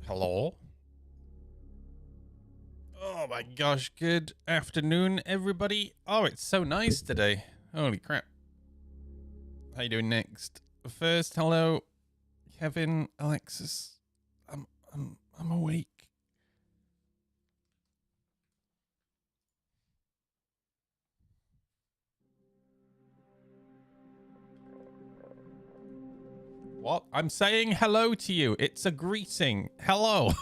Hello? Oh my gosh, good afternoon, everybody. Oh, it's so nice today. Holy crap. How you doing next? First, hello, Kevin, Alexis. I'm awake. What? I'm saying hello to you. It's a greeting. Hello.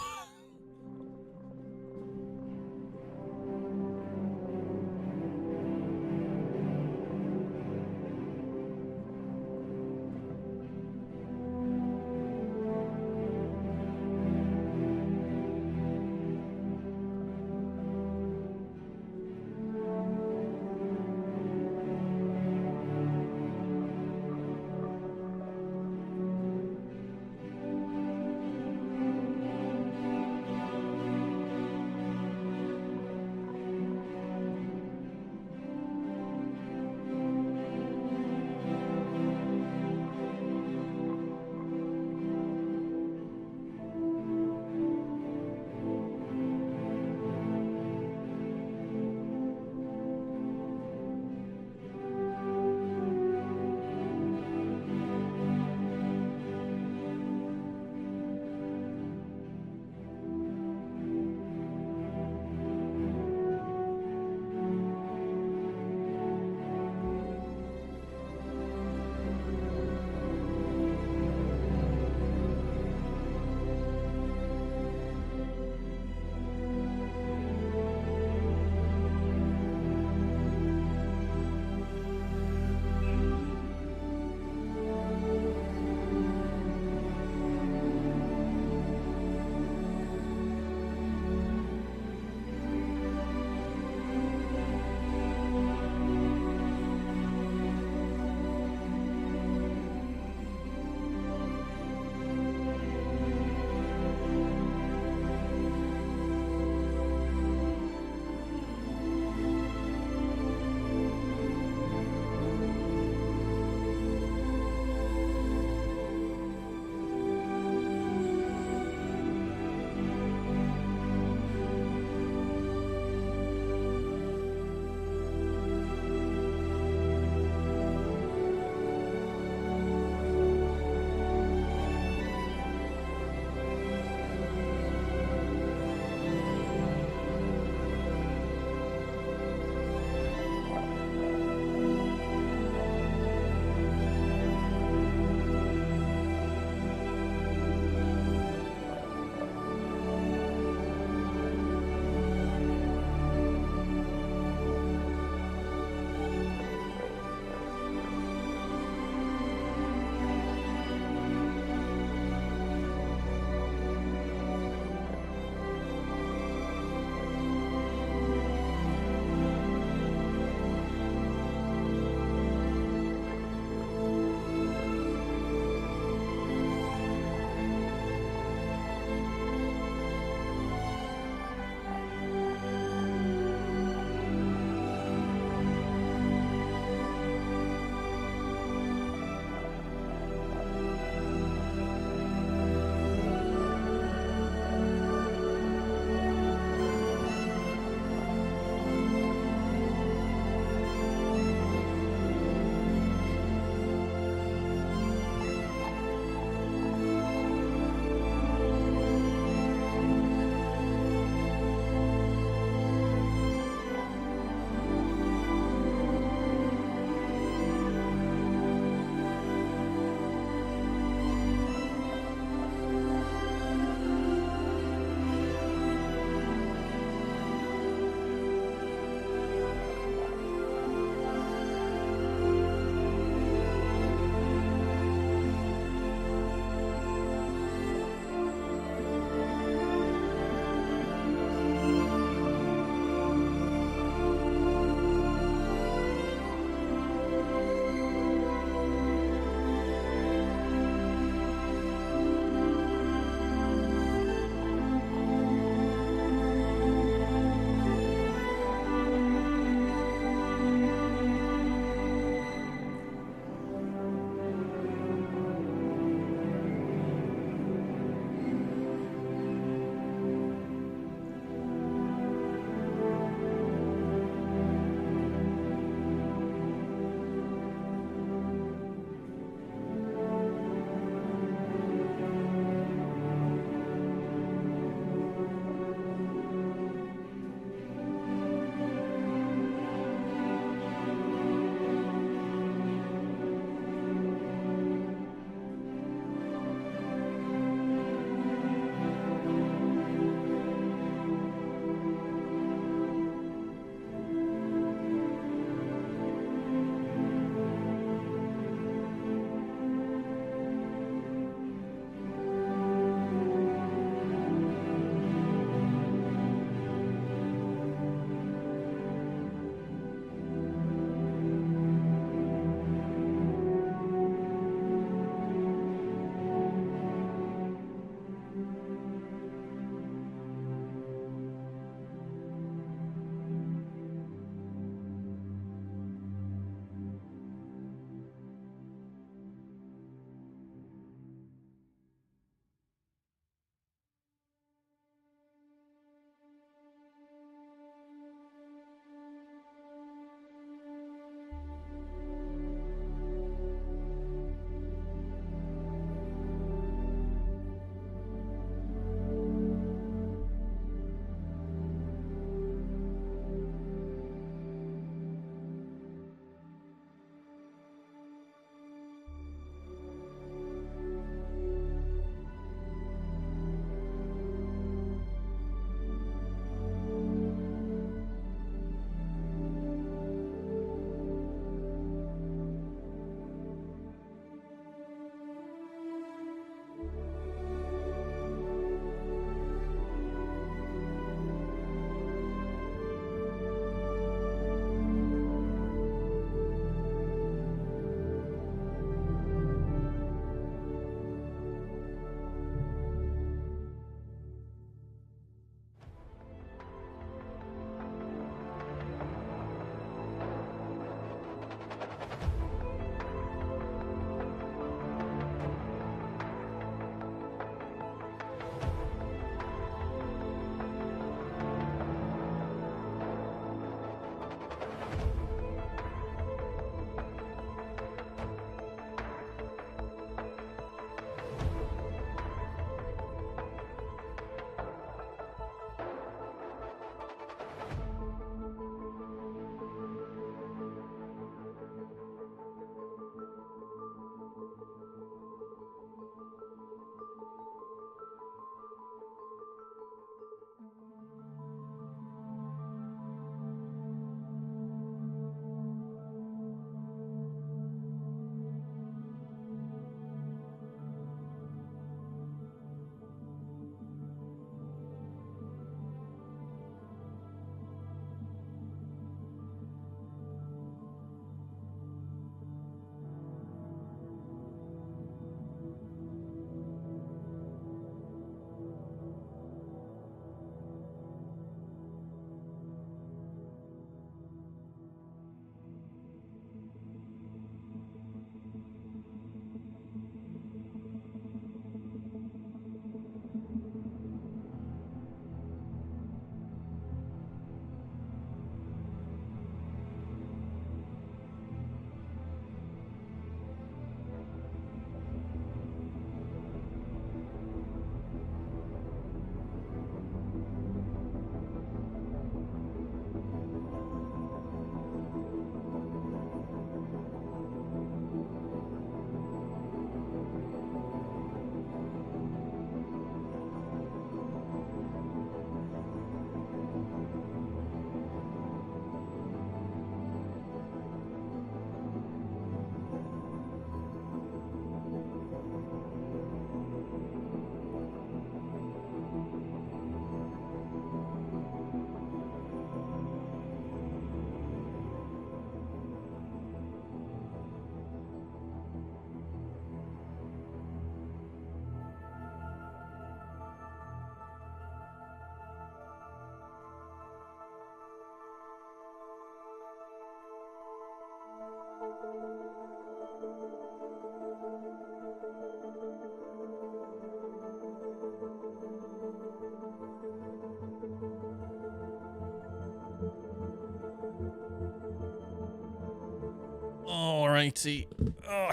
Alrighty.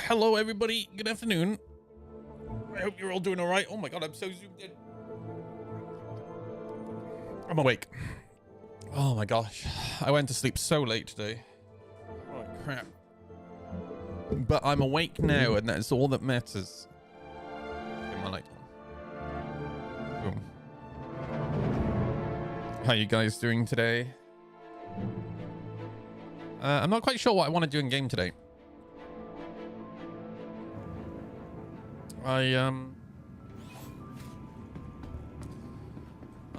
Hello, everybody. Good afternoon. I hope you're all doing all right. Oh my god, I'm so zoomed in. I'm awake. Oh my gosh. I went to sleep so late today. Oh crap. But I'm awake now, and that's all that matters. Get my light on. Boom. How you guys doing today? I'm not quite sure what I want to do in game today. I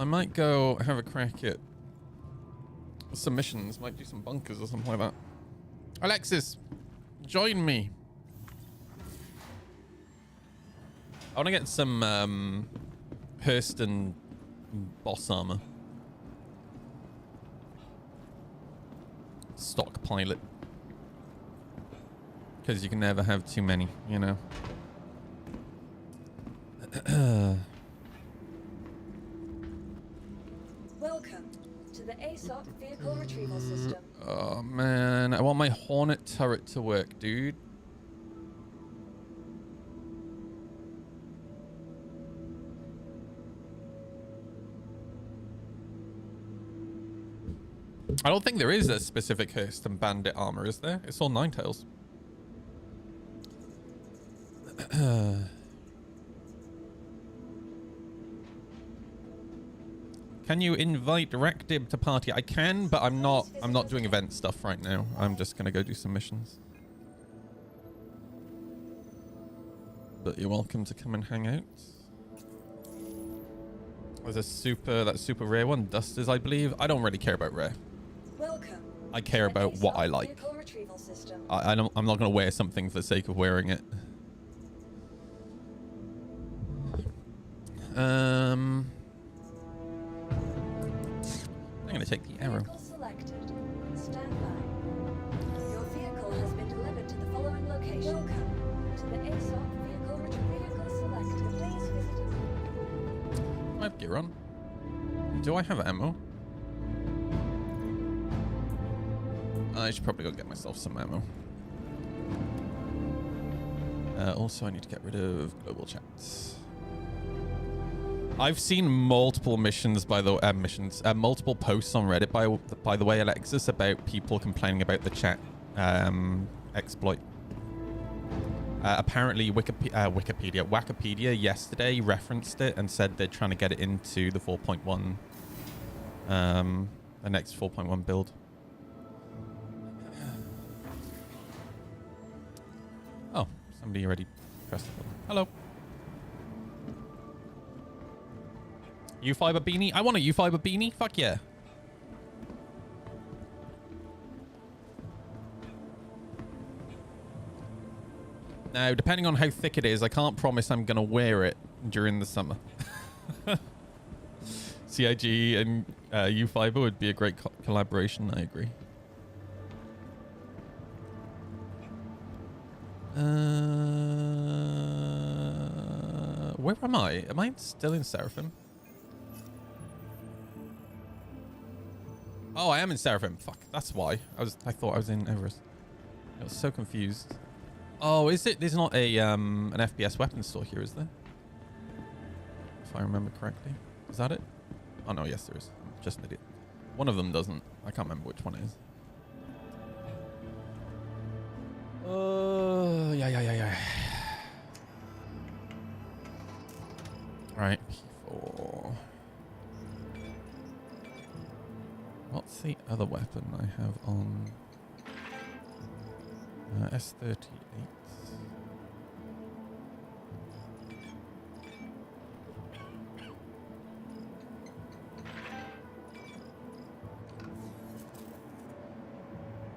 might go have a crack at some missions. Might do some bunkers or something like that. Alexis, join me. I want to get some Hurston boss armor. Stock pilot. Because you can never have too many, you know. Welcome to the ASOC vehicle retrieval system. Oh man, I want my Hornet turret to work, dude. I don't think there is a specific Hurston bandit armor, is there? It's all Ninetales. Can you invite Rakdib to party? I can, but I'm not doing event stuff right now. I'm just gonna go do some missions. But you're welcome to come and hang out. There's that super rare one, Dusters, I believe. I don't really care about rare. Welcome. I care about what I like. I'm not gonna wear something for the sake of wearing it. I'm gonna take the arrow. Selected. Stand by. Your vehicle has been delivered to the following location. Welcome to the ASOC vehicle selected. Please visit us. I have gear on. Do I have ammo? I should probably go get myself some ammo. Also, I need to get rid of global chats. I've seen multiple missions, multiple posts on Reddit, by the way, Alexis, about people complaining about the chat exploit. Apparently, Wikipedia yesterday referenced it and said they're trying to get it into the 4.1, the next 4.1 build. Oh, somebody already pressed the button. Hello. U-Fiber beanie? I want a U-Fiber beanie. Fuck yeah. Now, depending on how thick it is, I can't promise I'm going to wear it during the summer. CIG and U-Fiber would be a great collaboration, I agree. Where am I? Am I still in Seraphim? Oh, I am in Seraphim. Fuck, that's why. I thought I was in Everest. I was so confused. Oh, is it? There's not a an FPS weapon store here, is there? If I remember correctly. Is that it? Oh no, yes there is. I'm just an idiot. One of them doesn't. I can't remember which one it is. Yeah. Alright, P4. What's the other weapon I have on? S38.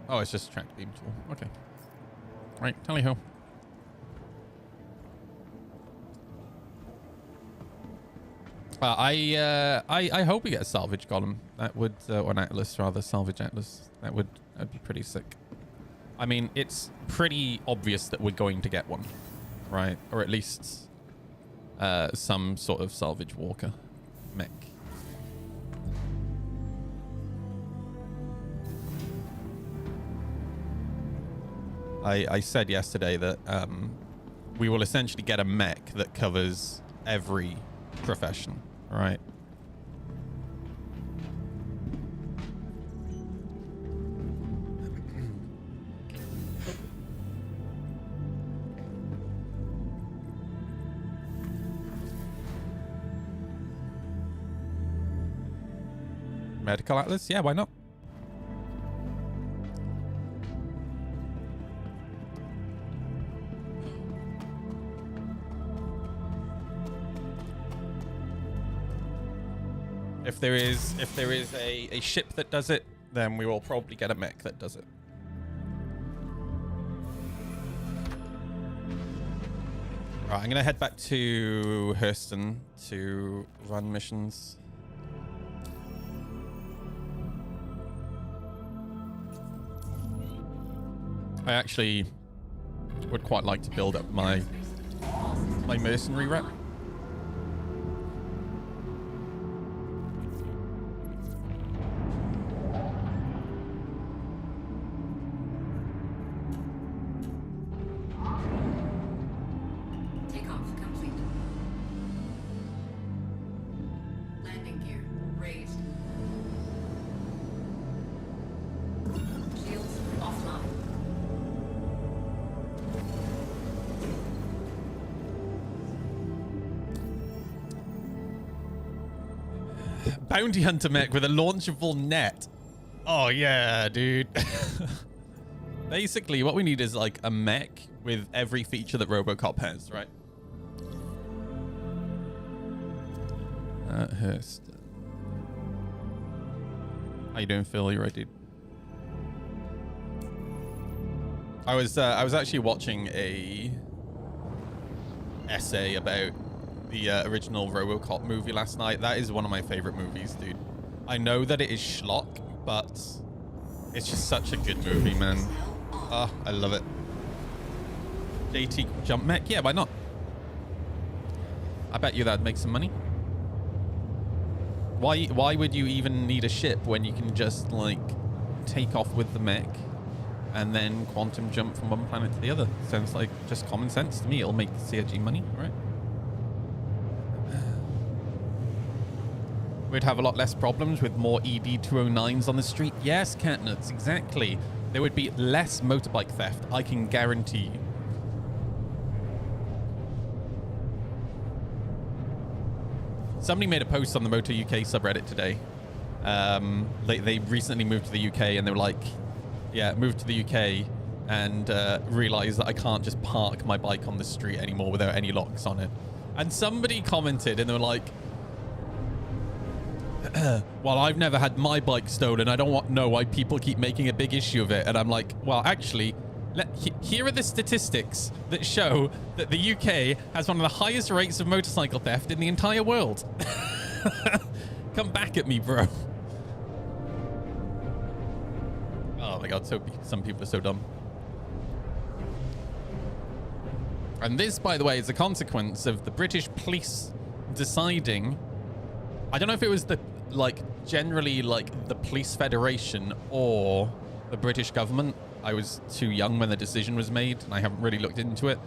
Oh, it's just a track beam tool. Okay. Right, tally ho. I hope we get a salvage golem. That would, or an atlas rather, salvage atlas. That'd be pretty sick. I mean, it's pretty obvious that we're going to get one, right? Or at least some sort of salvage walker mech. I said yesterday that we will essentially get a mech that covers every profession, right? Medical Atlas? Yeah, why not? If there is a ship that does it, then we will probably get a mech that does it. Right, I'm gonna head back to Hurston to run missions. I actually would quite like to build up my mercenary rep. Takeoff complete. Landing gear raised. Shields offline. Bounty hunter mech with a launchable net. Oh yeah, dude. Basically, what we need is like a mech with every feature that RoboCop has, right? Hurston. How you doing, Phil? You right, dude? I was actually watching a essay about the original RoboCop movie last night. That is one of my favorite movies, dude. I know that it is schlock, but it's just such a good movie, man. Oh, I love it. JT jump mech? Yeah, why not? I bet you that'd make some money. Why would you even need a ship when you can just like take off with the mech and then quantum jump from one planet to the other? Sounds like just common sense to me. It'll make CRG money, right? We'd have a lot less problems with more ED209s on the street. Yes, Catnuts, exactly. There would be less motorbike theft, I can guarantee you. Somebody made a post on the Moto UK subreddit today. They recently moved to the UK and they were like, yeah, moved to the UK and realized that I can't just park my bike on the street anymore without any locks on it. And somebody commented and they were like, well, I've never had my bike stolen. I don't know why people keep making a big issue of it. And I'm like, well, actually, here are the statistics that show that the UK has one of the highest rates of motorcycle theft in the entire world. Come back at me, bro. Oh my God, some people are so dumb. And this, by the way, is a consequence of the British police deciding, I don't know if it was the, generally the police federation or the British government. I was too young when the decision was made and I haven't really looked into it,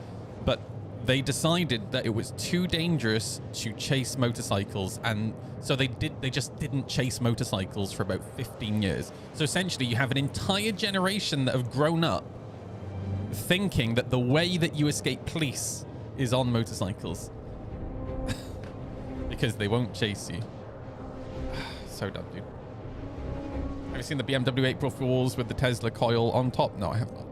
but they decided that it was too dangerous to chase motorcycles, and so they just didn't chase motorcycles for about 15 years. So essentially you have an entire generation that have grown up thinking that the way that you escape police is on motorcycles because they won't chase you. So dumb, dude. Have you seen the BMW April Fools with the Tesla coil on top? No, I have not.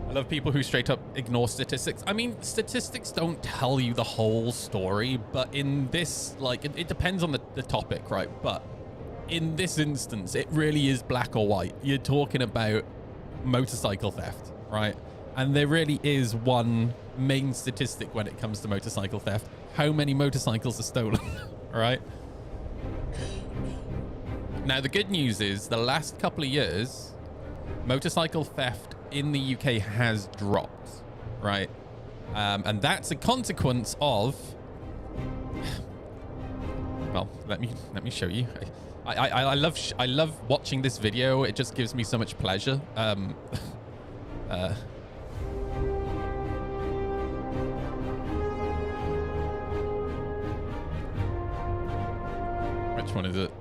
I love people who straight up ignore statistics. I mean, statistics don't tell you the whole story, but in this, it depends on the topic, right? But in this instance, it really is black or white. You're talking about motorcycle theft, right? And there really is one main statistic when it comes to motorcycle theft. How many motorcycles are stolen, right? Now, the good news is the last couple of years, motorcycle theft in the UK has dropped, right? And that's a consequence of, well, let me show you. I love watching this video. It just gives me so much pleasure. Which one is it?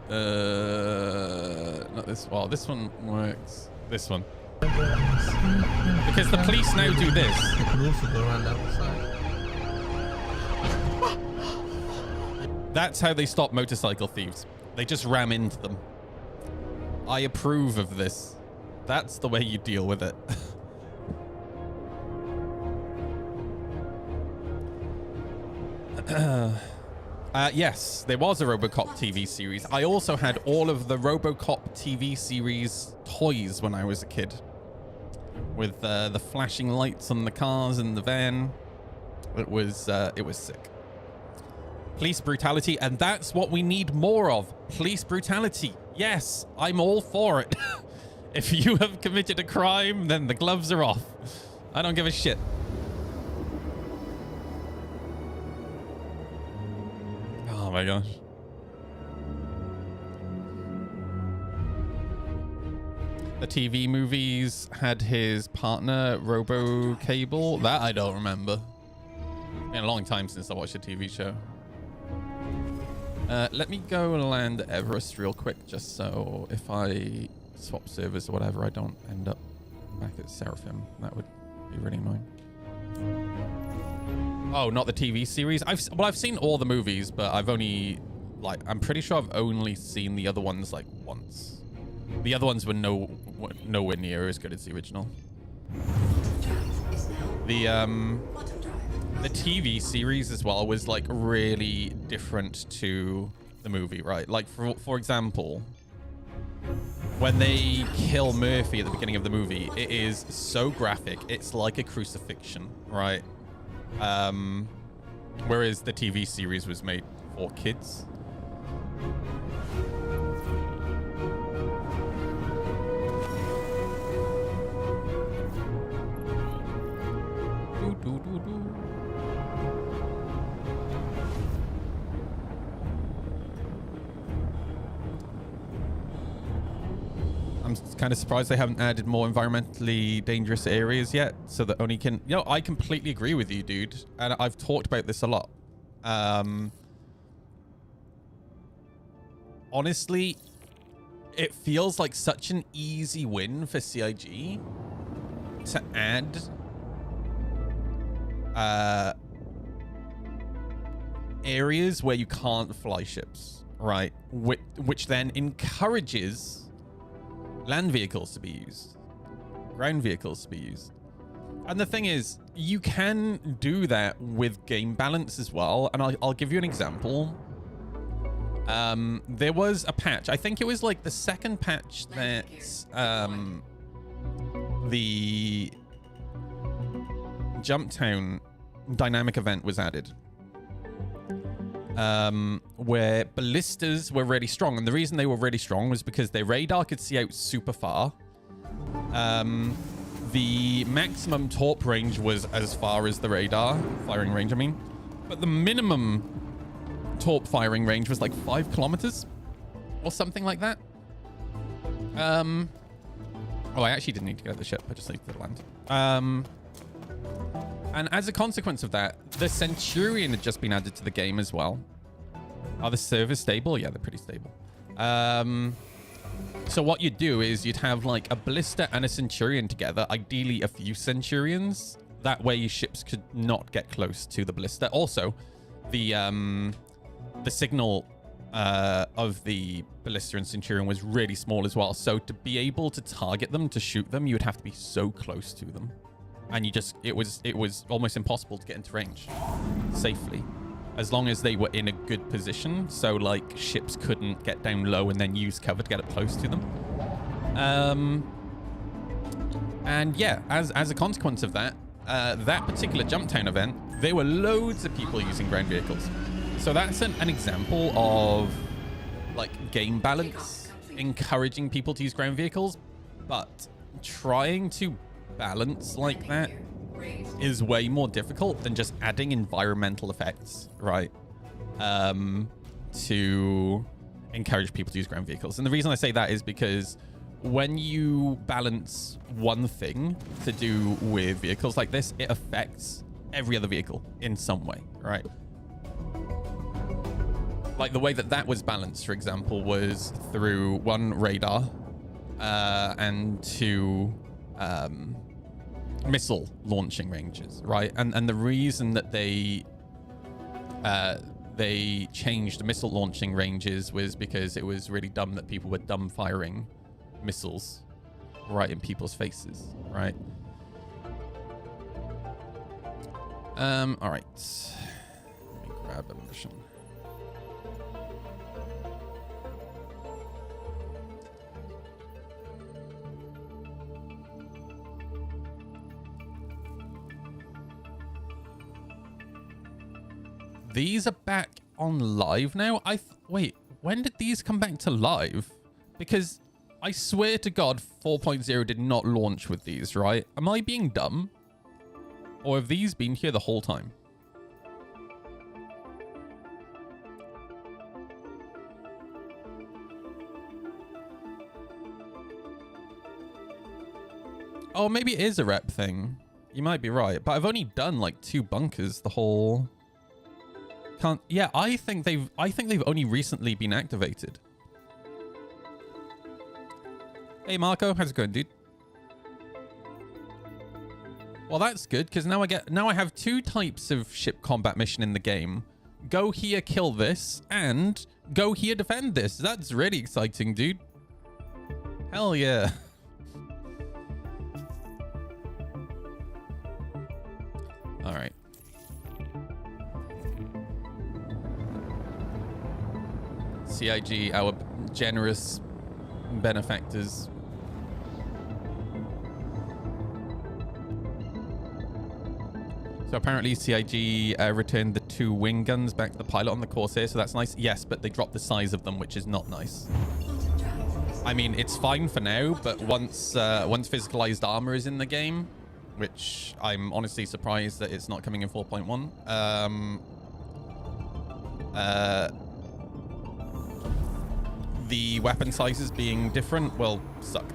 Not this. Well, this one works. This one. Because the police now do this. You can also go around the other side. That's how they stop motorcycle thieves. They just ram into them. I approve of this. That's the way you deal with it. Yes, there was a RoboCop TV series. I also had all of the RoboCop TV series toys when I was a kid. With the flashing lights on the cars and the van. It was sick. Police brutality, and that's what we need more of. Police brutality. Yes, I'm all for it. If you have committed a crime, then the gloves are off. I don't give a shit. Oh my gosh. The TV movies had his partner, Robo Cable. That I don't remember. It's been a long time since I watched a TV show. Let me go and land Everest real quick, just so if I swap servers or whatever, I don't end up back at Seraphim. That would be really annoying. Oh, not the TV series. I've seen all the movies, but I've only I'm pretty sure I've only seen the other ones like once. The other ones were nowhere near as good as the original. The TV series as well was like really different to the movie, right? Like for example, when they kill Murphy at the beginning of the movie, it is so graphic. It's like a crucifixion, right? Whereas the TV series was made for kids. I'm kind of surprised they haven't added more environmentally dangerous areas yet, so that only can... You know, I completely agree with you, dude. And I've talked about this a lot. Honestly, it feels like such an easy win for CIG to add... areas where you can't fly ships, right? Which then encourages land vehicles to be used, ground vehicles to be used. And the thing is, you can do that with game balance as well. And I'll give you an example. There was a patch, I think it was like the second patch that the Jumptown dynamic event was added, where ballistas were really strong. And the reason they were really strong was because their radar could see out super far. The maximum torp range was as far as the radar firing range, I mean, but the minimum torp firing range was like 5 kilometers or something like that. Oh, I actually didn't need to get the ship. I just needed to land. And as a consequence of that, the Centurion had just been added to the game as well. Are the servers stable? Yeah, they're pretty stable. So what you'd do is you'd have like a ballista and a Centurion together, ideally a few Centurions. That way your ships could not get close to the ballista. Also, the signal of the ballista and Centurion was really small as well. So to be able to target them, to shoot them, you would have to be so close to them. And it was almost impossible to get into range safely, as long as they were in a good position. So like ships couldn't get down low and then use cover to get up close to them. And yeah, as a consequence of that, that particular Jumptown event, there were loads of people using ground vehicles. So that's an example of like game balance, encouraging people to use ground vehicles, but trying to balance like that is way more difficult than just adding environmental effects, right? To encourage people to use ground vehicles. And the reason I say that is because when you balance one thing to do with vehicles like this, it affects every other vehicle in some way, right? Like the way that was balanced, for example, was through 1, radar, and 2, missile launching ranges, right? And the reason that they changed missile launching ranges was because it was really dumb that people were dumb firing missiles right in people's faces, right? All right. Let me grab a mission. These are back on live now? Wait, when did these come back to live? Because I swear to God, 4.0 did not launch with these, right? Am I being dumb? Or have these been here the whole time? Oh, maybe it is a rep thing. You might be right, but I've only done like 2 bunkers the whole... Yeah, I think they've only recently been activated. Hey Marco, how's it going, dude? Well, that's good because now I have 2 types of ship combat mission in the game. Go here, kill this, and go here, defend this. That's really exciting, dude. Hell yeah. All right. CIG, our generous benefactors. So apparently CIG returned the 2 wing guns back to the pilot on the Corsair, so that's nice. Yes, but they dropped the size of them, which is not nice. I mean, it's fine for now, but once physicalized armor is in the game, which I'm honestly surprised that it's not coming in 4.1. The weapon sizes being different will suck.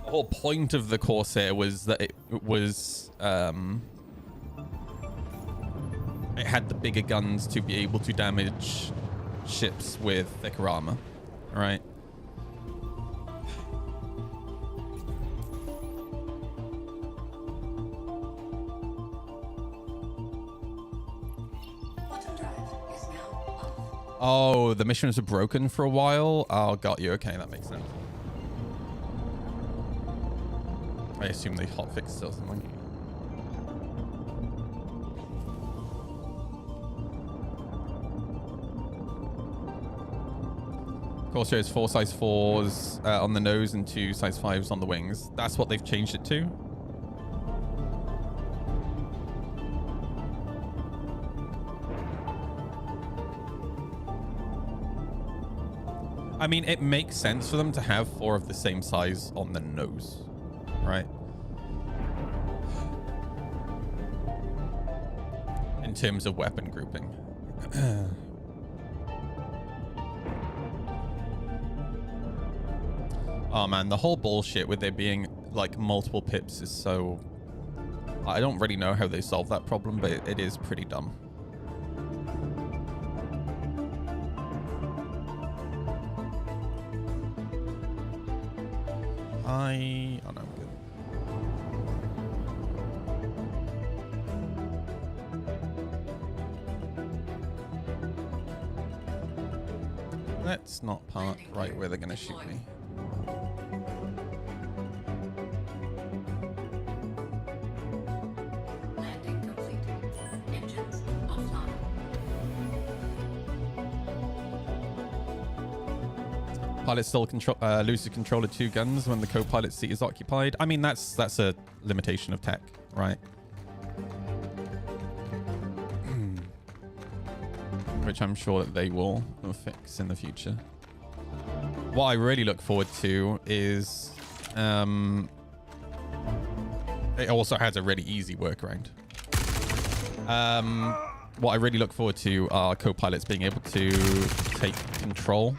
The whole point of the Corsair was that it had the bigger guns to be able to damage ships with thicker armor, right? Oh, the missions are broken for a while? Oh, got you. Okay, that makes sense. I assume they hotfixed or something. Corsair is 4 size 4s on the nose and 2 size 5s on the wings. That's what they've changed it to. I mean, it makes sense for them to have 4 of the same size on the nose, right? In terms of weapon grouping. Oh man, the whole bullshit with there being like multiple pips is so... I don't really know how they solve that problem, but it is pretty dumb. Oh no, I'm good. Let's not park right where they're gonna shoot me. Landing complete. Engines offline. Pilot still loses control of 2 guns when the co-pilot seat is occupied. I mean, that's a limitation of tech, right? Which I'm sure that they will fix in the future. What I really look forward to is it also has a really easy workaround. what I really look forward to are co-pilots being able to take control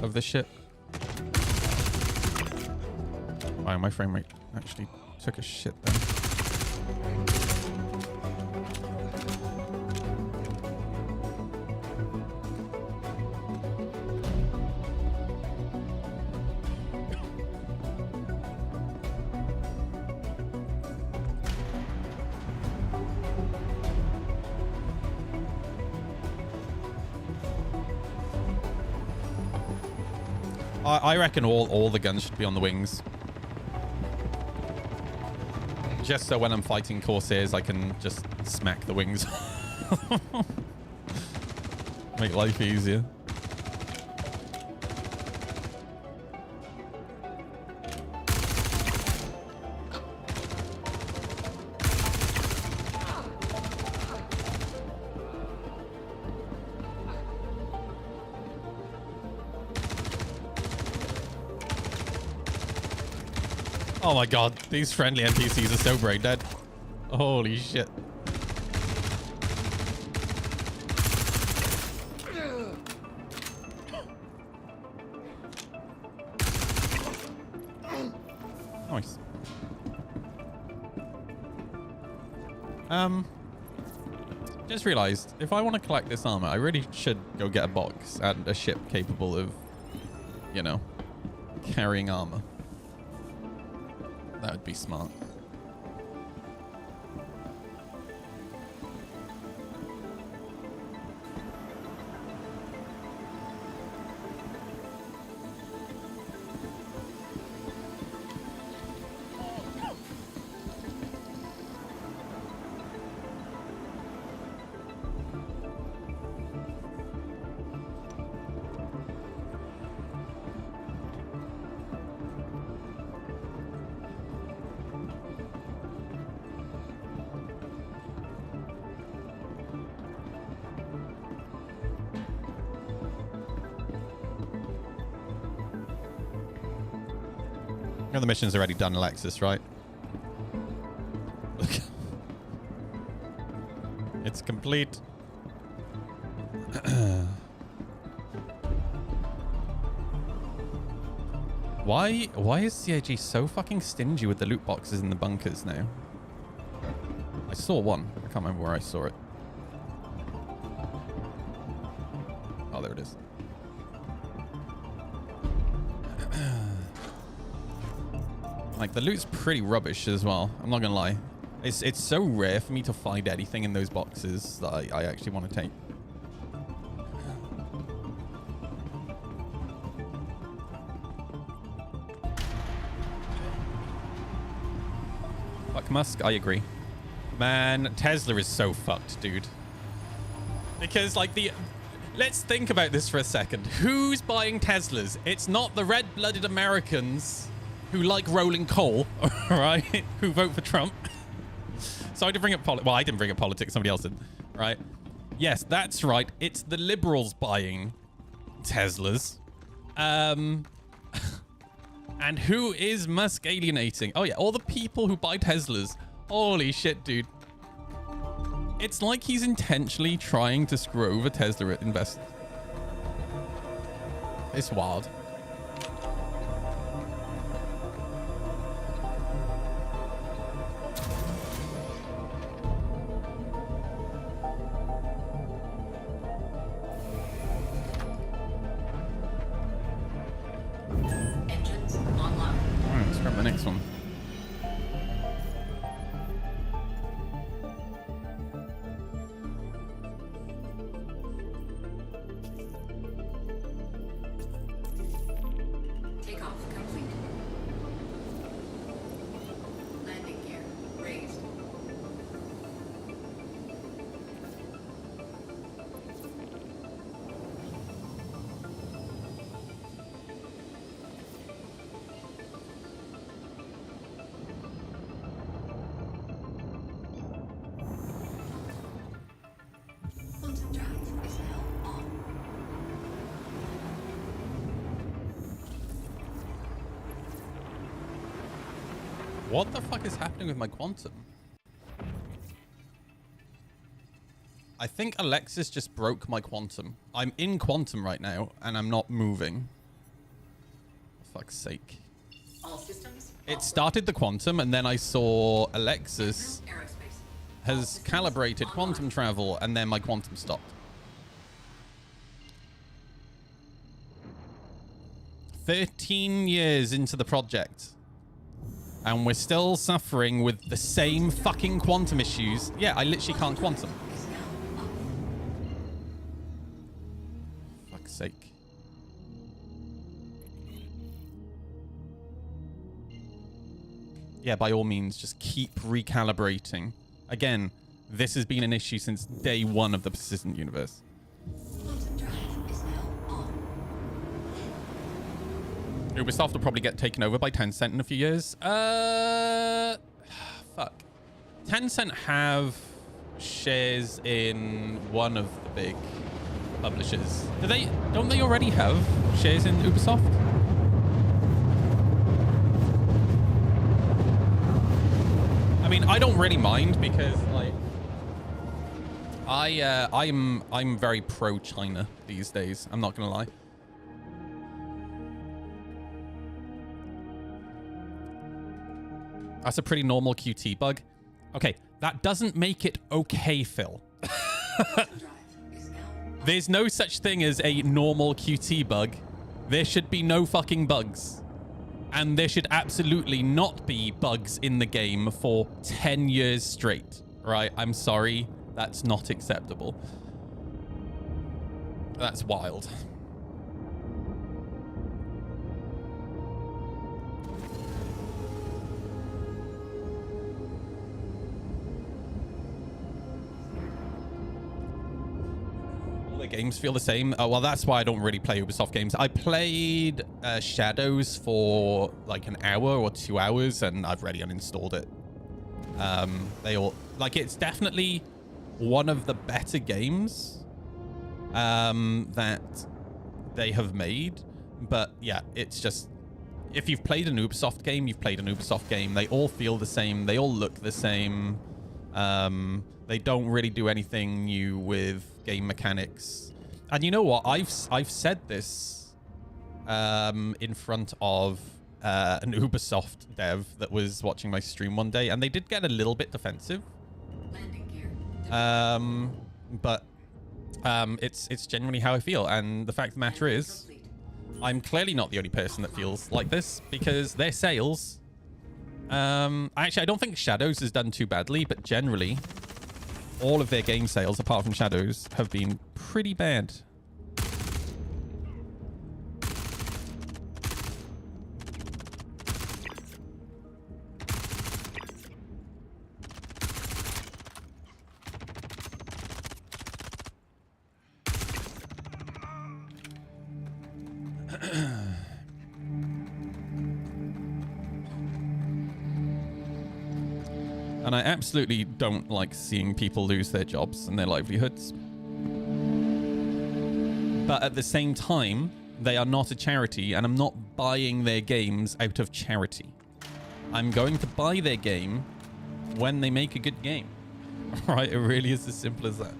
of the ship. Wow, my frame rate actually took a shit then. I reckon all the guns should be on the wings. Just so when I'm fighting Corsairs, I can just smack the wings. Make life easier. Oh my god, these friendly NPCs are so brain dead. Holy shit. Nice. Just realized, if I want to collect this armor, I really should go get a box and a ship capable of, you know, carrying armor. That would be smart. You know the mission's already done, Alexis, right? Look. It's complete. Why is CIG so fucking stingy with the loot boxes in the bunkers now? I saw one. I can't remember where I saw it. Oh, there it is. Like, the loot's pretty rubbish as well. I'm not gonna lie. It's so rare for me to find anything in those boxes that I actually want to take. Fuck Musk, I agree. Man, Tesla is so fucked, dude. Because, like, let's think about this for a second. Who's buying Teslas? It's not the red-blooded Americans who like rolling coal, right? Who vote for Trump. Sorry to bring up politics. Well, I didn't bring up politics. Somebody else did, right? Yes, that's right. It's the liberals buying Teslas. And who is Musk alienating? Oh, yeah, all the people who buy Teslas. Holy shit, dude. It's like he's intentionally trying to screw over Tesla investors. It's wild. Engines online. All right, let's grab the next one. Takeoff complete. Landing gear raised. Quantum drive is now on. What the fuck is happening with my quantum? I think Alexis just broke my quantum. I'm in quantum right now, and I'm not moving. For fuck's sake. All systems. It started the quantum, and then I saw Alexis Aerospace. has calibrated quantum travel, and then my quantum stopped. 13 years into the project, and we're still suffering with the same fucking quantum issues. Yeah, I literally can't quantum. Is now up. Fuck's sake. Yeah, by all means, just keep recalibrating. Again, this has been an issue since day one of the persistent universe. Quantum drive is now on. Ubisoft will probably get taken over by Tencent in a few years. Fuck. Tencent have shares in one of the big publishers. Don't they already have shares in Ubisoft? I mean, I don't really mind because like I'm very pro China these days. I'm not gonna lie. That's a pretty normal QT bug. Okay, that doesn't make it okay, Phil. Quantum drive is now on. There's no such thing as a normal QT bug. There should be no fucking bugs. And there should absolutely not be bugs in the game for 10 years straight. Right? I'm sorry. That's not acceptable. That's wild. The games feel the same. Well, that's why I don't really play Ubisoft games. I played Shadows for like an hour or 2 hours, and I've already uninstalled it. They all like it's definitely one of the better games that they have made. But yeah, it's just if you've played an Ubisoft game, you've played an Ubisoft game. They all feel the same. They all look the same. They don't really do anything new with game mechanics. And you know what? I've said this in front of an Ubisoft dev that was watching my stream one day, and they did get a little bit defensive. Landing gear. But it's genuinely how I feel. And the fact of the matter is, Complete. I'm clearly not the only person that feels like this because their sales. Actually, I don't think Shadows has done too badly, but generally, all of their game sales, apart from Shadows, have been pretty bad. And I absolutely don't like seeing people lose their jobs and their livelihoods. But at the same time, they are not a charity, and I'm not buying their games out of charity. I'm going to buy their game when they make a good game. Right? It really is as simple as that.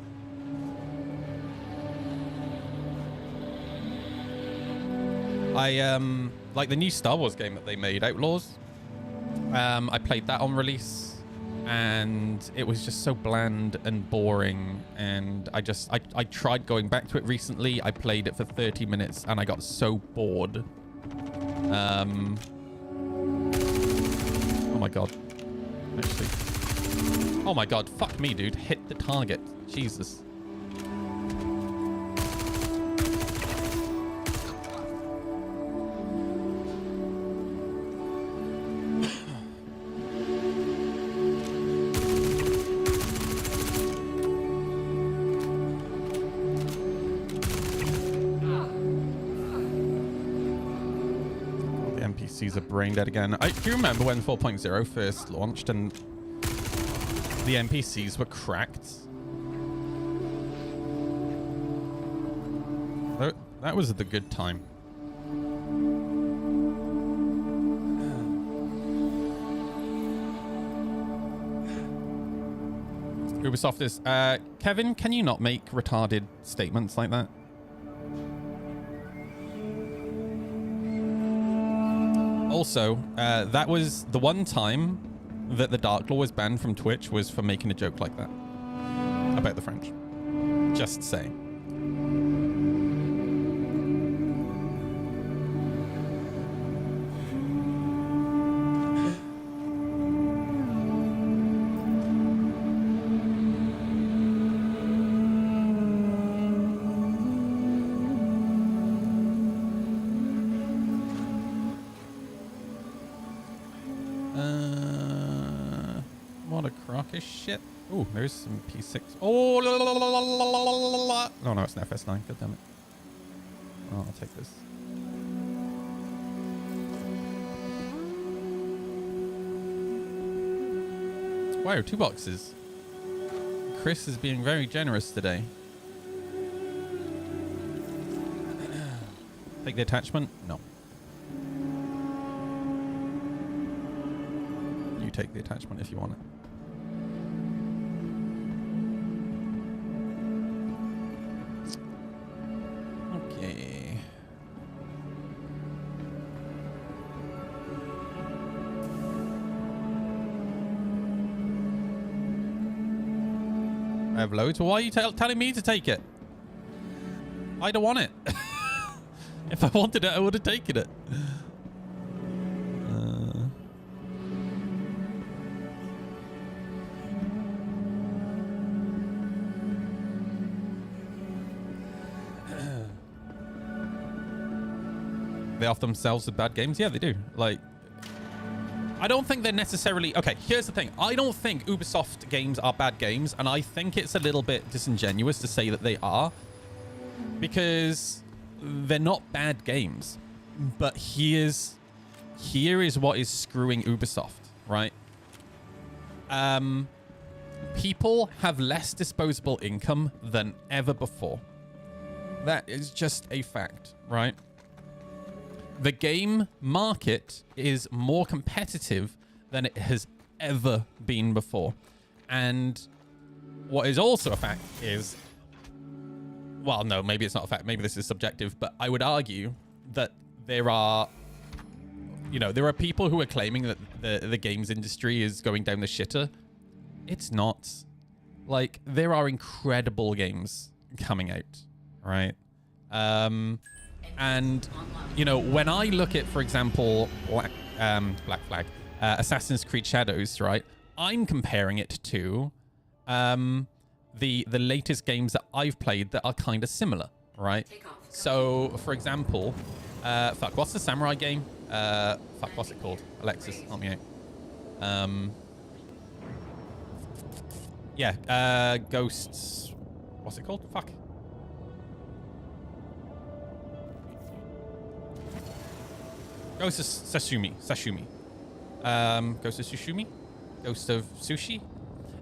I like the new Star Wars game that they made, Outlaws. I played that on release, and it was just so bland and boring, and I tried going back to it recently. I played it for 30 minutes and I got so bored. Oh my god. Actually. Oh my god, fuck me, dude. Hit the target. Jesus. NPCs are brain dead again. Do you remember when 4.0 first launched and the NPCs were cracked? That was the good time. Ubisoft is. Kevin, can you not make retarded statements like that? Also, that was the one time that the Dark Law was banned from Twitch was for making a joke like that about the French. Just saying. What a crockish shit. Oh, there's some P6. Oh, la, la, la, la, la, la, la, la. No, no, it's an FS9. God damn it. Oh, I'll take this. Wow, 2 boxes. Chris is being very generous today. Take the attachment? No. You take the attachment if you want it. Okay. I have loads. Well, why are you telling me to take it? I don't want it. If I wanted it, I would have taken it. They off themselves with bad games? Yeah, they do. Like, I don't think they're necessarily... Okay, here's the thing. I don't think Ubisoft games are bad games, and I think it's a little bit disingenuous to say that they are, because they're not bad games. But here is what is screwing Ubisoft, right? People have less disposable income than ever before. That is just a fact, right? The game market is more competitive than it has ever been before. And what is also a fact is, well, no, maybe it's not a fact. Maybe this is subjective, but I would argue that there are people who are claiming that the games industry is going down the shitter. It's not. Like, there are incredible games coming out, right? And, you know, when I look at, for example, Black Flag, Assassin's Creed Shadows, right? I'm comparing it to the latest games that I've played that are kind of similar, right? So, for example, what's the samurai game? What's it called? Alexis, help me out. Yeah, Ghosts. What's it called? Fuck. Ghost of Sashimi. Ghost of Tsushima? Ghost of Sushi?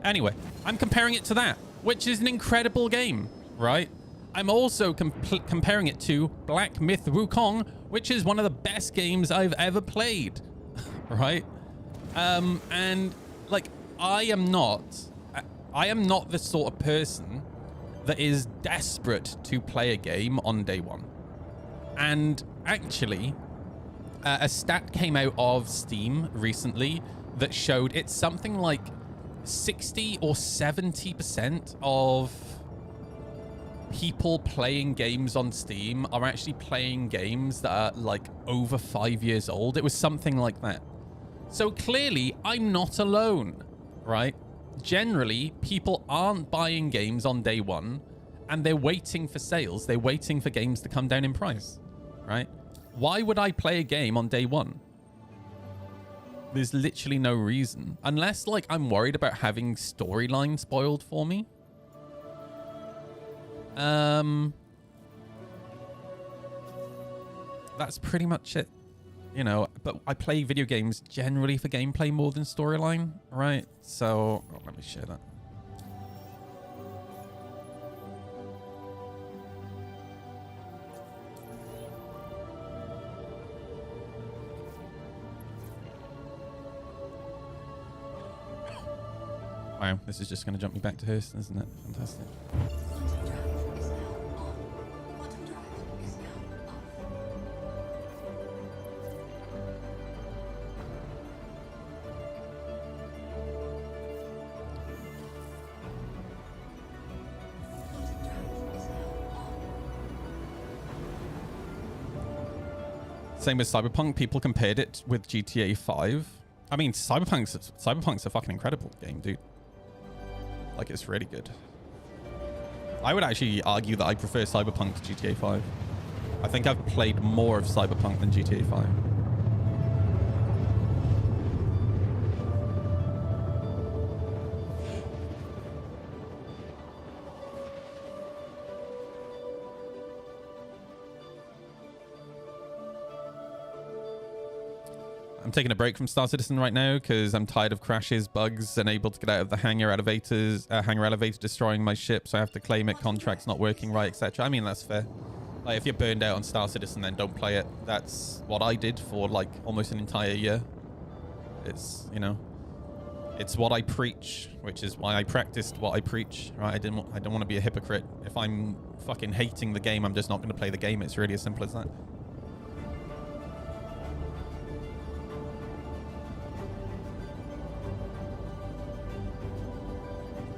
Anyway, I'm comparing it to that, which is an incredible game, right? I'm also comparing it to Black Myth Wukong, which is one of the best games I've ever played, right? And, like, I am not the sort of person that is desperate to play a game on day one. And actually, a stat came out of Steam recently that showed it's something like 60 or 70% of people playing games on Steam are actually playing games that are like over 5 years old. It was something like that. So clearly, I'm not alone, right? Generally, people aren't buying games on day one, and they're waiting for sales. They're waiting for games to come down in price, right? Why would I play a game on day one? There's literally no reason. Unless, like, I'm worried about having storyline spoiled for me. That's pretty much it. You know, but I play video games generally for gameplay more than storyline, right? So, let me share that. Wow, this is just going to jump me back to Hurston, isn't it? Fantastic. Quantum drive is now on. Quantum drive is now off. Quantum drive is now on. Same with Cyberpunk. People compared it with GTA 5. I mean, Cyberpunk's a fucking incredible game, dude. Like, it's really good. I would actually argue that I prefer Cyberpunk to GTA 5. I think I've played more of Cyberpunk than GTA 5. I'm taking a break from Star Citizen right now because I'm tired of crashes, bugs, unable to get out of the hangar elevator destroying my ship, so I have to claim it, contracts not working right, etc. I mean, that's fair. Like, if you're burned out on Star Citizen, then don't play it. That's what I did for like almost an entire year. It's, you know, it's what I preach, which is why I practiced what I preach, right? I don't want to be a hypocrite. If I'm fucking hating the game, I'm just not going to play the game. It's really as simple as that.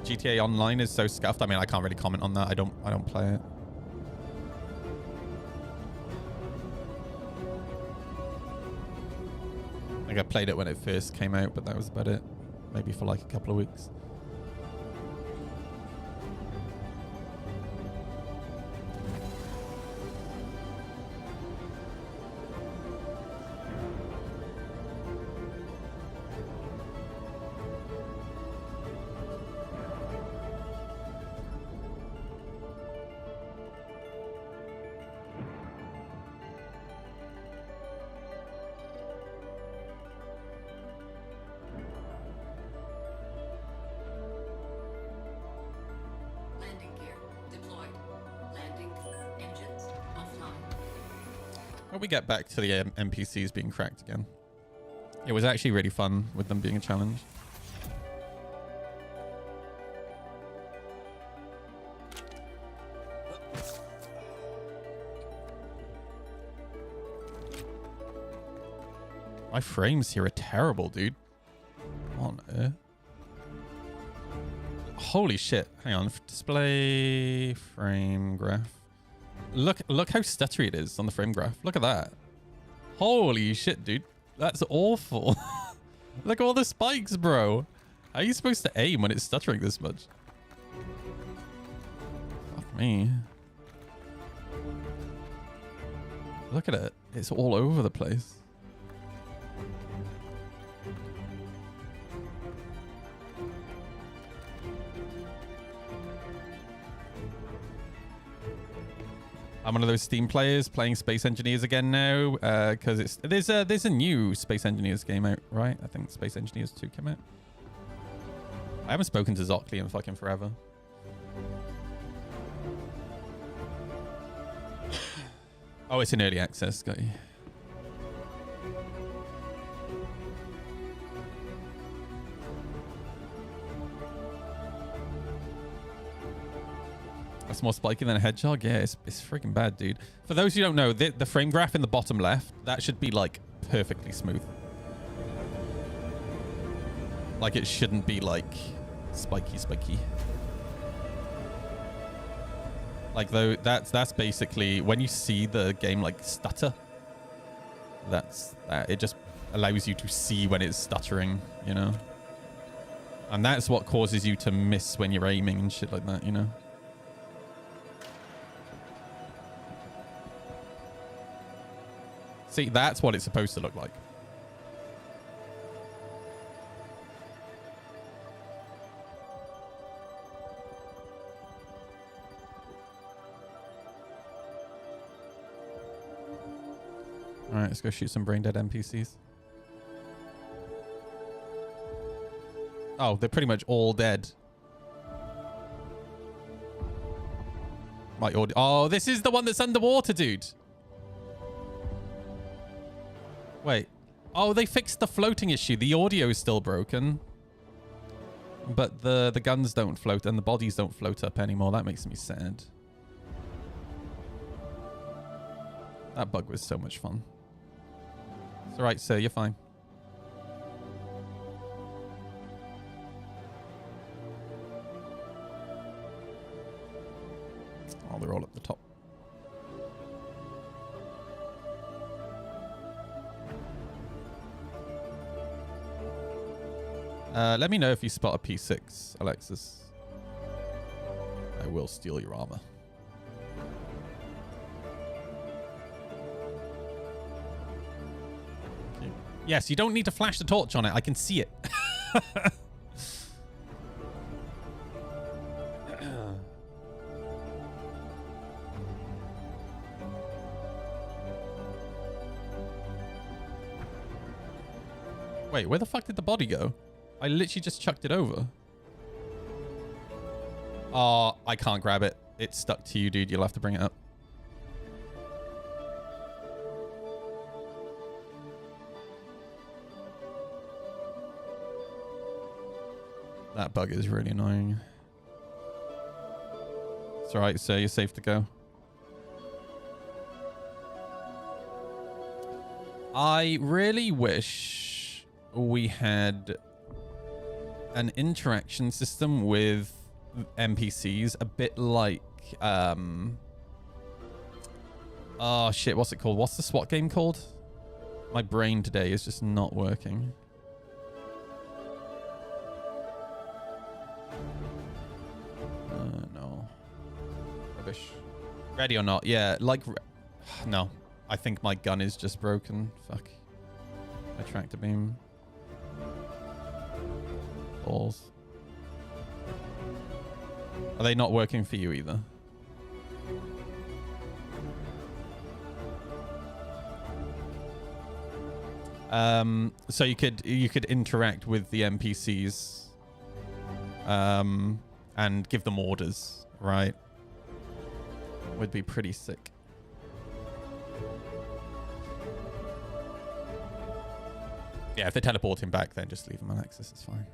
GTA Online is so scuffed. I mean, I can't really comment on that. I don't play it. I think I played it when it first came out, but that was about it. Maybe for like a couple of weeks. Landing gear deployed. Landing engines offline. When we get back to the NPCs being cracked again. It was actually really fun with them being a challenge. My frames here are terrible, dude. What on earth? Holy shit. Hang on. Display frame graph. Look how stuttery it is on the frame graph. Look at that. Holy shit, dude. That's awful. Look at all the spikes, bro. How are you supposed to aim when it's stuttering this much? Fuck me. Look at it. It's all over the place. I'm one of those Steam players playing Space Engineers again now because there's a new Space Engineers game out, right? I think Space Engineers 2 came out. I haven't spoken to Zockley in fucking forever. Oh, it's in early access, got you. That's more spiky than a hedgehog. Yeah, it's freaking bad, dude. For those who don't know, the frame graph in the bottom left, that should be like perfectly smooth. Like it shouldn't be like spiky. Like though, that's basically when you see the game like stutter. That's that. It just allows you to see when it's stuttering, you know. And that's what causes you to miss when you're aiming and shit like that, you know. See, that's what it's supposed to look like. All right, let's go shoot some brain dead NPCs. Oh, they're pretty much all dead. My audio. Oh, this is the one that's underwater, dude. Wait. Oh, they fixed the floating issue. The audio is still broken. But the guns don't float and the bodies don't float up anymore. That makes me sad. That bug was so much fun. It's alright, sir. You're fine. Oh, they're all at the top. Let me know if you spot a P6, Alexis. I will steal your armor. Okay. Yes, you don't need to flash the torch on it. I can see it. Wait, where the fuck did the body go? I literally just chucked it over. Oh, I can't grab it. It's stuck to you, dude. You'll have to bring it up. That bug is really annoying. It's alright, sir. You're safe to go. I really wish we had an interaction system with NPCs a bit like oh shit, what's it called? What's the SWAT game called? My brain today is just not working. No. Rubbish. Ready or not? Yeah, like no. I think my gun is just broken. Fuck. My tractor beam. Balls. Are they not working for you either? So you could interact with the NPCs and give them orders, right? Would be pretty sick. Yeah, if they're teleporting back, then just leave them, Alexis. It's fine.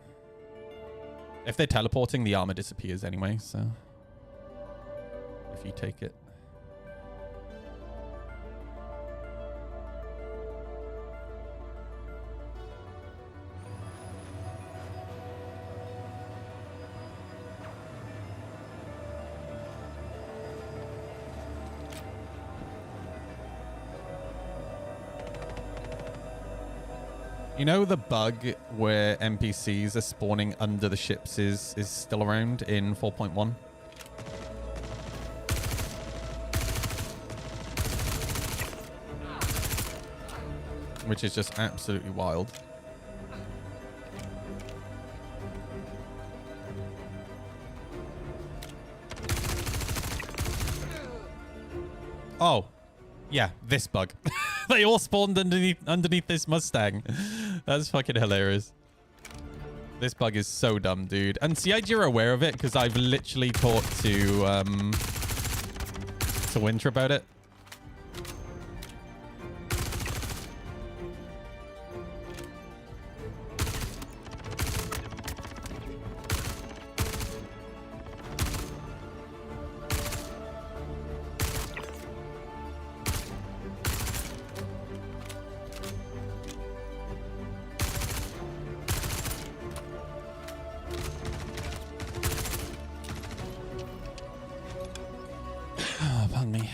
If they're teleporting, the armor disappears anyway, so if you take it. You know the bug where NPCs are spawning under the ships is still around in 4.1? Which is just absolutely wild. Oh, yeah, this bug. They all spawned underneath this Mustang. That's fucking hilarious. This bug is so dumb, dude. And see, you're aware of it because I've literally talked to Winter about it. Pardon me.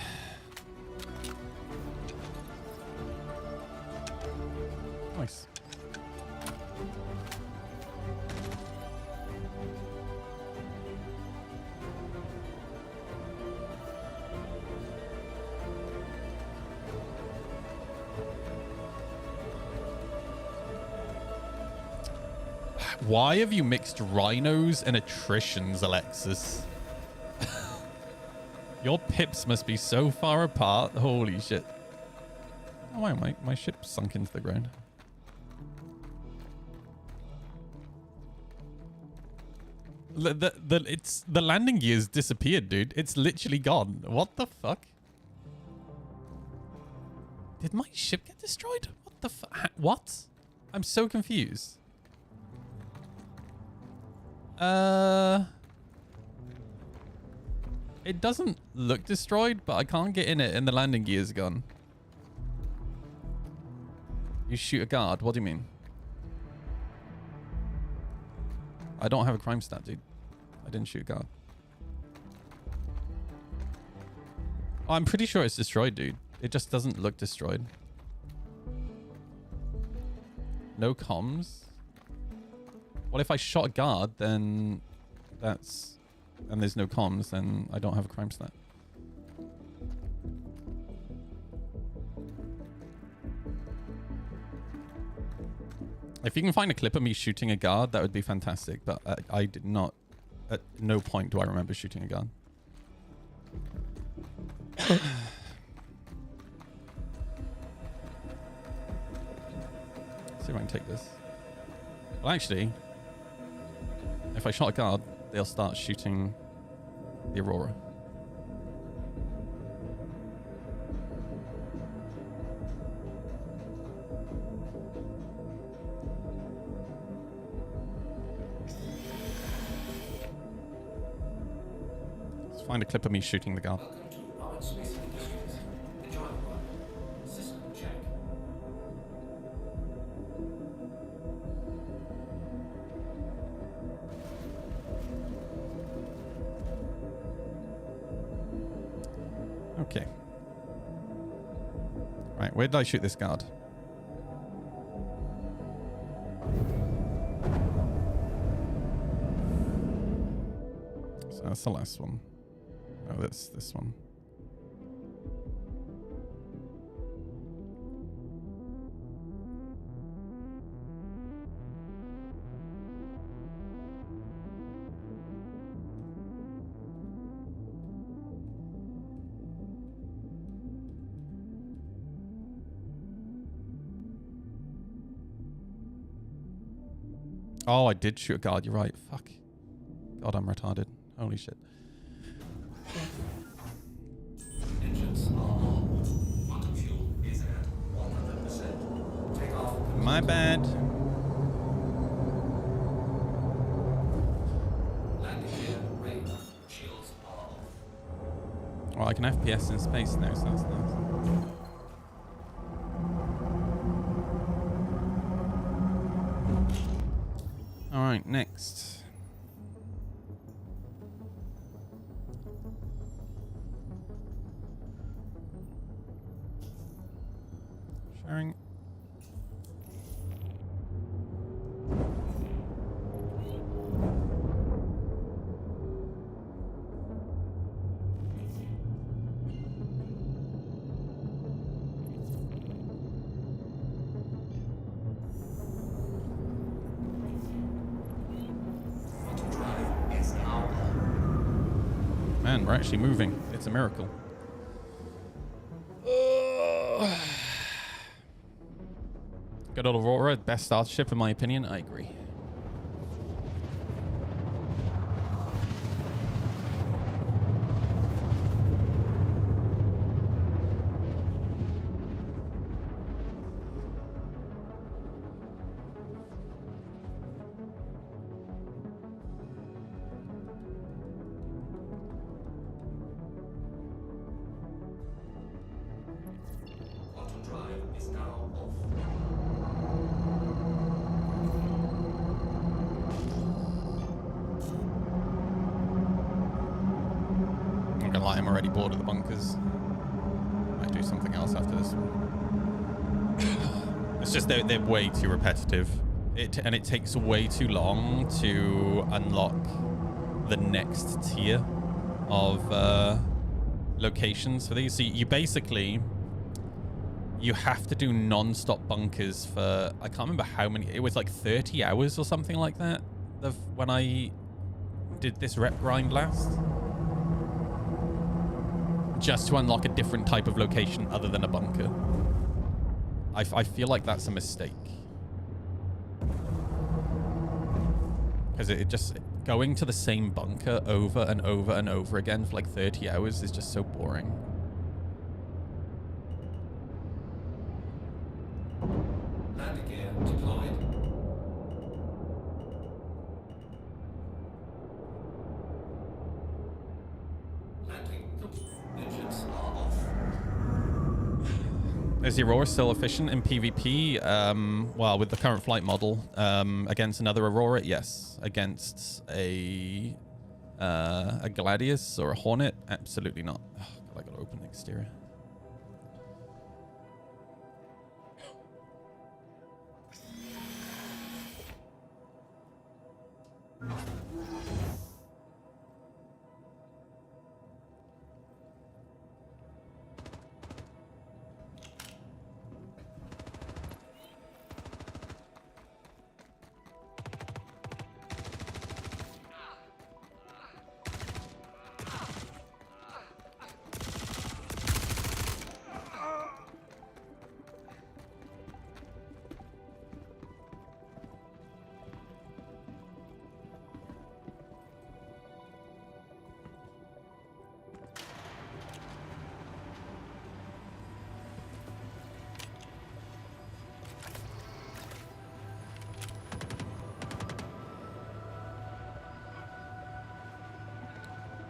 Nice. Why have you mixed rhinos and attritions, Alexis? Your pips must be so far apart. Holy shit. Oh, wow, my ship sunk into the ground. The landing gear's disappeared, dude. It's literally gone. What the fuck? Did my ship get destroyed? What the fuck? What? I'm so confused. It doesn't look destroyed, but I can't get in it and the landing gear's gone. You shoot a guard? What do you mean? I don't have a crime stat, dude. I didn't shoot a guard. Oh, I'm pretty sure it's destroyed, dude. It just doesn't look destroyed. No comms? What if I shot a guard, then that's... and there's no comms, then I don't have a crime stat. If you can find a clip of me shooting a guard, that would be fantastic. But I did not. At no point do I remember shooting a guard. See if I can take this. Well, actually, if I shot a guard, they'll start shooting the Aurora. Let's find a clip of me shooting the guard. Welcome to Owen Smith Industries. Enjoy the ride. System check. Okay. Right, where did I shoot this guard? So that's the last one. Oh, that's this one. Oh, I did shoot a guard. You're right. Fuck. God, I'm retarded. Holy shit. Engines are on. Quantum fuel is at 100%. Take off. My bad. Landing gear ready. Shields are off. Oh, I can FPS in space now, so that's nice. All right, next. Sharing. Quantum drive is now on. Man, we're actually moving. It's a miracle. Good old Aurora, best starter ship in my opinion. I agree. Quantum drive is now off. I'm not gonna lie, I'm already bored of the bunkers. Might do something else after this one. It's just they're way too repetitive. And it takes way too long to unlock the next tier of locations for these. So you basically you have to do non-stop bunkers for I can't remember how many. It was like 30 hours or something like that. When I did this rep grind last. Just to unlock a different type of location other than a bunker. I feel like that's a mistake. Because it just... Going to the same bunker over and over and over again for like 30 hours is just so boring. Landing gear deployed. Is the Aurora still efficient in PvP? Well, with the current flight model, against another Aurora, yes. Against a Gladius or a Hornet, absolutely not. Oh, God, I gotta open the exterior.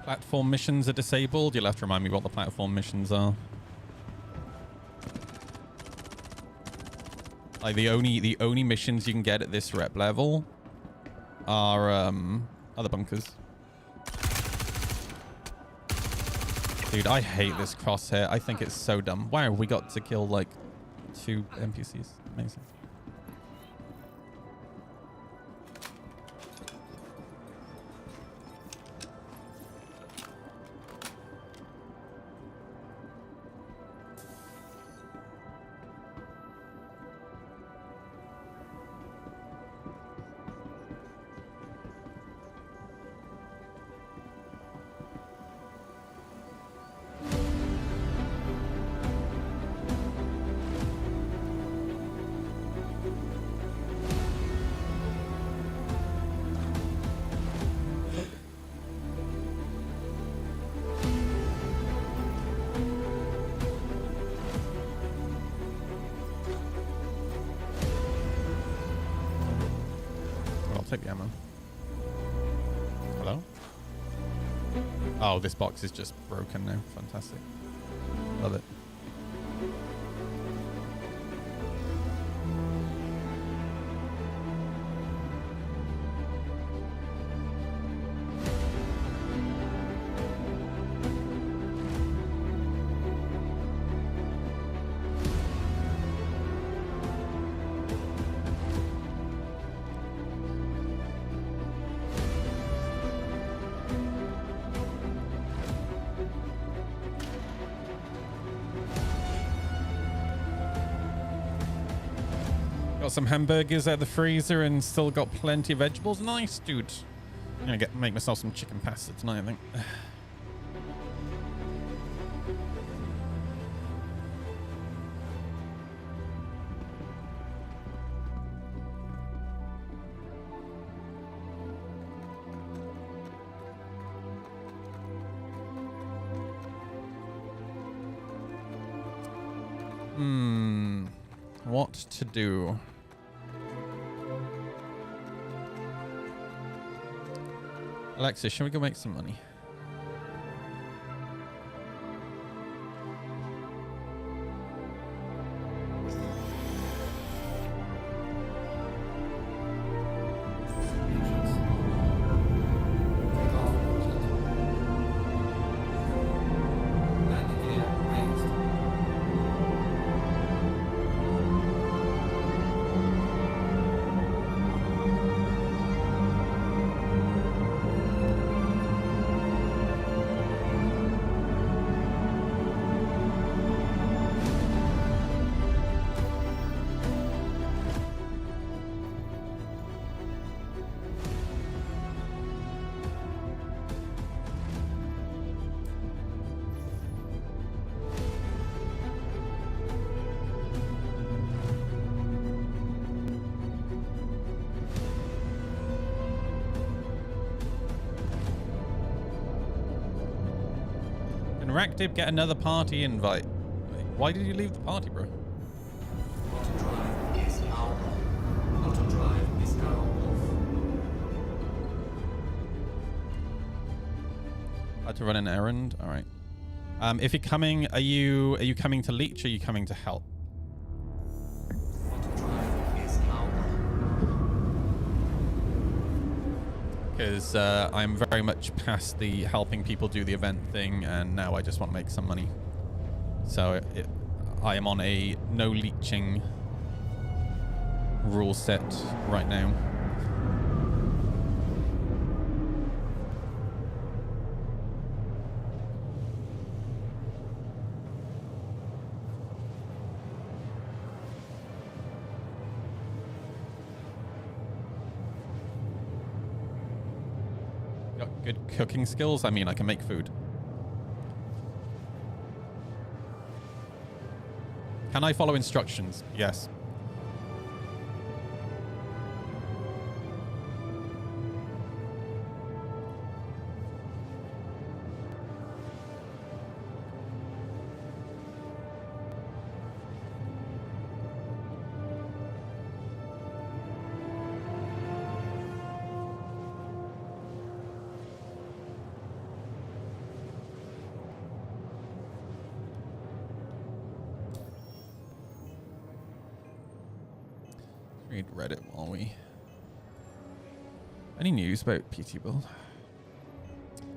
Platform missions are disabled. You'll have to remind me what the platform missions are. Like the only missions you can get at this rep level are other bunkers. Dude, I hate this crosshair. I think it's so dumb. Wow, we got to kill like 2 NPCs. Amazing. Hello? Oh, this box is just broken now. Fantastic. Love it. Got some hamburgers out of the freezer and still got plenty of vegetables. Nice, dude. I'm gonna make myself some chicken pasta tonight, I think. What to do? Alexis, shall we go make some money? Interactive, get another party invite. Why did you leave the party, bro? Auto drive is now on. Auto drive is now off. Had to run an errand. All right. If you're coming, are you coming to leech or are you coming to help? because I'm very much past the helping people do the event thing, and now I just want to make some money. So I am on a no leeching rule set right now. Got good cooking skills. I mean, I can make food. Can I follow instructions? Yes. Read Reddit while we... Any news about PT Build?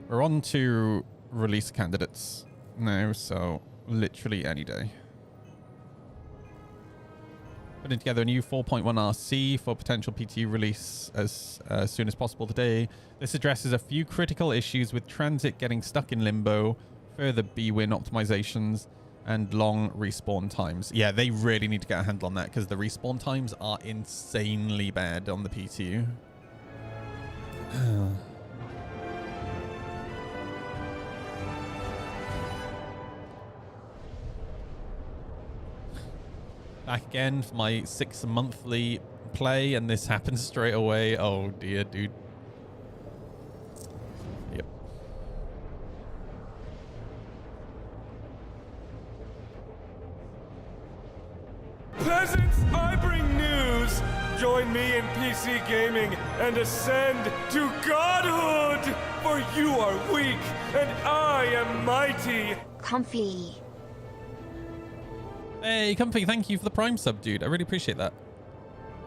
We're on to release candidates now, so literally any day. Putting together a new 4.1 RC for potential PT release as soon as possible today. This addresses a few critical issues with transit getting stuck in limbo, further BWin optimizations, and long respawn times. Yeah, they really need to get a handle on that because the respawn times are insanely bad on the PTU. Back again for my 6 monthly play, and this happens straight away. Oh dear, dude. Yep. Peasants, I bring news! Join me in PC gaming and ascend to godhood! For you are weak, and I am mighty! Comfy. Hey, Comfy, thank you for the Prime sub, dude. I really appreciate that.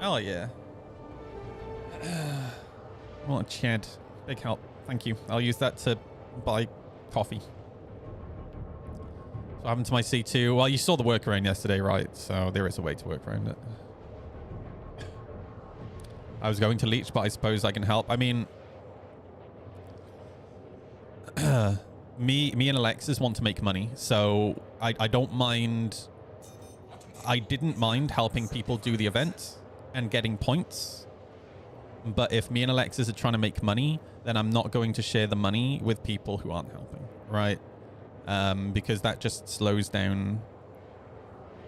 Oh, yeah. What a Chad. Big help. Thank you. I'll use that to buy coffee. So what happened to my C2? Well, you saw the workaround yesterday, right? So there is a way to work around it. I was going to leech, but I suppose I can help. I mean, me and Alexis want to make money, so I don't mind. I didn't mind helping people do the event and getting points. But if me and Alexis are trying to make money, then I'm not going to share the money with people who aren't helping, right? Because that just slows down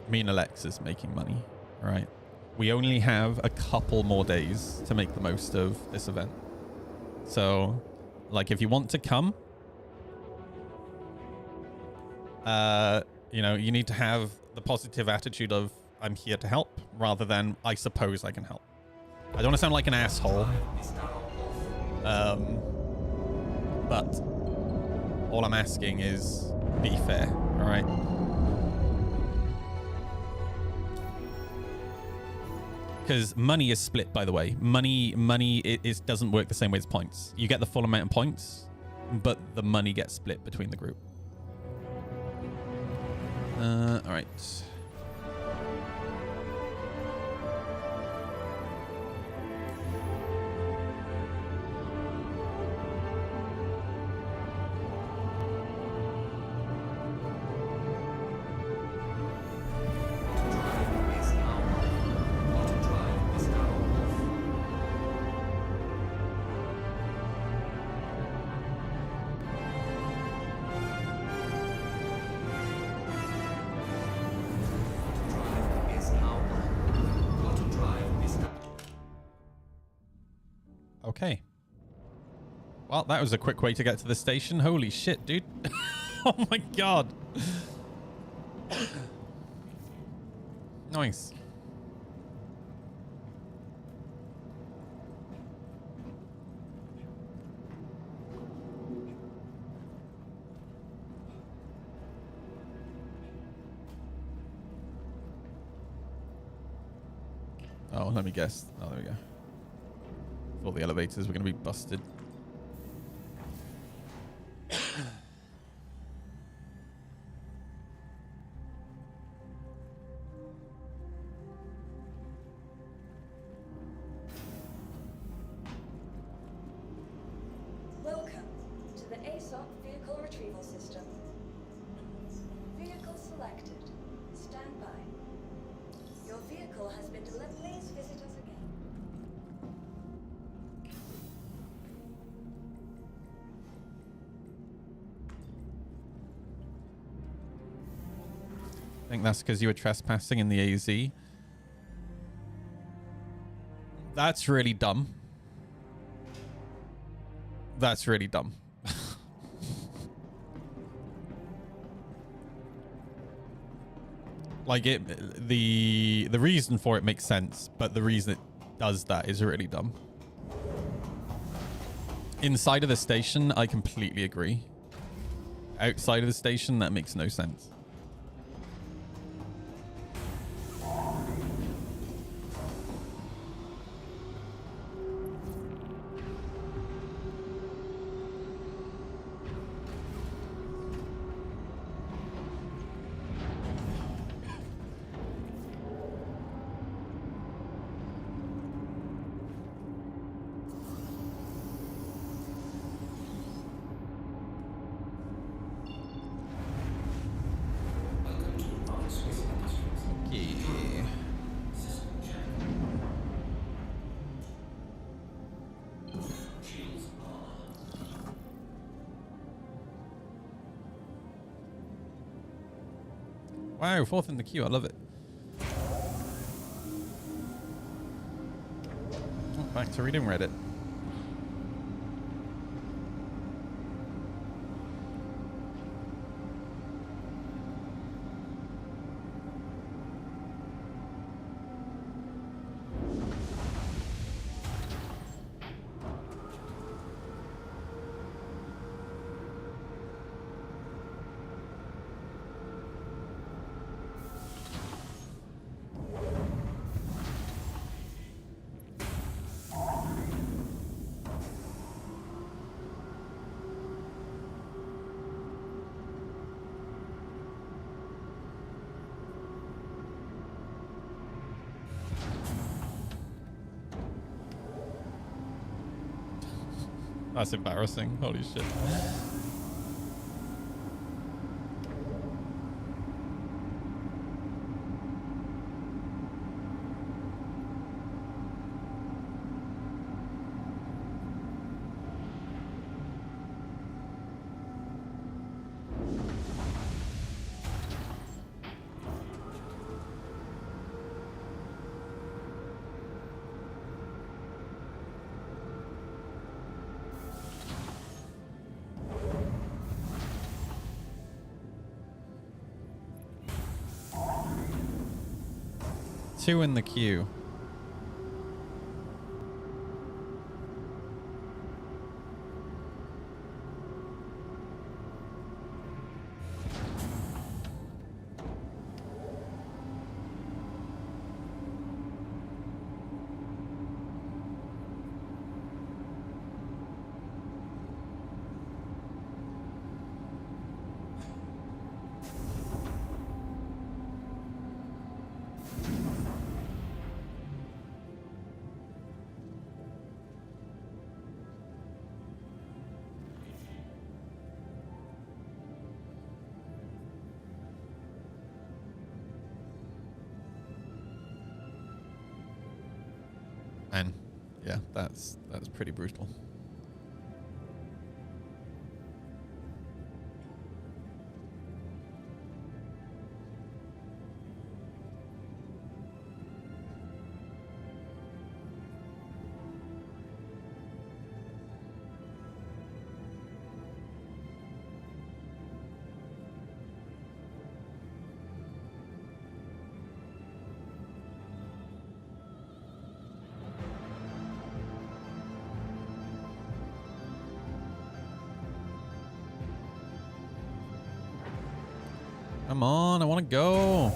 me and Alexis making money, right? We only have a couple more days to make the most of this event. So, like, if you want to come, you know, you need to have the positive attitude of I'm here to help rather than I suppose I can help. I don't want to sound like an asshole. But all I'm asking is be fair, all right? Because money is split, by the way. Money it doesn't work the same way as points. You get the full amount of points, but the money gets split between the group. All right. Okay. Well, that was a quick way to get to the station. Holy shit, dude. Oh my god. Nice. Oh, let me guess. Oh, there we go. Thought the elevators were going to be busted. Welcome to the ASOP vehicle retrieval system. Vehicle selected. Stand by. Your vehicle has been delivered. Please visit us again. I think that's because you were trespassing in the AZ. That's really dumb. That's really dumb. Like the reason for it makes sense, but the reason it does that is really dumb. Inside of the station, I completely agree. Outside of the station, that makes no sense. Welcome to Non-Swiss Industries. Yeah. System check. Shields on. Wow, fourth in the queue. I love it. Oh, back to reading Reddit. That's embarrassing. Holy shit. Two in the queue. Man, yeah, that's pretty brutal. Come on, I want to go.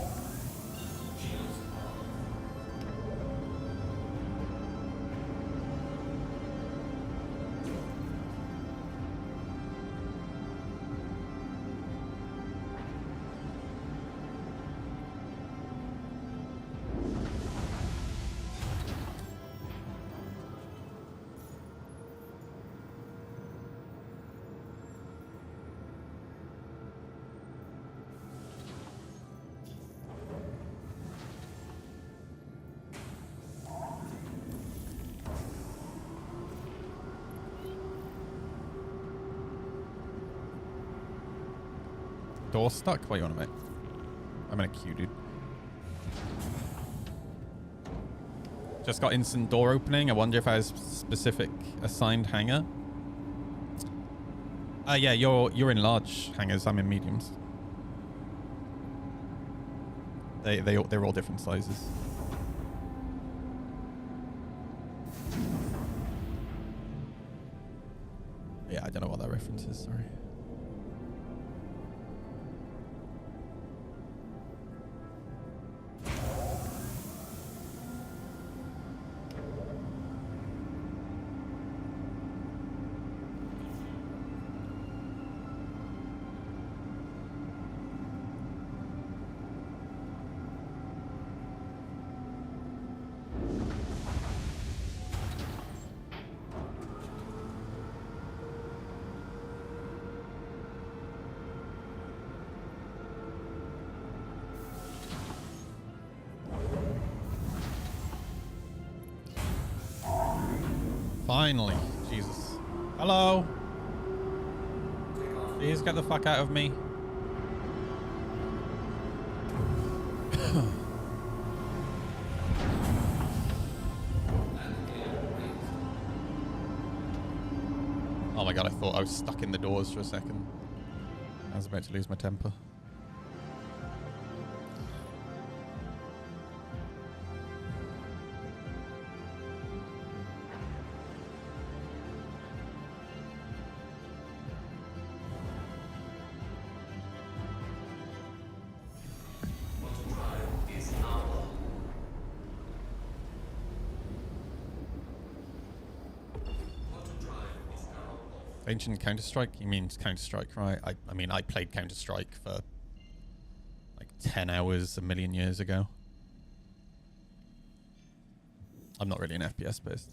Door stuck? What you on, mate? I'm in a queue, dude. Just got instant door opening. I wonder if I has specific assigned hangar. Yeah, you're in large hangars. I'm in mediums. They're all different sizes. Yeah, I don't know what that reference is. Sorry. Finally. Jesus. Hello. Please get the fuck out of me. Oh my god, I thought I was stuck in the doors for a second. I was about to lose my temper. Ancient Counter-Strike? He means Counter-Strike, right? I mean, I played Counter-Strike for like 10 hours a million years ago. I'm not really an FPS based.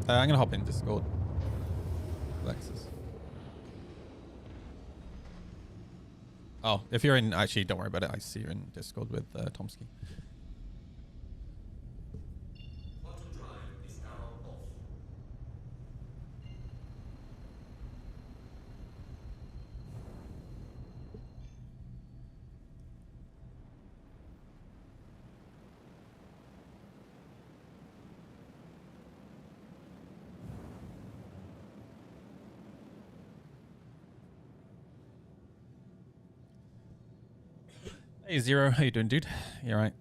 I'm gonna hop in Discord. Alexis. Oh, if you're in, actually, don't worry about it. I see you're in Discord with Tomsky. Hey Zero, how you doing, dude? You alright?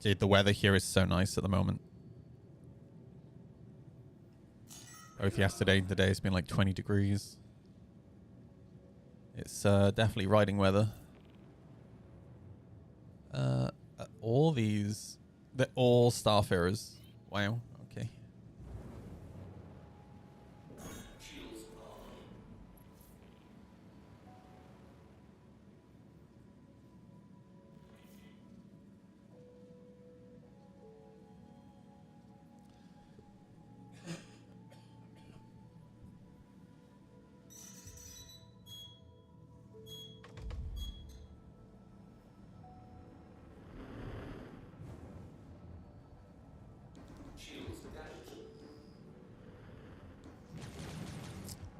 Dude, the weather here is so nice at the moment. Both yesterday and today it's been like 20 degrees. It's definitely riding weather. All these, they're all Starfarers. Wow, okay.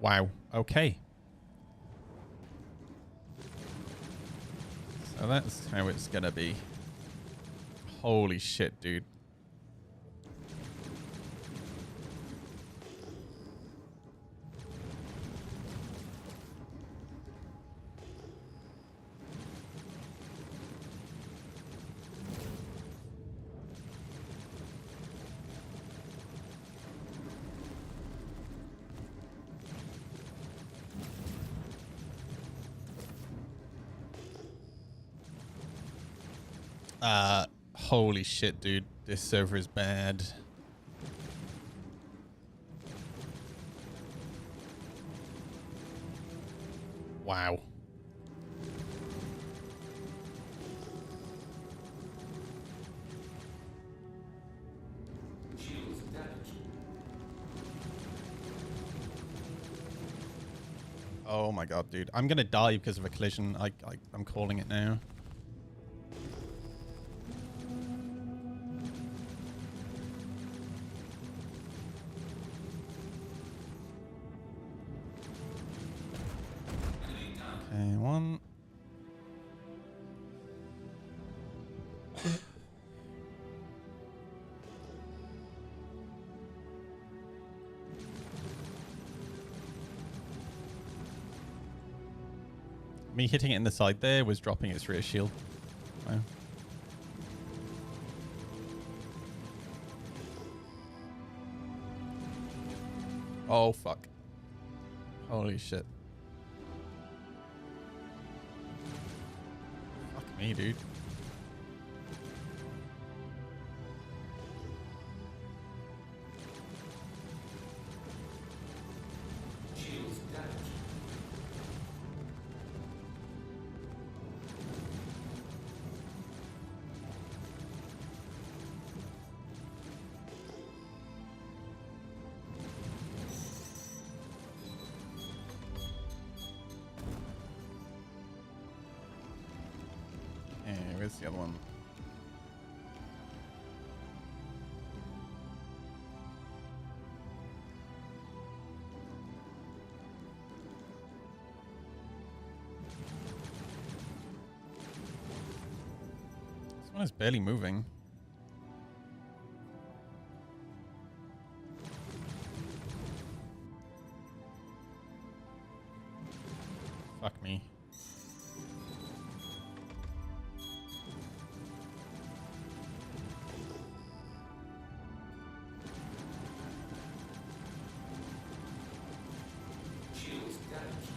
Wow. Okay. So that's how it's gonna be. Holy shit, dude. Holy shit, dude. This server is bad. Wow. Oh my god, dude. I'm gonna die because of a collision. I'm calling it now. Okay, one. Me hitting it in the side there was dropping its rear shield. Wow. Oh, fuck. Holy shit. Fuck me, dude. Shields damaged. Okay, where's the other one? This one is barely moving. Fuck me. Shields damaged.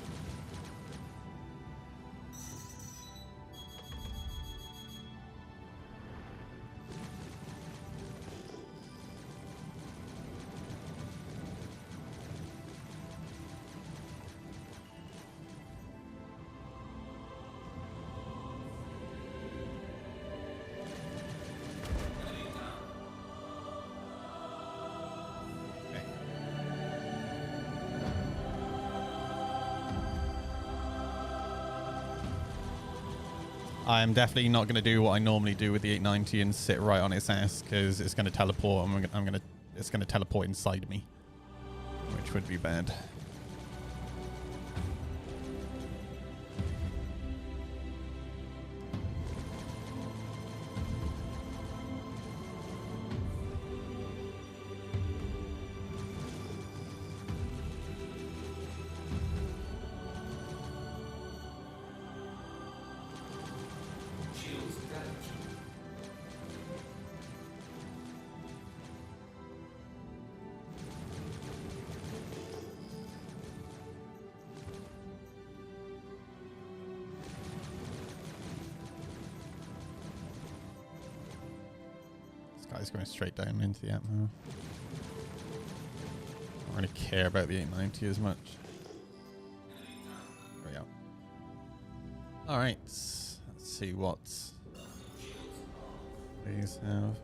Enemy down. Okay. I am definitely not going to do what I normally do with the 890 and sit right on its ass because it's going to teleport. It's going to teleport inside me, which would be bad. Shields damaged. This guy's going straight down into the atmo. I don't really care about the 890 as much. There we go. All right. Let's see what these have.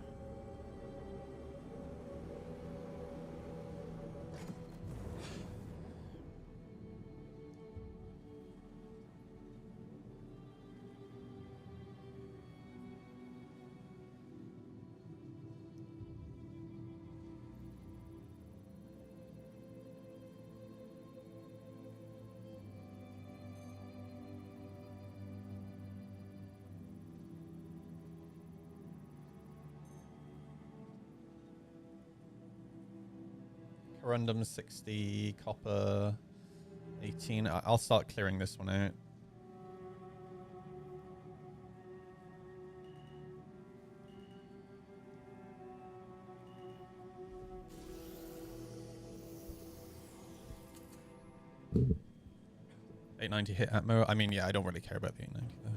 Corundum 60, copper 18. I'll start clearing this one out. $890 hit atmo. I mean, yeah, I don't really care about the 890 though.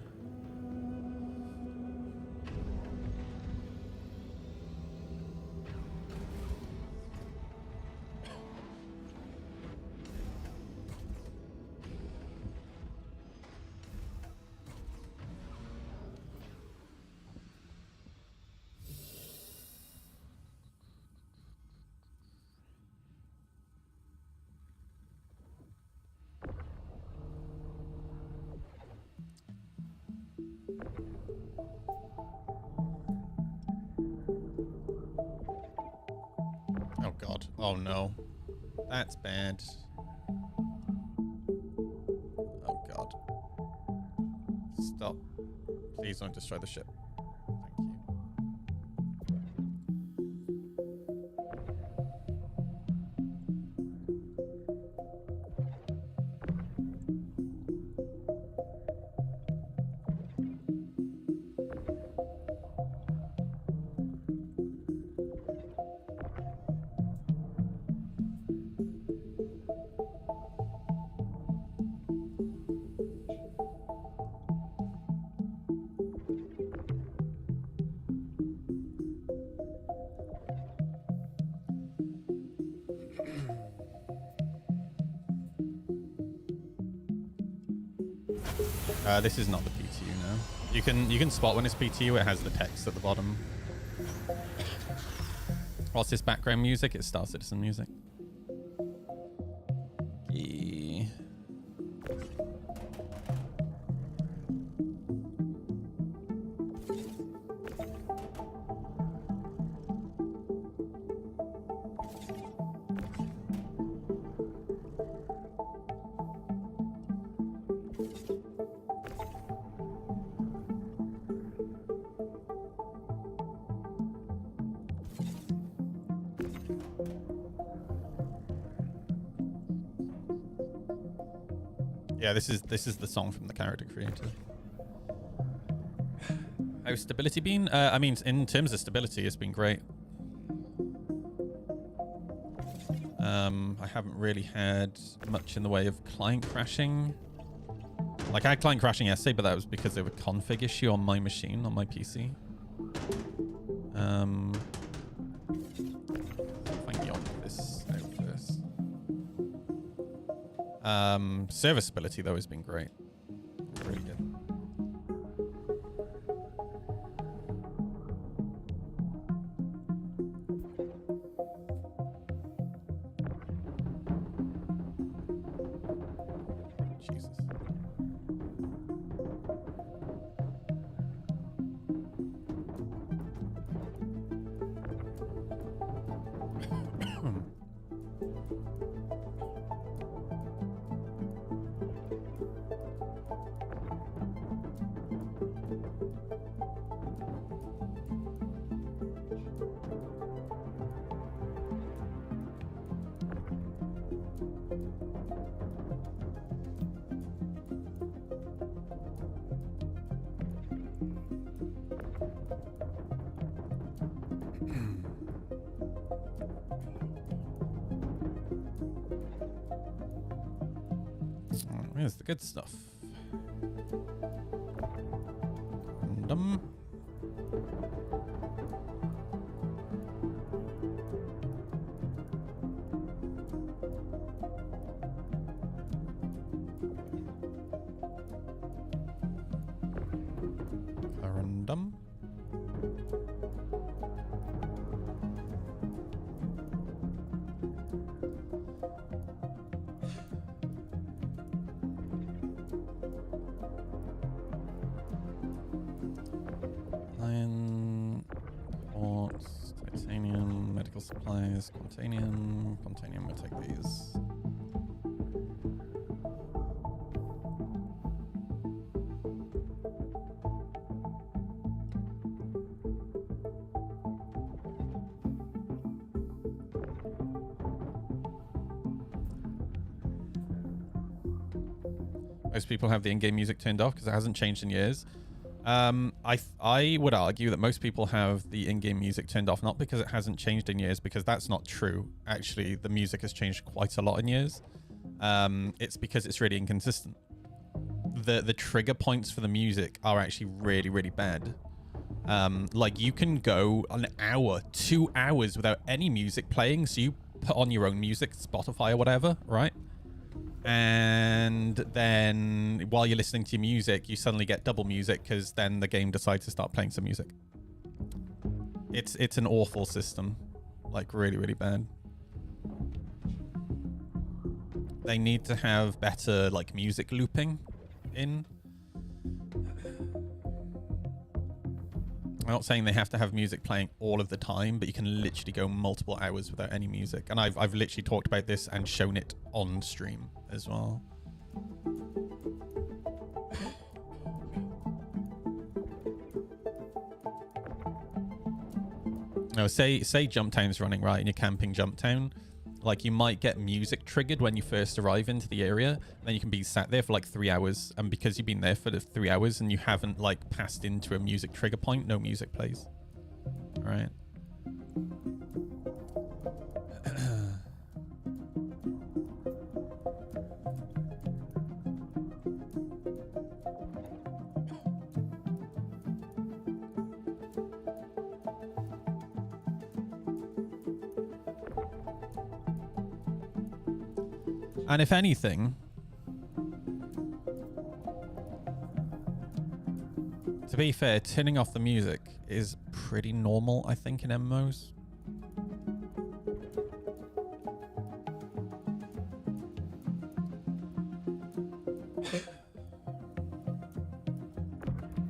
Oh god. Oh no. That's bad. Oh god. Stop. Please don't destroy the ship. Thank you. This is not the PTU now. You can spot when it's PTU. It has the text at the bottom. What's this background music? It's Star Citizen music. Yeah. Yeah, this is the song from the character creator. How's stability been? I mean, in terms of stability, it's been great. I haven't really had much in the way of client crashing. Like, I had client crashing yesterday, but that was because of a config issue on my machine, on my PC. If I can get this out first. Serviceability, though, has been great. Really good. Jesus. Here's the good stuff. Condom. Corundum. Iron, quartz, titanium, medical supplies, quantanium. Quantanium, we'll take these. Most people have the in-game music turned off because it hasn't changed in years. I would argue that most people have the in-game music turned off, not because it hasn't changed in years, because that's not true. Actually, the music has changed quite a lot in years. It's because it's really inconsistent. The trigger points for the music are actually really, really bad. Like, you can go an hour, 2 hours without any music playing, so you put on your own music, Spotify or whatever, right? And then while you're listening to your music, you suddenly get double music because then the game decides to start playing some music. It's an awful system, like really, really bad. They need to have better like music looping in. I'm not saying they have to have music playing all of the time, but you can literally go multiple hours without any music. And I've literally talked about this and shown it on stream as well. No, say Jumptown's running, right, and you're camping Jumptown. Like, you might get music triggered when you first arrive into the area. Then you can be sat there for like 3 hours. And because you've been there for the 3 hours and you haven't like passed into a music trigger point, no music plays. All right. And if anything, to be fair, turning off the music is pretty normal, I think, in MMOs.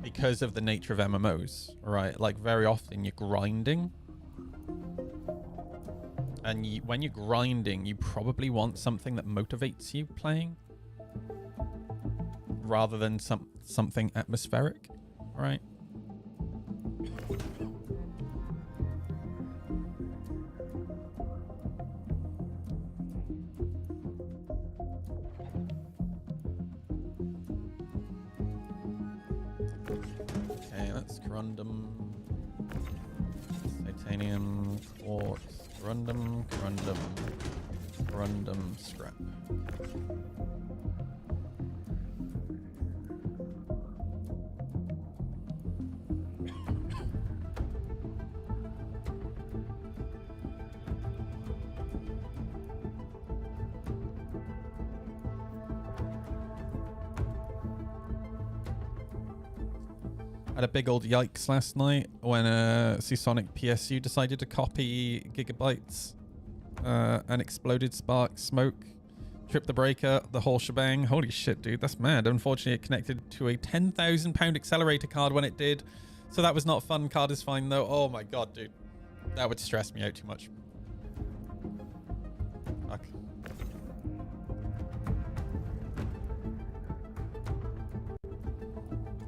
Because of the nature of MMOs, right? Like, very often you're grinding. And when you're grinding, you probably want something that motivates you playing, rather than something atmospheric, right? Okay, that's corundum, titanium, quartz. Corundum, scrap. Had a big old yikes last night when Seasonic PSU decided to copy Gigabytes and exploded spark smoke, tripped the breaker, the whole shebang. Holy shit, dude, that's mad. Unfortunately, it connected to a £10,000 accelerator card when it did, so that was not fun. Card is fine though. Oh my god, dude, that would stress me out too much. Fuck.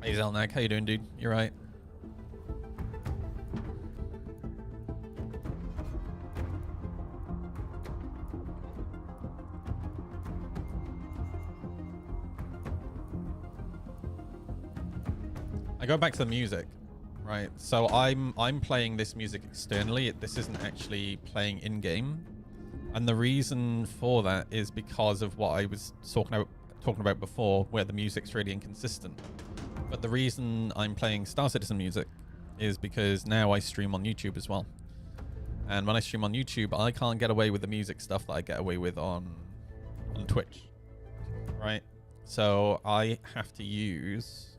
Hey Zelnak, how you doing, dude? You right? I go back to the music, right? So I'm playing this music externally. This isn't actually playing in game, and the reason for that is because of what I was talking about before, where the music's really inconsistent. But the reason I'm playing Star Citizen music is because now I stream on YouTube as well. And when I stream on YouTube, I can't get away with the music stuff that I get away with on Twitch, right? So I have to use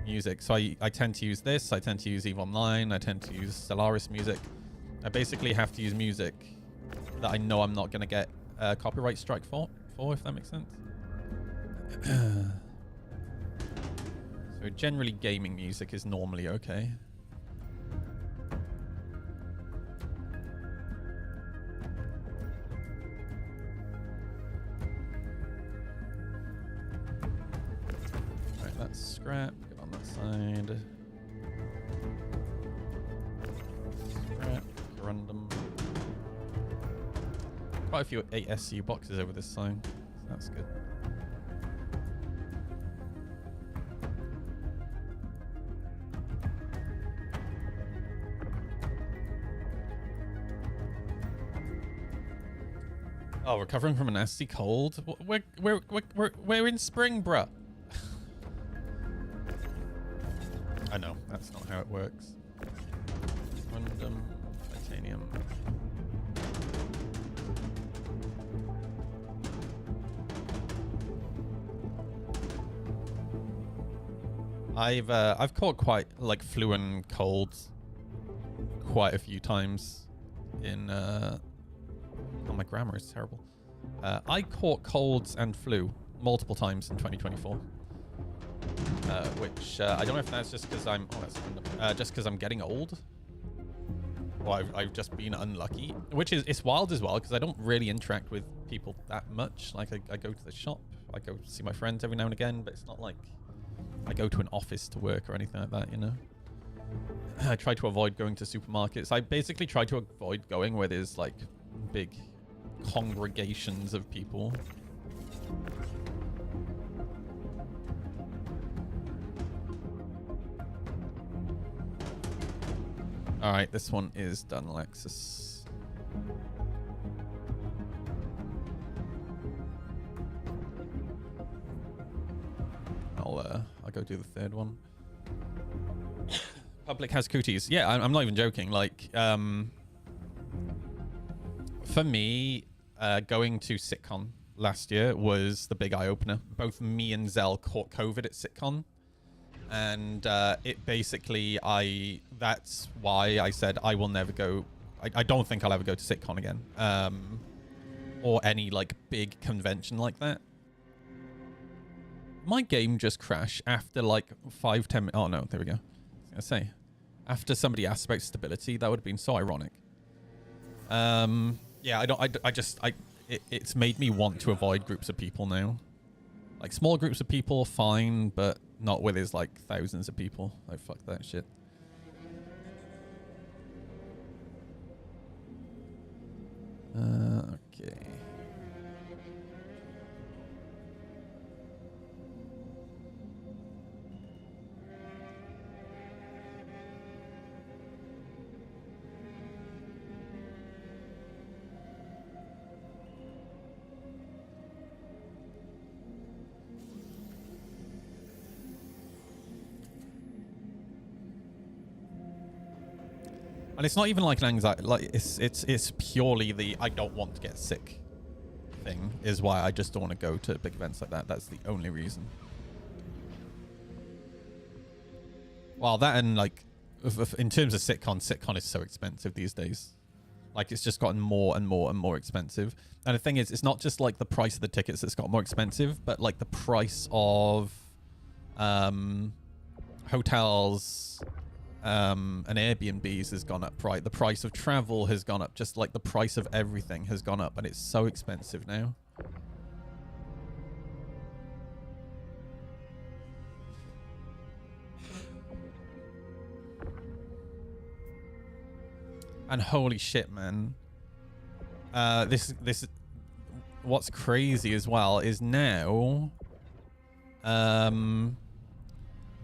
music. So I tend to use this. I tend to use EVE Online. I tend to use Stellaris music. I basically have to use music that I know I'm not going to get a copyright strike for, if that makes sense. So generally gaming music is normally okay. Right, that's scrap. Get on that side. Scrap, corundum. Quite a few ASU boxes over this side, so that's good. Oh, recovering from a nasty cold. We're in spring, bruh. I know that's not how it works. Random titanium. I've caught quite like flu and colds quite a few times in oh, my grammar is terrible. I caught colds and flu multiple times in 2024, which I don't know if that's just because I'm just because I'm getting old, or I've just been unlucky, which is it's wild as well because I don't really interact with people that much. Like I go to the shop, I go see my friends every now and again, but it's not like I go to an office to work or anything like that, you know. I try to avoid going to supermarkets. I basically try to avoid going where there's like big congregations of people. All right, this one is done, Alexis. I'll go do the third one. Public has cooties. Yeah, I'm not even joking. Like, for me, going to SitCon last year was the big eye opener. Both me and Zell caught COVID at SitCon, and it basically that's why I said I will never go. I don't think I'll ever go to SitCon again, or any like big convention like that. My game just crashed after like 5-10 minutes. Oh no, there we go. I was gonna say, after somebody asked about stability, that would have been so ironic. Yeah, it's made me want to avoid groups of people now. Like small groups of people, fine, but not where there's like thousands of people. Like fuck that shit. Okay. And it's not even like an anxiety, like it's purely the I don't want to get sick thing is why I just don't want to go to big events like that. That's the only reason. Well, that and like in terms of SitCon is so expensive these days. Like it's just gotten more and more and more expensive. And the thing is, it's not just like the price of the tickets that's got more expensive, but like the price of hotels and Airbnbs has gone up, right? The price of travel has gone up, just like the price of everything has gone up, and it's so expensive now. And holy shit, man. This what's crazy as well is now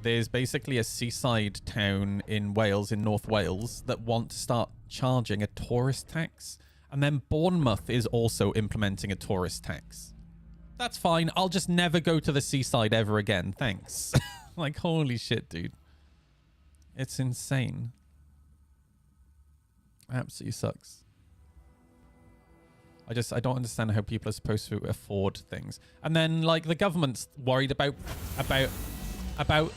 there's basically a seaside town in Wales, in North Wales, that want to start charging a tourist tax. And then Bournemouth is also implementing a tourist tax. That's fine. I'll just never go to the seaside ever again. Thanks. Like, holy shit, dude. It's insane. Absolutely sucks. I don't understand how people are supposed to afford things. And then, like, the government's worried about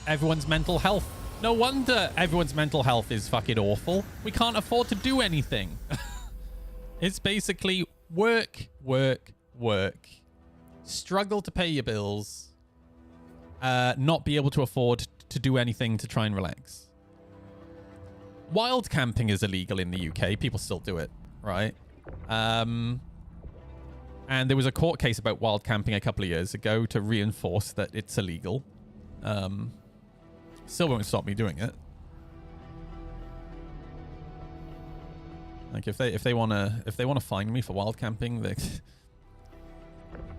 everyone's mental health. No wonder everyone's mental health is fucking awful. We can't afford to do anything. It's basically work, work, work. Struggle to pay your bills. Not be able to afford to do anything to try and relax. Wild camping is illegal in the UK. People still do it, right? And there was a court case about wild camping a couple of years ago to reinforce that it's illegal. Still won't stop me doing it. Like if they wanna fine me for wild camping,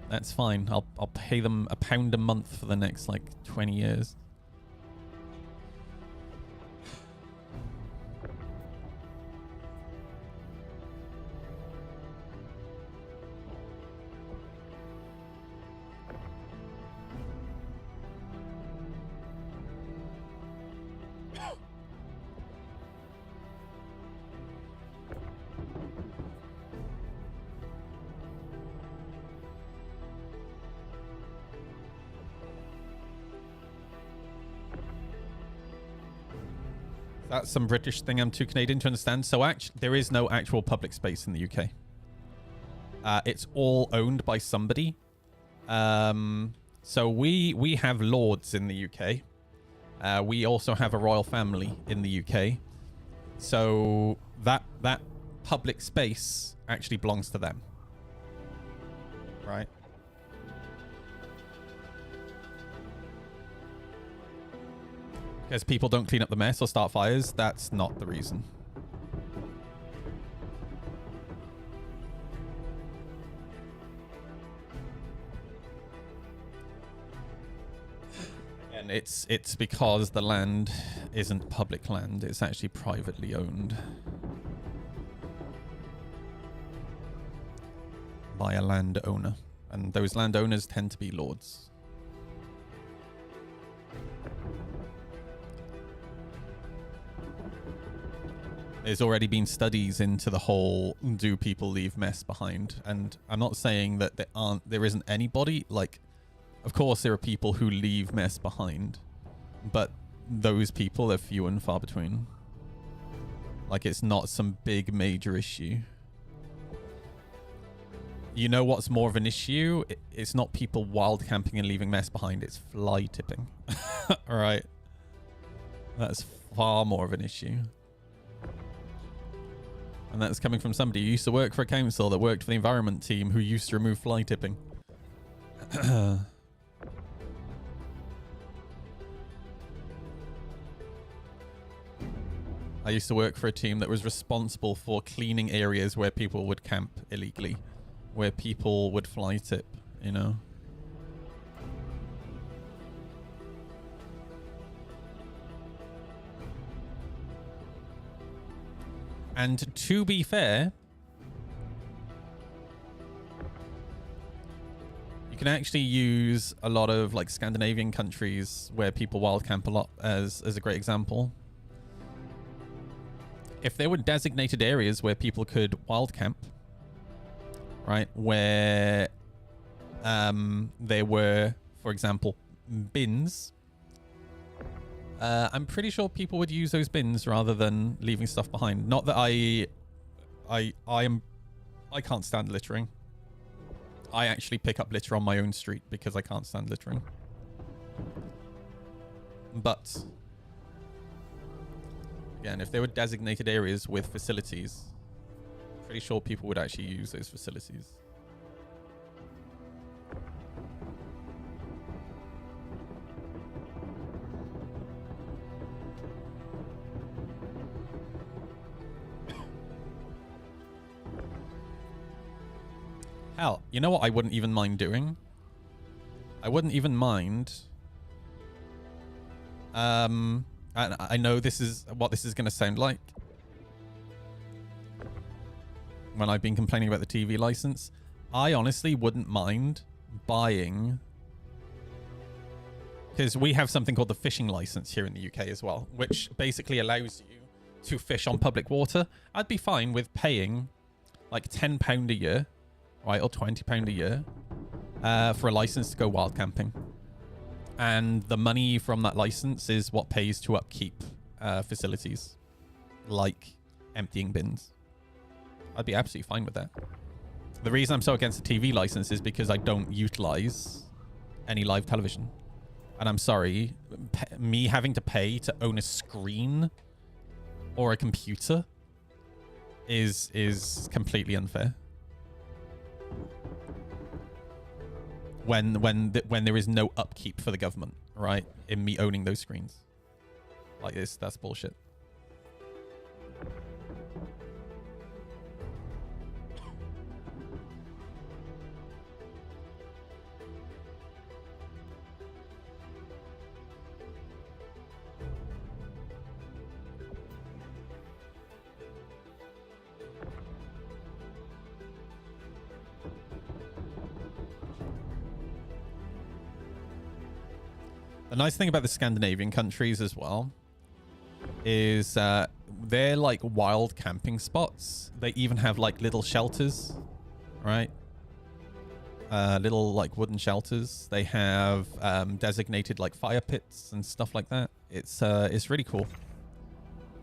that's fine. I'll pay them £1 a month for the next like 20 years. That's some British thing I'm too Canadian to understand. So actually, there is no actual public space in the UK. It's all owned by somebody. So we have lords in the UK. We also have a royal family in the UK. So that public space actually belongs to them. Right? Because people don't clean up the mess or start fires, that's not the reason. And it's because the land isn't public land, it's actually privately owned by a landowner. And those landowners tend to be lords. There's already been studies into the whole, do people leave mess behind? And I'm not saying that there isn't anybody, like, of course there are people who leave mess behind, but those people are few and far between. Like, it's not some big major issue. You know what's more of an issue? It's not people wild camping and leaving mess behind, it's fly tipping. All right. That's far more of an issue. And that's coming from somebody who used to work for a council that worked for the environment team who used to remove fly tipping. I used to work for a team that was responsible for cleaning areas where people would camp illegally, where people would fly tip, you know. And to be fair, you can actually use a lot of like Scandinavian countries where people wild camp a lot as a great example. If there were designated areas where people could wild camp, right, where there were, for example, bins, I'm pretty sure people would use those bins rather than leaving stuff behind. Not that I can't stand littering. I actually pick up litter on my own street because I can't stand littering. But again, if there were designated areas with facilities, pretty sure people would actually use those facilities. Hell, you know what I wouldn't even mind doing? I wouldn't even mind. And I know this is what this is going to sound like when I've been complaining about the TV license. I honestly wouldn't mind buying, because we have something called the fishing license here in the UK as well, which basically allows you to fish on public water. I'd be fine with paying like £10 a year, right, or £20 a year for a license to go wild camping. And the money from that license is what pays to upkeep facilities, like emptying bins. I'd be absolutely fine with that. The reason I'm so against the TV license is because I don't utilize any live television. And I'm sorry, me having to pay to own a screen or a computer is completely unfair. When there is no upkeep for the government, right, in me owning those screens like this, that's bullshit. The nice thing about the Scandinavian countries as well is they're like wild camping spots. They even have like little shelters, right? Little like wooden shelters. They have designated like fire pits and stuff like that. It's really cool.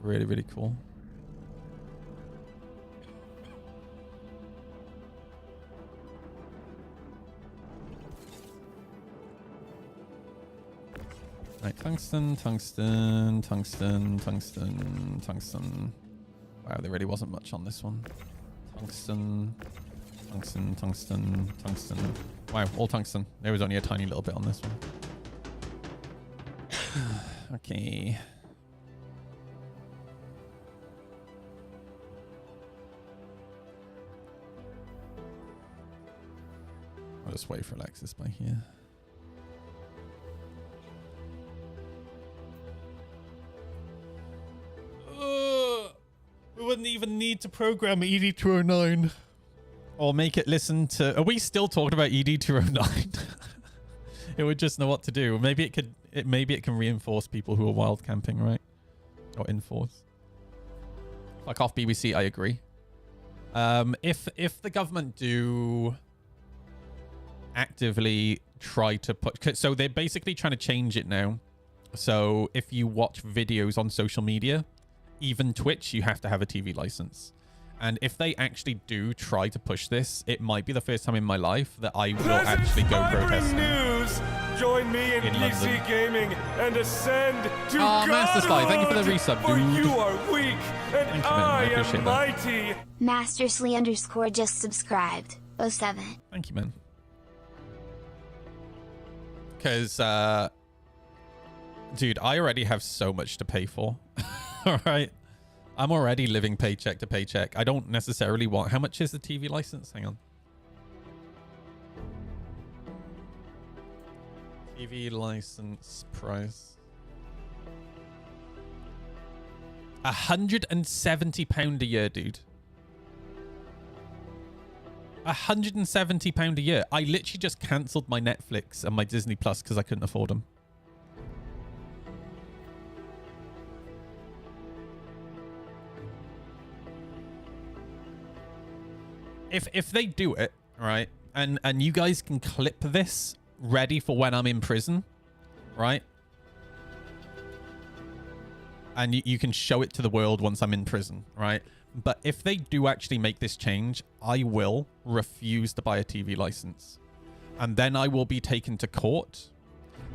Really, really cool. Right, tungsten, tungsten, tungsten, tungsten, tungsten. Wow, there really wasn't much on this one. Tungsten, tungsten, tungsten, tungsten. Wow, all tungsten. There was only a tiny little bit on this one. Okay. I'll just wait for Alexis by here. We wouldn't even need to program ED209. Or make it listen to... Are we still talking about ED209? It would just know what to do. Maybe it could... maybe it can reinforce people who are wild camping, right? Or enforce. Fuck off, BBC. I agree. If the government do actively try to put... So they're basically trying to change it now. So if you watch videos on social media, even Twitch, you have to have a TV license. And if they actually do try to push this, it might be the first time in my life that I will actually go protesting. News. Join me in PC London. Gaming and ascend to Master Sly, thank you for the resub, for dude. you are weak and Thank you, man. I I appreciate am that. mighty. Mastersly_ just subscribed. 07. Thank you, man. Because, dude, I already have so much to pay for. All right. I'm already living paycheck to paycheck. I don't necessarily want... How much is the TV license? Hang on. TV license price. £170 a year, dude. £170 a year. I literally just cancelled my Netflix and my Disney Plus because I couldn't afford them. If they do it, right, and you guys can clip this ready for when I'm in prison, right? And you can show it to the world once I'm in prison, right? But if they do actually make this change, I will refuse to buy a TV license. And then I will be taken to court.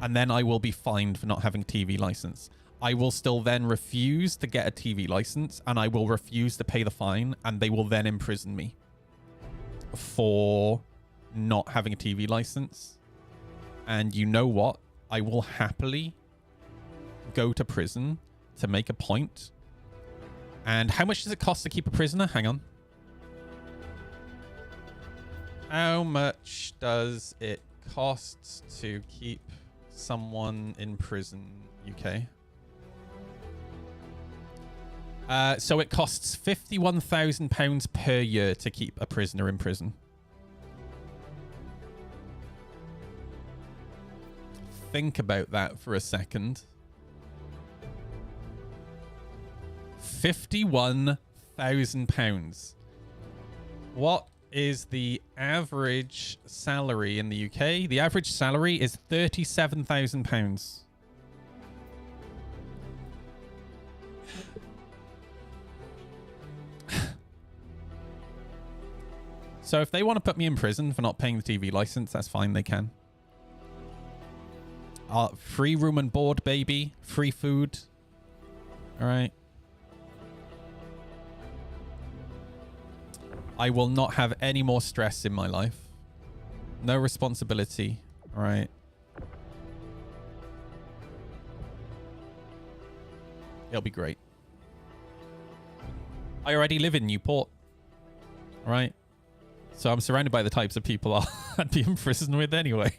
And then I will be fined for not having a TV license. I will still then refuse to get a TV license. And I will refuse to pay the fine. And they will then imprison me for not having a TV license. And you know what? I will happily go to prison to make a point. And how much does it cost to keep a prisoner? Hang on. How much does it cost to keep someone in prison, UK? So it costs £51,000 per year to keep a prisoner in prison. Think about that for a second. £51,000. What is the average salary in the UK? The average salary is £37,000. So if they want to put me in prison for not paying the TV license, that's fine, they can. Free room and board, baby. Free food. All right. I will not have any more stress in my life. No responsibility. All right. It'll be great. I already live in Newport. All right. So I'm surrounded by the types of people I'd be in prison with anyway.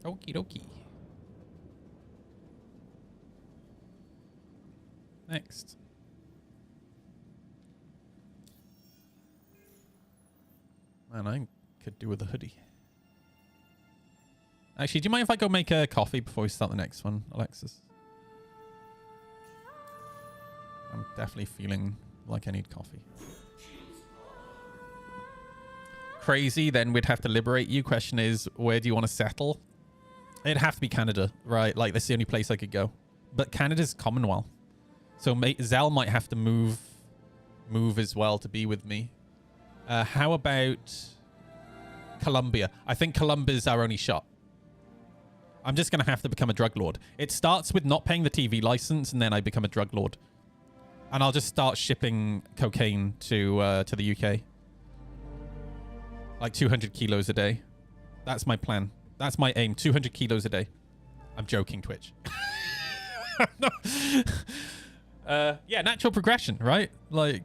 Okie dokie. Next. Man, I could do with a hoodie. Actually, do you mind if I go make a coffee before we start the next one, Alexis? I'm definitely feeling like I need coffee. Crazy, then we'd have to liberate you. Question is, where do you want to settle? It'd have to be Canada, right? Like, that's the only place I could go. But Canada's Commonwealth. So Zell might have to move as well to be with me. How about Colombia? I think Columbia's our only shot. I'm just going to have to become a drug lord. It starts with not paying the TV license, and then I become a drug lord. And I'll just start shipping cocaine to the UK. Like 200 kilos a day. That's my plan. That's my aim. 200 kilos a day. I'm joking, Twitch. Yeah, natural progression, right? Like,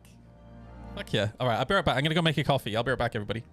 fuck yeah. All right, I'll be right back. I'm going to go make a coffee. I'll be right back, everybody.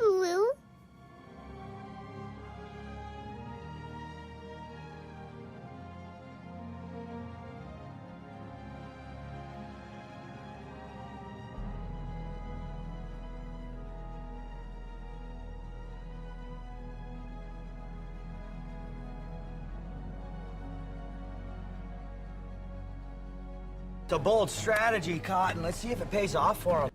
Ooh. It's a bold strategy, Cotton. Let's see if it pays off for him.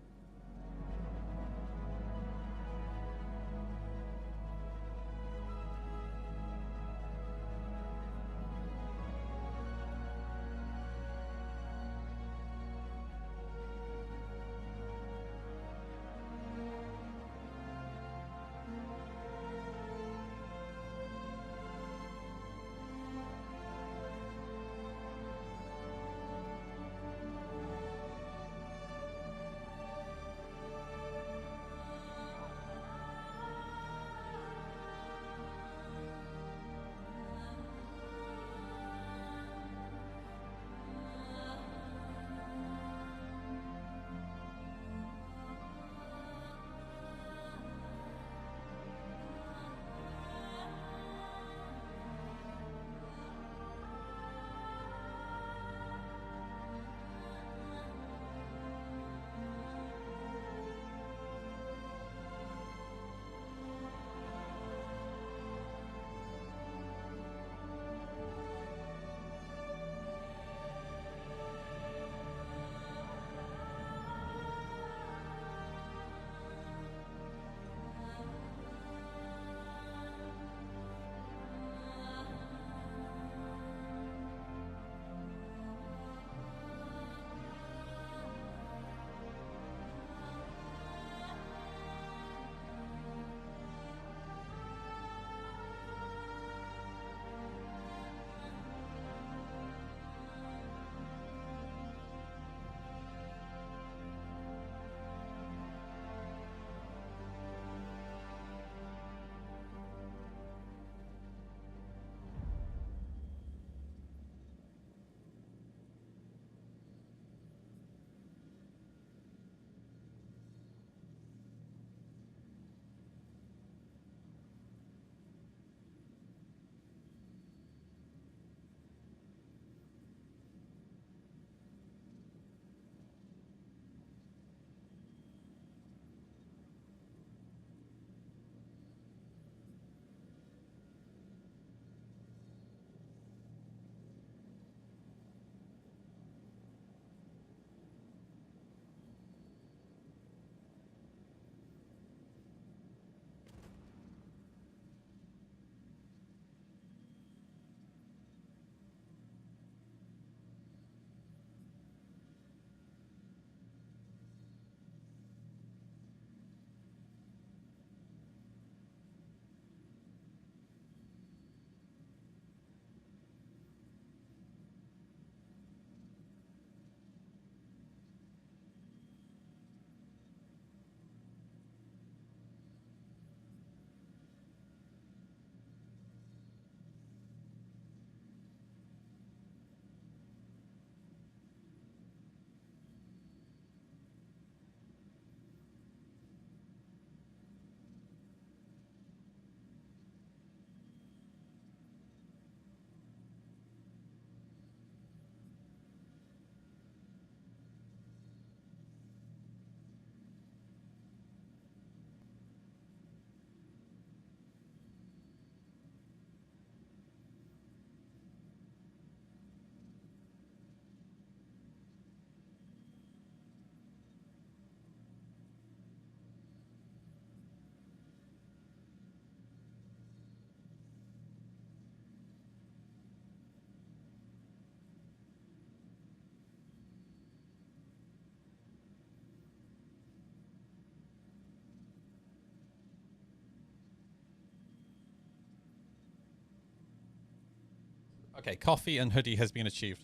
Okay, coffee and hoodie has been achieved.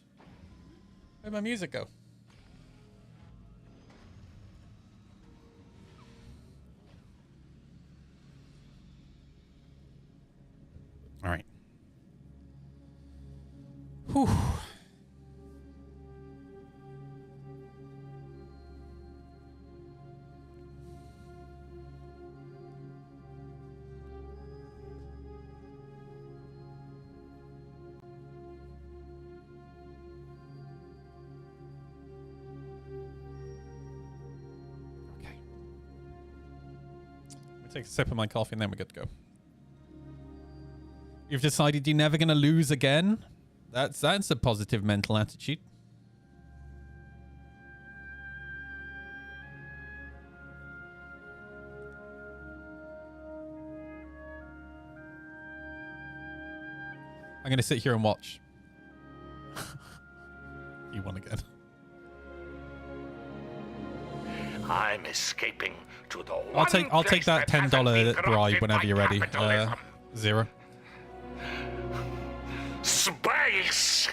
Where'd my music go? All right. Whew. Okay. Let me take a sip of my coffee and then we're good to go. You've decided you're never going to lose again? That's a positive mental attitude. I'm going to sit here and watch. You won again. I'm escaping to the I'll take that $10 bribe whenever you're ready. Zero. Space!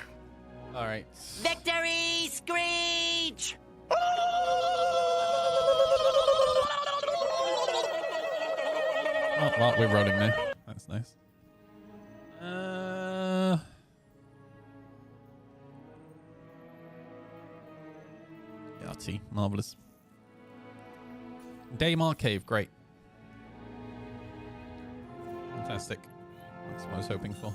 All right. Victory screech! Oh, well, we're rolling now. That's nice. Yachty, marvelous. Daymar Cave, great. Fantastic. That's what I was hoping for.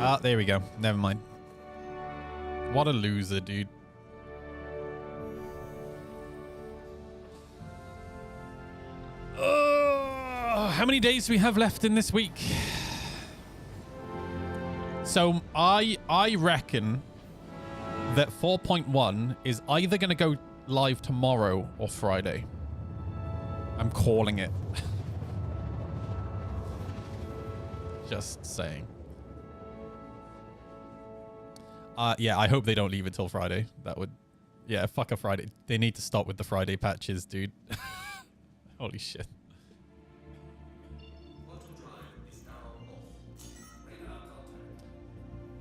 Ah, there we go. Never mind. What a loser, dude. How many days do we have left in this week? So I reckon that 4.1 is either going to go live tomorrow or Friday. I'm calling it. Just saying. Yeah, I hope they don't leave it till Friday. That would... Yeah, fuck a Friday. They need to stop with the Friday patches, dude. Holy shit.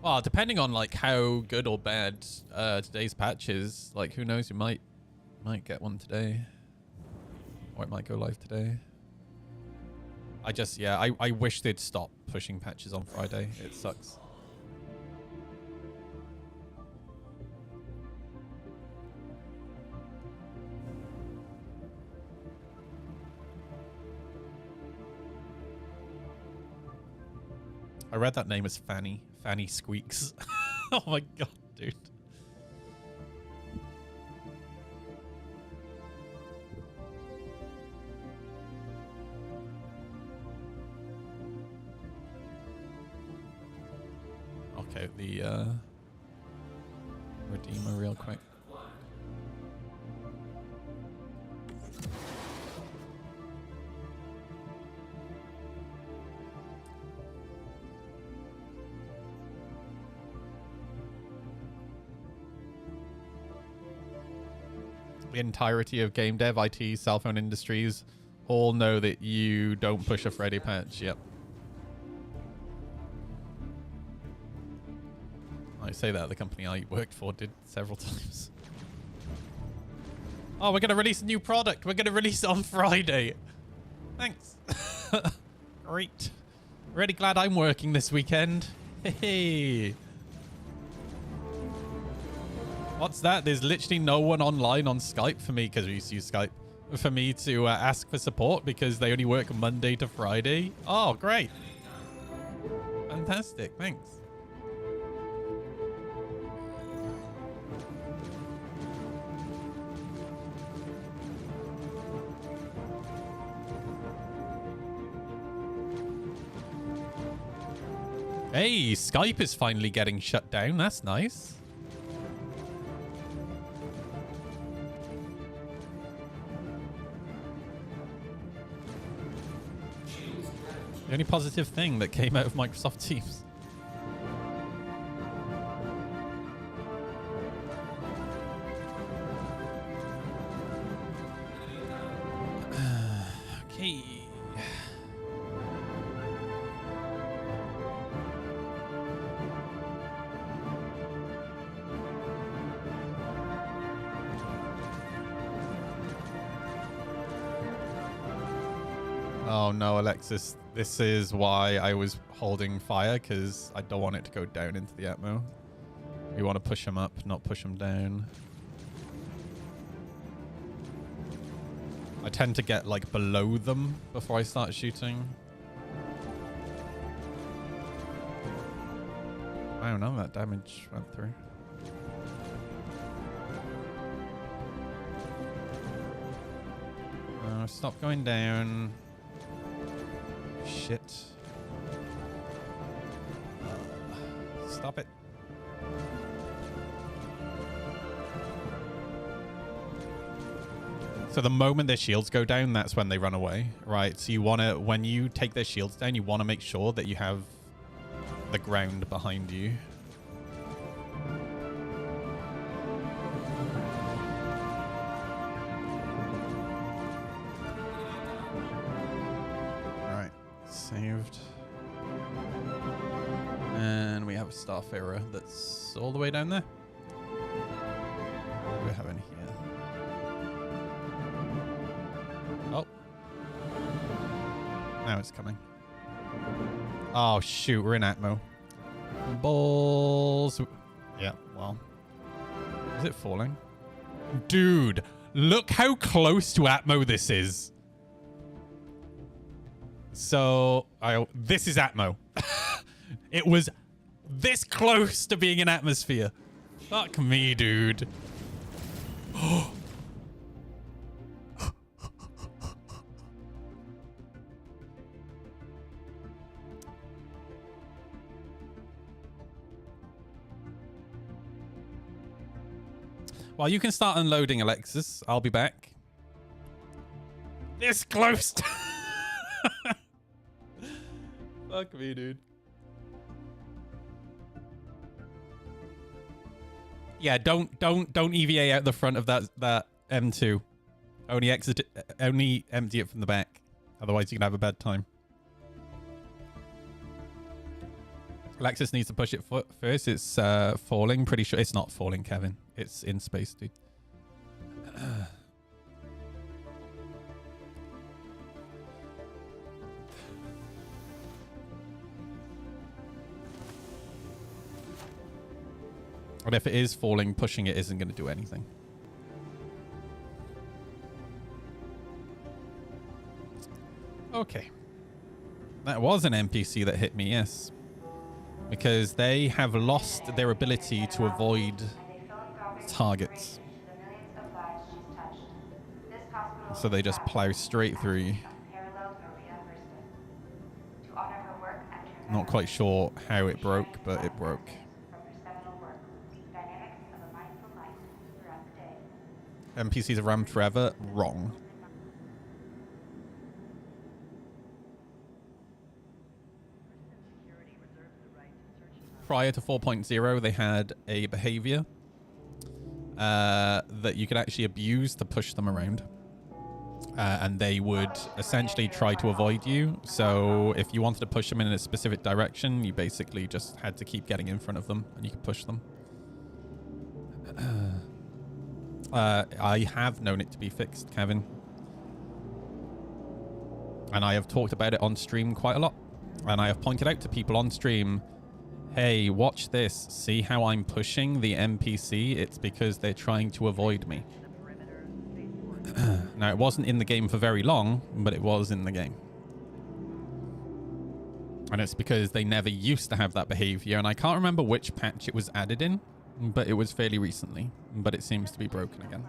Well, depending on like how good or bad today's patch is, like who knows, you might get one today. Or it might go live today. I wish they'd stop pushing patches on Friday. It sucks. I read that name as Fanny. Fanny Squeaks. Oh my god, dude. Okay, the Redeemer real quick. The entirety of game dev, IT, cell phone industries all know that you don't push a Friday patch. Yep. I say that the company I worked for did several times. Oh, we're going to release a new product. We're going to release it on Friday. Thanks. Great. Really glad I'm working this weekend. Hey. What's that? There's literally no one online on Skype for me, because we used to use Skype, for me to ask for support because they only work Monday to Friday. Oh, great. Fantastic. Thanks. Hey, Skype is finally getting shut down. That's nice. The only positive thing that came out of Microsoft Teams. Okay. Oh no, Alexis. This is why I was holding fire, because I don't want it to go down into the Atmo. We want to push them up, not push them down. I tend to get like below them before I start shooting. Wow, none of that damage went through. Stop going down. Shit. Stop it. So the moment their shields go down, that's when they run away, right? So you want to, when you take their shields down, you want to make sure that you have the ground behind you. Alright, saved. And we have a Starfarer that's all the way down there. What do we have in here? Oh. Now it's coming. Oh, shoot. We're in Atmo. Balls. Yeah, well. Is it falling? Dude, look how close to Atmo this is. So, this is Atmo. It was this close to being an atmosphere. Fuck me, dude. Oh. Well, you can start unloading, Alexis. I'll be back. This close. Fuck me, dude. Yeah, don't EVA out the front of that M2. Only empty it from the back. Otherwise, you can have a bad time. Alexis needs to push it first. It's falling. Pretty sure it's not falling, Kevin. It's in space, dude. And if it is falling, pushing it isn't going to do anything. Okay. That was an NPC that hit me, yes. Because they have lost their ability to avoid targets. So they just plow straight through you. Not quite sure how it broke, but it broke. NPCs are rammed forever. Wrong. Prior to 4.0, they had a behavior that you could actually abuse to push them around. And they would essentially try to avoid you. So if you wanted to push them in a specific direction, you basically just had to keep getting in front of them and you could push them. I have known it to be fixed, Kevin. And I have talked about it on stream quite a lot. And I have pointed out to people on stream, hey, watch this. See how I'm pushing the NPC? It's because they're trying to avoid me. Now, it wasn't in the game for very long, but it was in the game. And it's because they never used to have that behavior. And I can't remember which patch it was added in, but it was fairly recently. But it seems to be broken again.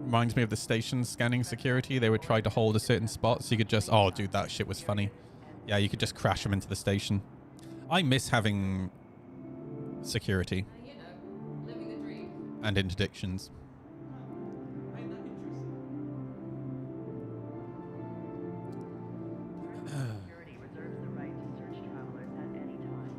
Reminds me of the station scanning security. They would try to hold a certain spot, so you could just... Oh, dude, that shit was funny. Yeah, you could just crash them into the station. I miss having security. You know, living the dream. And interdictions. Security reserves the right to search travelers at any time.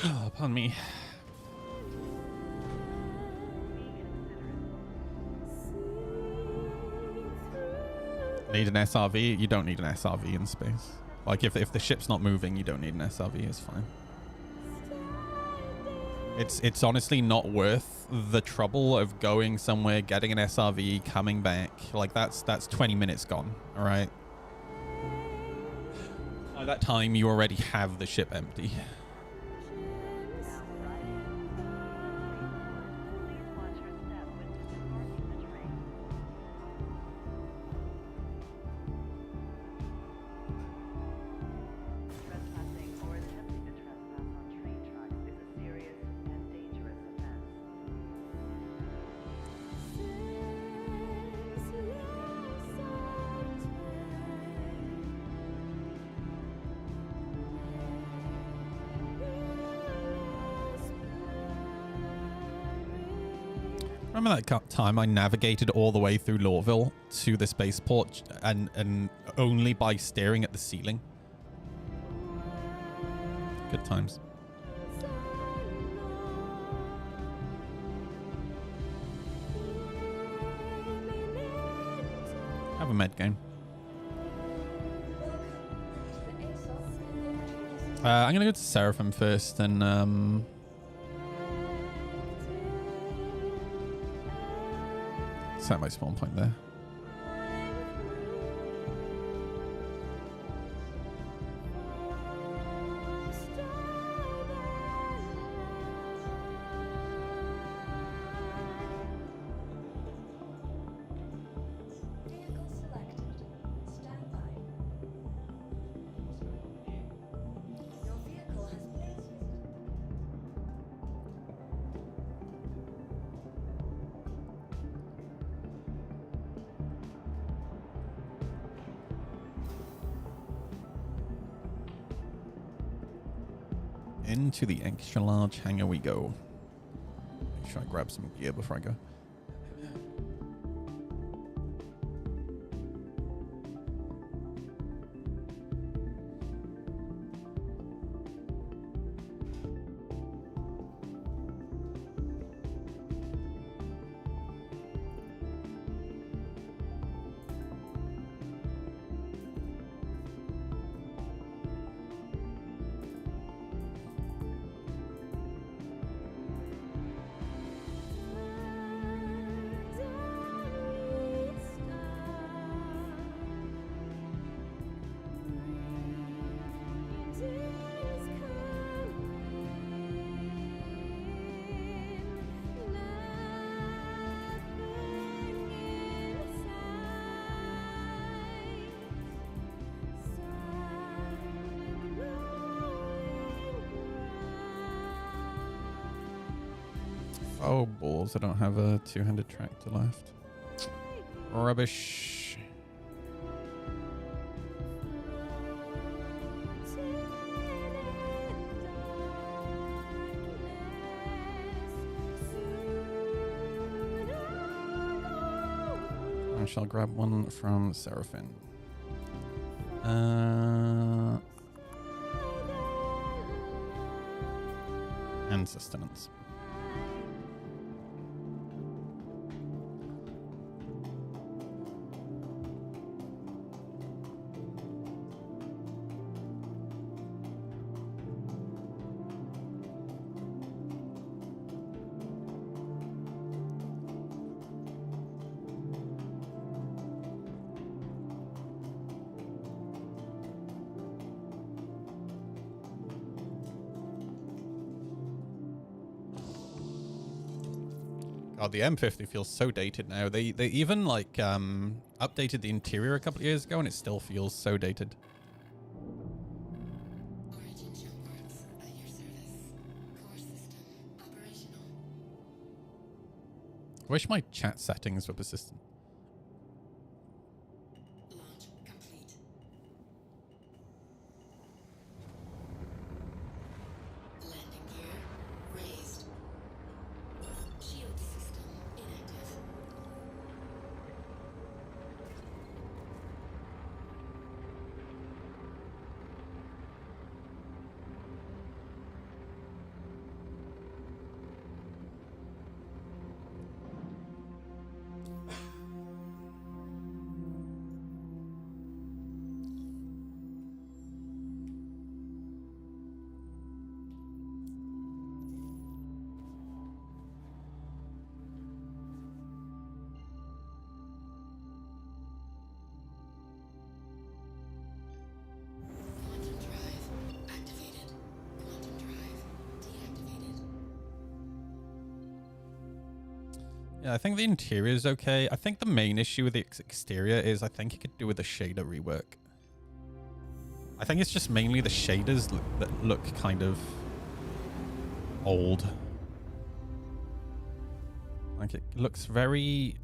Oh, pardon me. Need an SRV? You don't need an SRV in space. Like, if the ship's not moving, you don't need an SRV. It's fine. It's honestly not worth the trouble of going somewhere, getting an SRV, coming back. Like, that's 20 minutes gone, all right? By that time, you already have the ship empty. Trespassing or attempting to trespass on train tracks is a serious and dangerous offense. Remember that time I navigated all the way through Lorville to the spaceport and only by staring at the ceiling? Good times. Have a med game. I'm gonna go to Seraphim first and set my spawn point there. Vehicle selected. Stand by. Your vehicle has been Into the extra large hangar we go. Make sure I grab some gear before I go. Oh, balls. I don't have a two-handed tractor left. Rubbish. I shall grab one from Seraphim. And sustenance. God, the M50 feels so dated now. They even like updated the interior a couple of years ago, and it still feels so dated. Origin jump parts at your service. Core system operational. I wish my chat settings were persistent. Launch complete. Landing gear raised. Shield system inactive. Yeah, I think the interior is okay. I think the main issue with the exterior is I think it could do with the shader rework. I think it's just mainly the shaders that look kind of old. Like it looks very...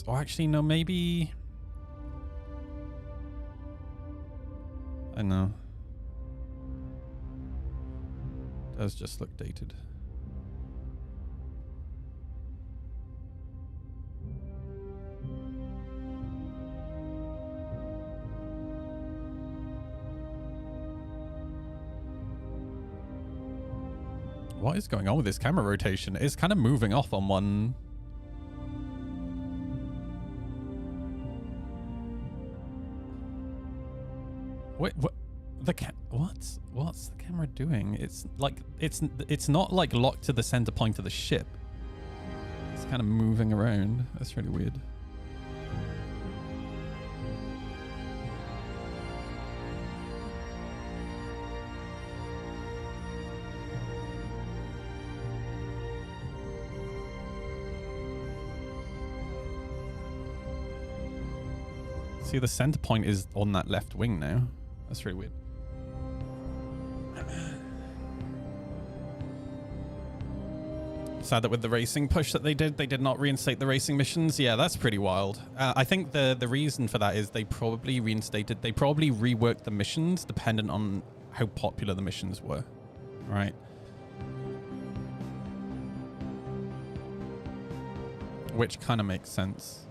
Oh, actually, no, maybe... I know. It does just look dated. What is going on with this camera rotation? It's kind of moving off on one. Wait, what? What's the camera doing? It's like it's not like locked to the center point of the ship. It's kind of moving around. That's really weird. See, the center point is on that left wing now. That's really weird. Sad that with the racing push that they did not reinstate the racing missions. Yeah, that's pretty wild. I think the reason for that is they probably reworked the missions dependent on how popular the missions were, right? Which kind of makes sense.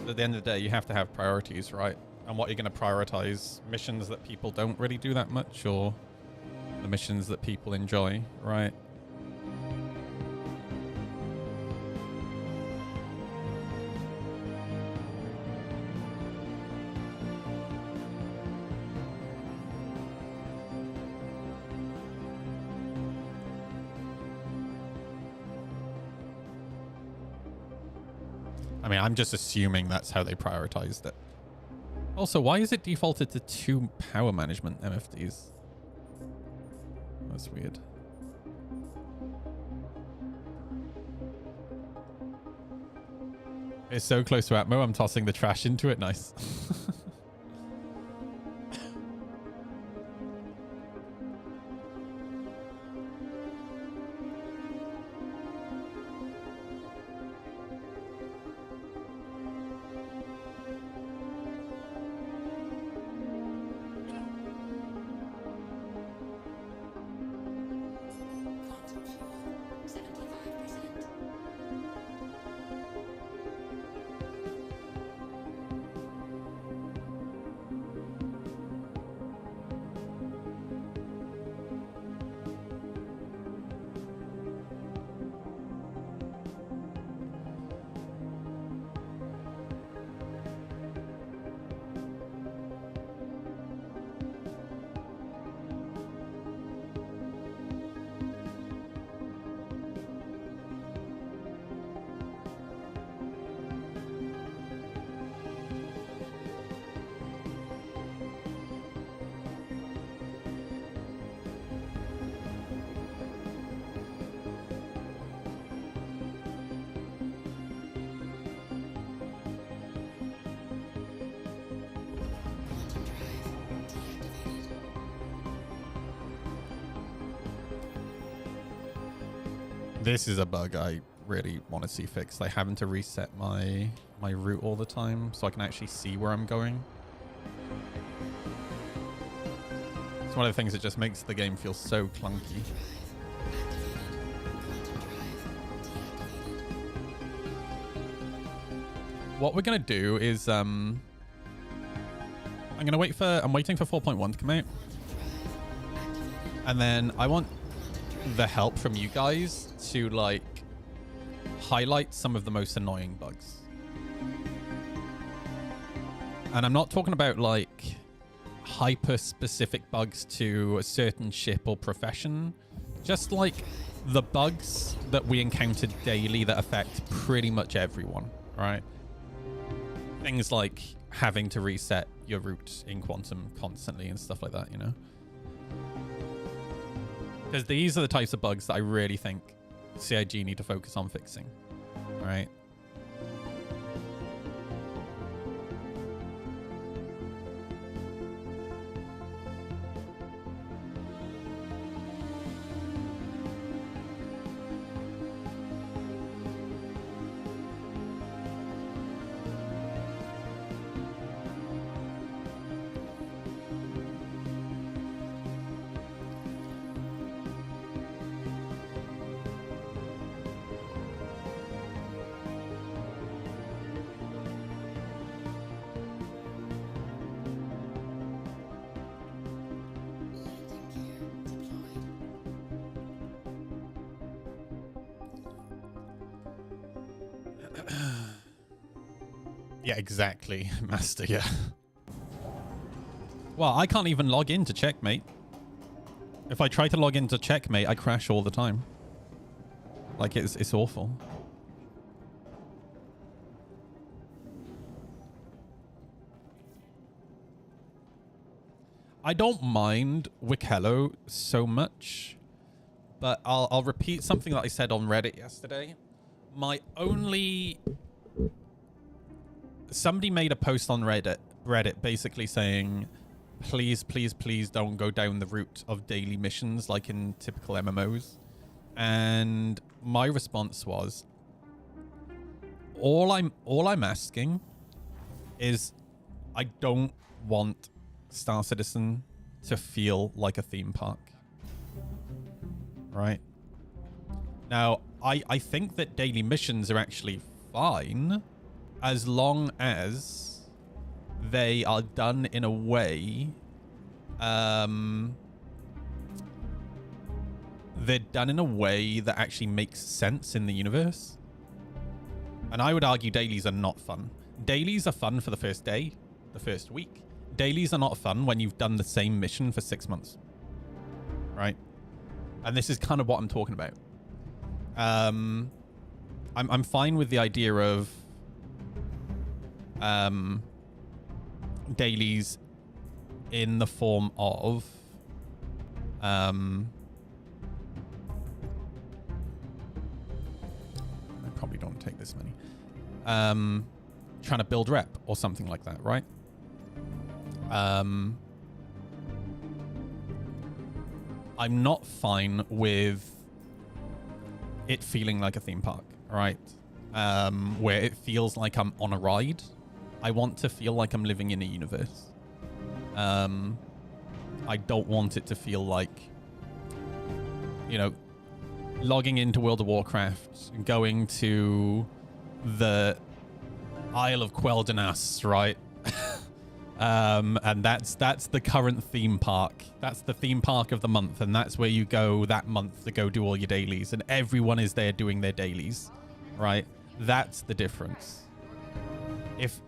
At the end of the day, you have to have priorities, right? And what you're going to prioritize, missions that people don't really do that much, or the missions that people enjoy, right? I mean, I'm just assuming that's how they prioritized it. Also, why is it defaulted to 2 power management MFDs? That's weird. It's so close to Atmo, I'm tossing the trash into it. Nice. Quantum fuel, 75%. Quantum drive deactivated. This is a bug I really want to see fixed. Like having to reset my route all the time so I can actually see where I'm going. It's one of the things that just makes the game feel so clunky. What we're gonna do is I'm waiting for 4.1 to come out. And then I want the help from you guys to like highlight some of the most annoying bugs. And I'm not talking about like hyper specific bugs to a certain ship or profession, just like the bugs that we encounter daily that affect pretty much everyone, right? Things like having to reset your route in Quantum constantly and stuff like that, you know? Because these are the types of bugs that I really think CIG need to focus on fixing, right? Yeah, exactly, Master, yeah. Well, I can't even log into Checkmate. If I try to log into Checkmate, I crash all the time. Like, it's awful. I don't mind Wikello so much, but I'll repeat something that I said on Reddit yesterday. My only... Somebody made a post on Reddit basically saying, please, please, please don't go down the route of daily missions like in typical MMOs. And my response was, all I'm asking is I don't want Star Citizen to feel like a theme park. Right? Now, I think that daily missions are actually fine as long as they are done in a way, they're done in a way that actually makes sense in the universe. And I would argue dailies are not fun. Dailies are fun for the first day, the first week. Dailies are not fun when you've done the same mission for 6 months. Right? And this is kind of what I'm talking about. I'm fine with the idea of dailies in the form of I probably don't take this many. Trying to build rep or something like that, right? I'm not fine with it feeling like a theme park, right? Where it feels like I'm on a ride. I want to feel like I'm living in a universe. I don't want it to feel like, you know, logging into World of Warcraft, going to the Isle of Quel'Danas, right? And that's the current theme park. That's the theme park of the month, and that's where you go that month to go do all your dailies, and everyone is there doing their dailies, right? That's the difference.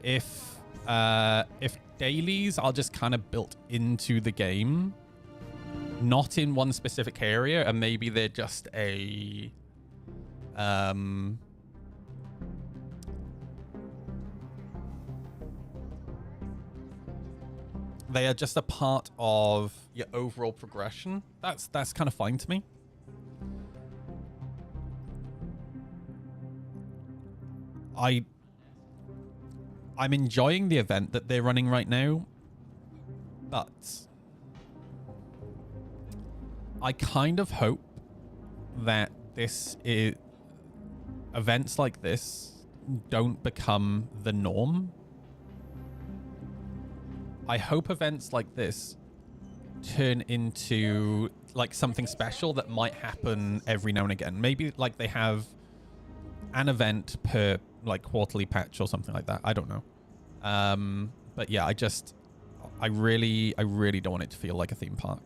If dailies are just kind of built into the game, not in one specific area, and maybe they're just a they are just a part of your overall progression. That's kind of fine to me. I'm enjoying the event that they're running right now, but I kind of hope that events like this don't become the norm. I hope events like this turn into like something special that might happen every now and again. Maybe like they have an event per like quarterly patch or something like that. I don't know. But yeah, I really don't want it to feel like a theme park.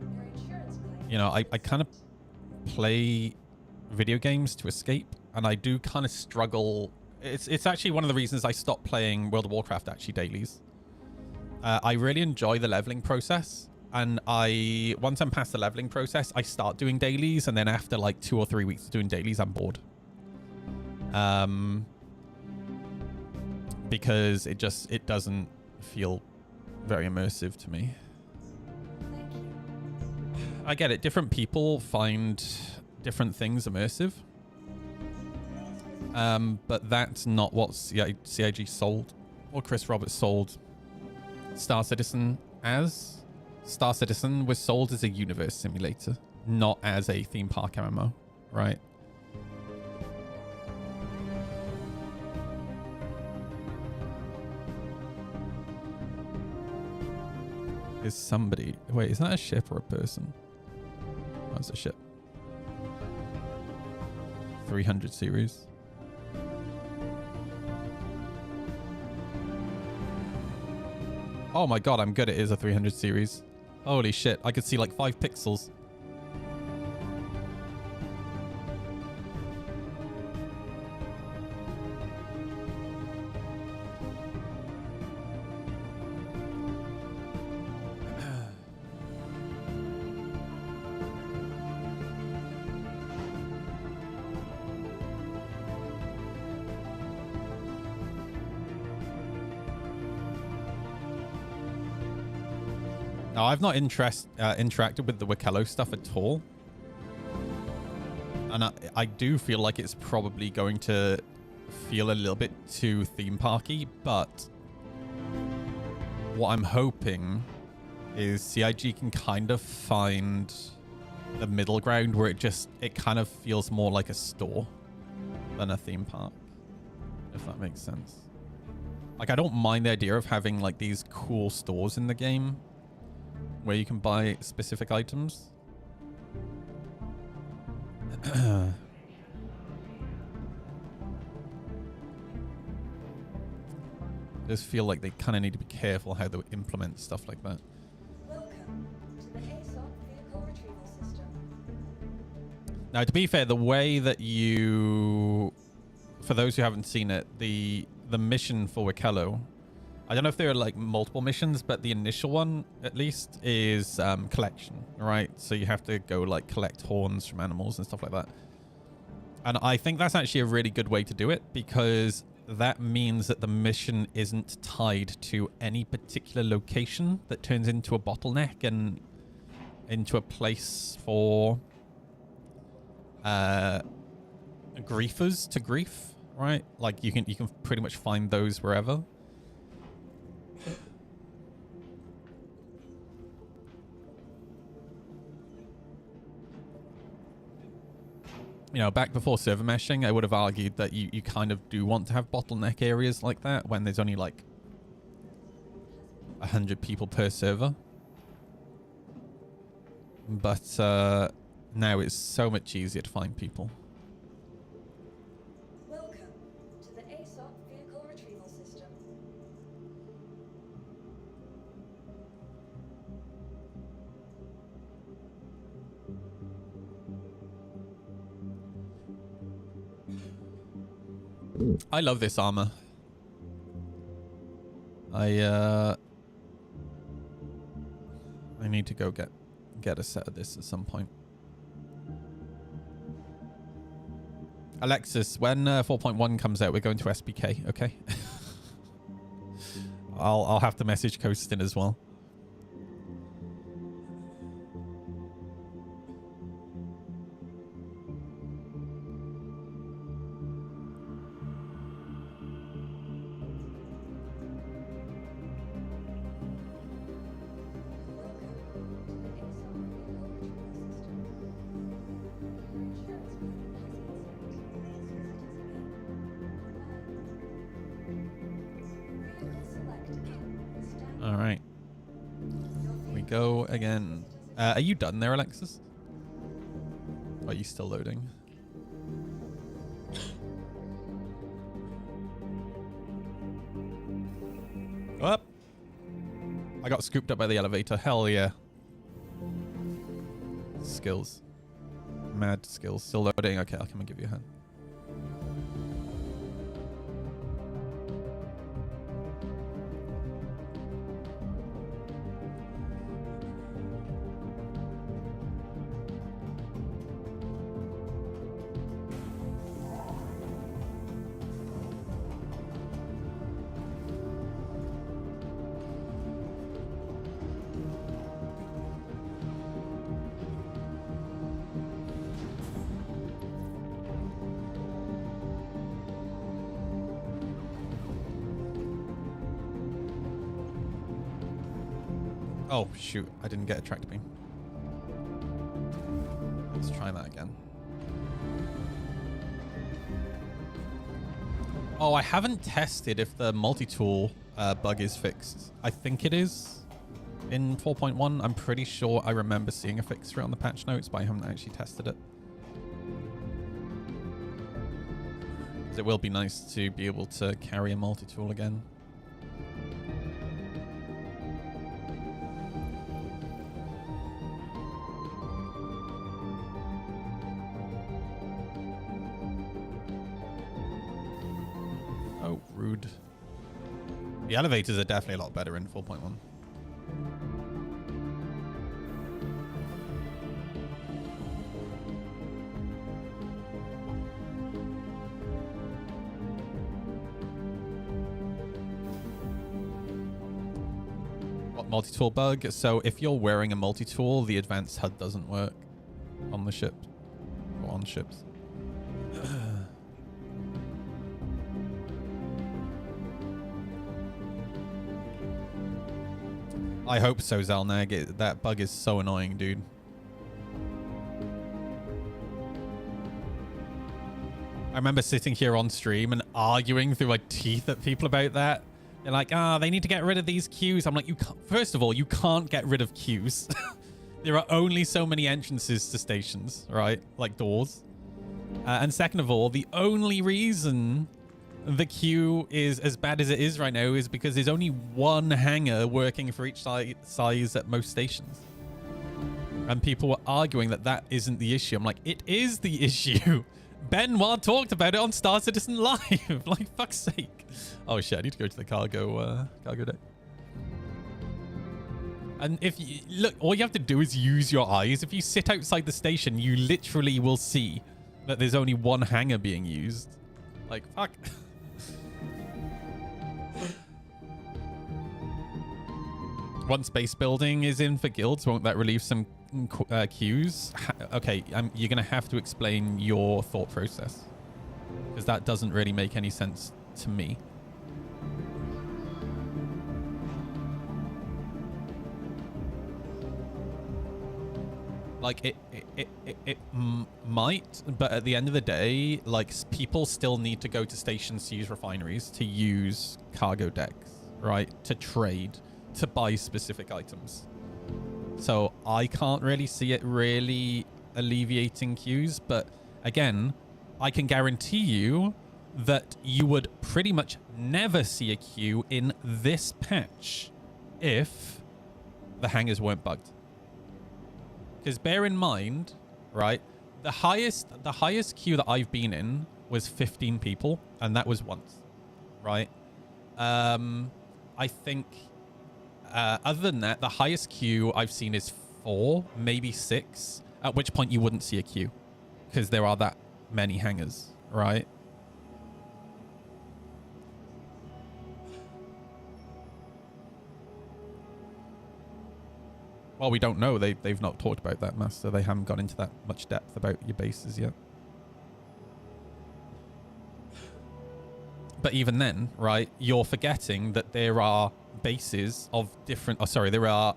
Your insurance claim. You know, I kind of play video games to escape, and I do kind of struggle. It's actually one of the reasons I stopped playing World of Warcraft actually dailies. I really enjoy the leveling process, and once I'm past the leveling process, I start doing dailies, and then after like 2 or 3 weeks of doing dailies, I'm bored. Because it doesn't feel very immersive to me. Thank you. I get it. Different people find different things immersive. But that's not what CIG sold, or Chris Roberts sold Star Citizen as. Star Citizen was sold as a universe simulator, not as a theme park MMO, right? Is somebody... Wait, is that a ship or a person? Oh, it's a ship. 300 series. Oh my god, I'm good. It is a 300 series. Holy shit, I could see like 5 pixels. Now, I've not interacted with the Wikello stuff at all. And I do feel like it's probably going to feel a little bit too theme parky, but what I'm hoping is CIG can kind of find the middle ground where it kind of feels more like a store than a theme park, if that makes sense. Like, I don't mind the idea of having like these cool stores in the game where you can buy specific items. I just feel like they kind of need to be careful how they implement stuff like that. Welcome to the ASOP vehicle retrieval system. Now, to be fair, the way that you... For those who haven't seen it, the mission for Wikello, I don't know if there are like multiple missions, but the initial one, at least, is collection, right? So you have to go like collect horns from animals and stuff like that. And I think that's actually a really good way to do it, because that means that the mission isn't tied to any particular location that turns into a bottleneck and into a place for griefers to grief, right? Like you can pretty much find those wherever. You know, back before server meshing, I would have argued that you kind of do want to have bottleneck areas like that when there's only like 100 people per server. But now it's so much easier to find people. Welcome to the ASOP vehicle retrieval system. I love this armor. I need to go get a set of this at some point. Alexis, when 4.1 comes out, we're going to SPK, okay? I'll have to message Coastin as well. All right. We go again. Are you done there, Alexis? Or are you still loading? Up. I got scooped up by the elevator. Hell yeah. Skills. Mad skills. Still loading. Okay, I'll come and give you a hand. Oh, shoot. I didn't get a tractor beam. Let's try that again. Oh, I haven't tested if the multi-tool bug is fixed. I think it is in 4.1. I'm pretty sure I remember seeing a fix for it on the patch notes, but I haven't actually tested it. It will be nice to be able to carry a multi-tool again. Oh, rude. The elevators are definitely a lot better in 4.1. Multi-tool bug. So if you're wearing a multi-tool, the advanced HUD doesn't work on the ship or on ships. I hope so, Zalnag. That bug is so annoying, dude. I remember sitting here on stream and arguing through my teeth at people about that. They're like, they need to get rid of these queues. I'm like, you can't, first of all, you can't get rid of queues. There are only so many entrances to stations, right? Like doors. And second of all, the only reason the queue is as bad as it is right now is because there's only one hangar working for each size at most stations. And people were arguing that that isn't the issue. I'm like, it is the issue. Benoit talked about it on Star Citizen Live. Like, fuck's sake. Oh shit, I need to go to the cargo deck. And if you look, all you have to do is use your eyes. If you sit outside the station, you literally will see that there's only one hangar being used. Like, fuck. Once base building is in for guilds, won't that relieve some queues? Okay, you're going to have to explain your thought process, because that doesn't really make any sense to me. Like, it might, but at the end of the day, like, people still need to go to stations to use refineries, to use cargo decks, right? To trade, to buy specific items. So I can't really see it really alleviating queues, but again, I can guarantee you that you would pretty much never see a queue in this patch if the hangars weren't bugged. Because bear in mind, right, the highest queue that I've been in was 15 people, and that was once, right? I think other than that, the highest queue I've seen is 4, maybe 6, at which point you wouldn't see a queue because there are that many hangars, right? Well, we don't know. They've not talked about that, Master. They haven't gone into that much depth about your bases yet. But even then, right, you're forgetting that there are bases of different... Oh, sorry, there are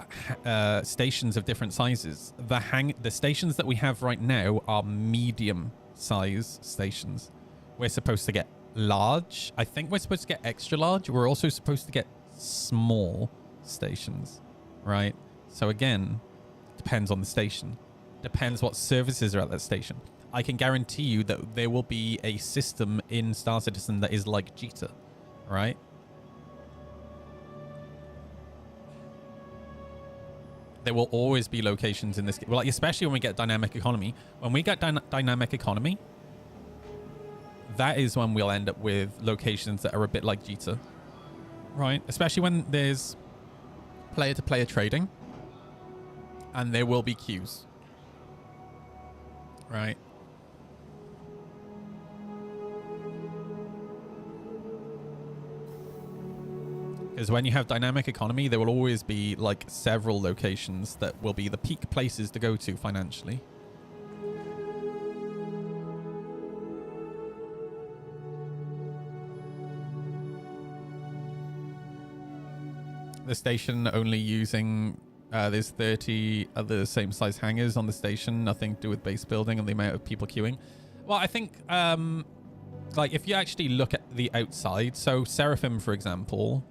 stations of different sizes. The stations that we have right now are medium-size stations. We're supposed to get large. I think we're supposed to get extra large. We're also supposed to get small stations, right? So again, depends on the station. Depends what services are at that station. I can guarantee you that there will be a system in Star Citizen that is like Jita, right? There will always be locations in this game, well, like, especially when we get dynamic economy. When we get dynamic economy, that is when we'll end up with locations that are a bit like Jita, right? Especially when there's player-to-player trading, and there will be queues, right? Because when you have dynamic economy, there will always be like several locations that will be the peak places to go to financially. The station only using There's 30 other same size hangars on the station, nothing to do with base building and the amount of people queuing. Well, I think, like, if you actually look at the outside, so Seraphim, for example,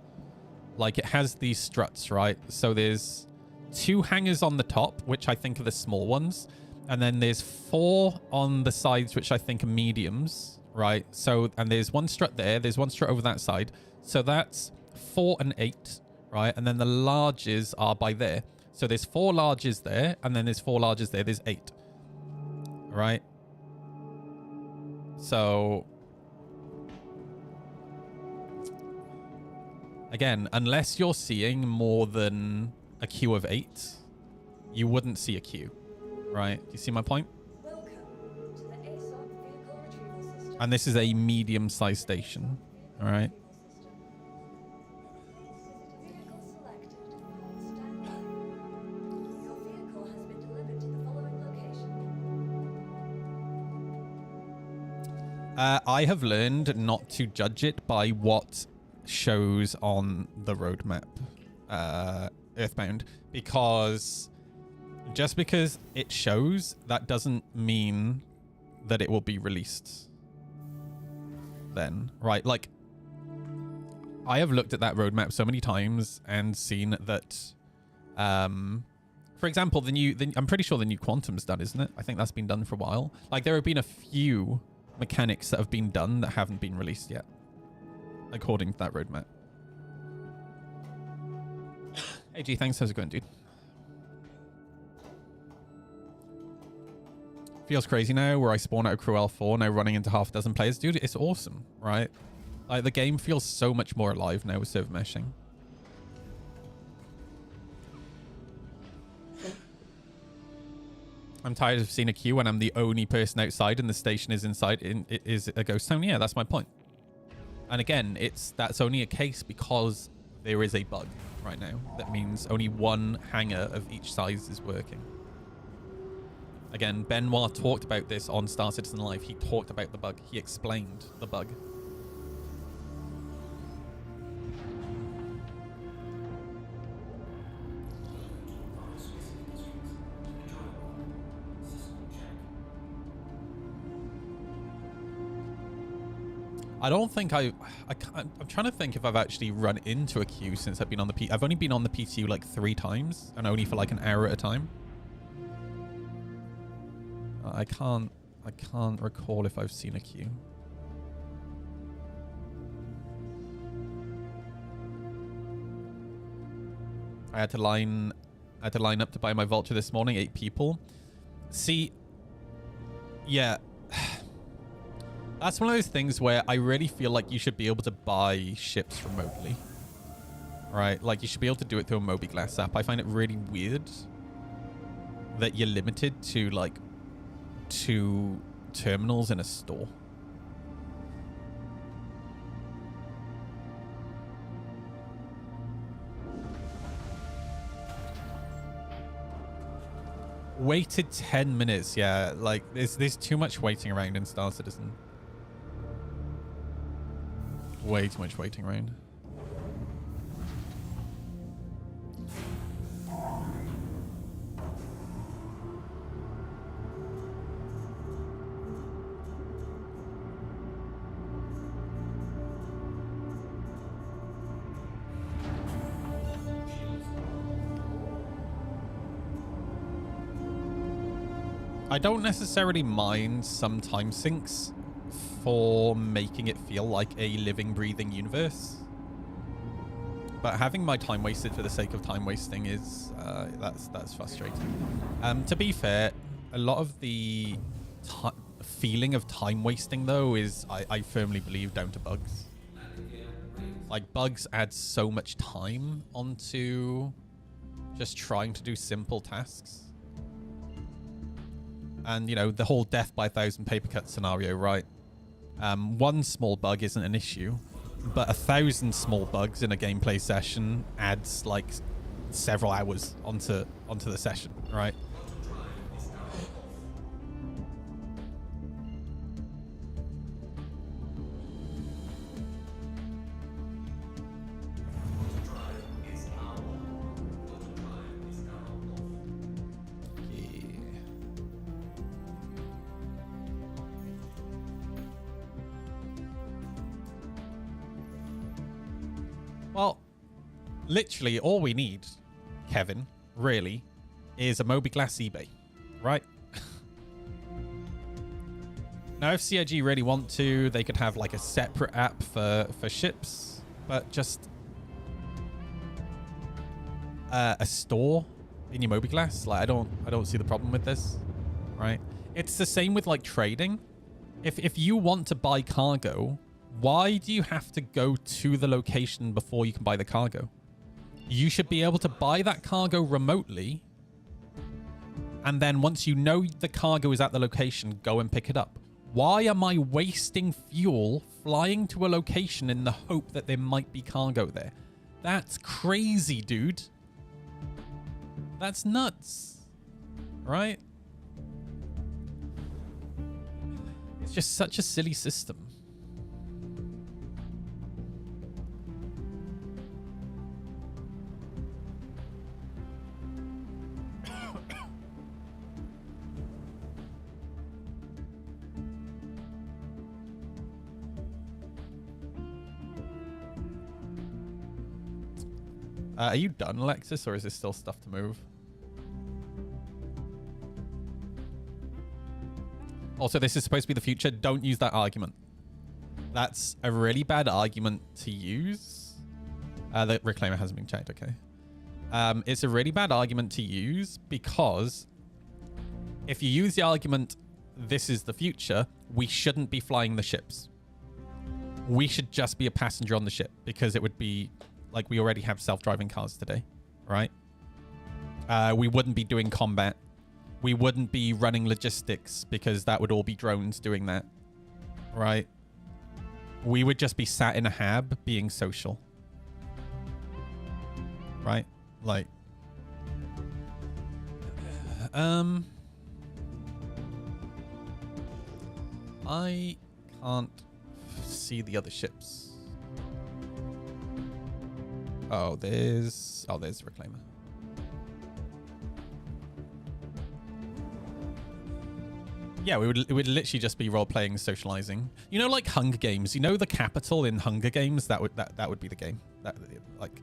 like, it has these struts, right? So there's 2 hangars on the top, which I think are the small ones. And then there's 4 on the sides, which I think are mediums, right? So, and there's 1 strut there. There's 1 strut over that side. So that's 4 and 8, right? And then the larges are by there. So there's 4 larges there, and then there's 4 larges there. There's 8, right? So, again, unless you're seeing more than a queue of 8, you wouldn't see a queue, right? Do you see my point? Welcome to the ASOP vehicle retrieval system. And this is a medium-sized station, all right? Vehicle selected. Stand by. Your vehicle has been delivered to the following location. I have learned not to judge it by what shows on the roadmap, Earthbound, because just because it shows, that doesn't mean that it will be released then, right? Like, I have looked at that roadmap so many times and seen that, for example, I'm pretty sure the new Quantum's done, isn't it? I think that's been done for a while. Like, there have been a few mechanics that have been done that haven't been released yet, according to that roadmap. Hey G, thanks. How's it going, dude? Feels crazy now where I spawn out of Cruel 4 now running into half a dozen players. Dude, it's awesome, right? Like, the game feels so much more alive now with server meshing. I'm tired of seeing a queue when I'm the only person outside and the station is inside. It is a ghost town. Yeah, that's my point. And again, that's only a case because there is a bug right now. That means only 1 hangar of each size is working. Again, Benoit talked about this on Star Citizen Live. He talked about the bug. He explained the bug. I don't think I'm trying to think if I've actually run into a queue since I've been on the I've only been on the PTU like 3 times and only for like an hour at a time. I can't recall if I've seen a queue. I had to line up to buy my Vulture this morning, 8 people. See, yeah. That's one of those things where I really feel like you should be able to buy ships remotely. Right? Like, you should be able to do it through a Mobiglass app. I find it really weird that you're limited to, like, 2 terminals in a store. Waited 10 minutes. Yeah, like, there's too much waiting around in Star Citizen. Way too much waiting around. I don't necessarily mind some time sinks for making it feel like a living, breathing universe. But having my time wasted for the sake of time wasting is, that's frustrating. To be fair, a lot of the feeling of time wasting, though, is, I firmly believe, down to bugs. Like, bugs add so much time onto just trying to do simple tasks. And, you know, the whole death by 1,000 paper cut scenario, right? 1 small bug isn't an issue, but 1,000 small bugs in a gameplay session adds, like, several hours onto the session, right? Well, literally all we need, Kevin, really, is a Moby-Glass eBay, right? Now, if CIG really want to, they could have like a separate app for ships, but just a store in your Moby-Glass. Like, I don't see the problem with this, right? It's the same with like trading. If you want to buy cargo, why do you have to go to the location before you can buy the cargo? You should be able to buy that cargo remotely, and then once you know the cargo is at the location, go and pick it up. Why am I wasting fuel flying to a location in the hope that there might be cargo there? That's crazy, dude. That's nuts. Right? It's just such a silly system. Are you done, Alexis, or is there still stuff to move? Also, this is supposed to be the future. Don't use that argument. That's a really bad argument to use. The reclaimer hasn't been checked, okay. It's a really bad argument to use because if you use the argument, this is the future, we shouldn't be flying the ships. We should just be a passenger on the ship because it would be... like, we already have self-driving cars today, right? We wouldn't be doing combat. We wouldn't be running logistics because that would all be drones doing that, right? We would just be sat in a hab being social, right? Like, I can't see the other ships. Oh, there's the reclaimer. Yeah, it would literally just be role playing, socializing. You know, like Hunger Games. You know the capital in Hunger Games. That would be the game. That like.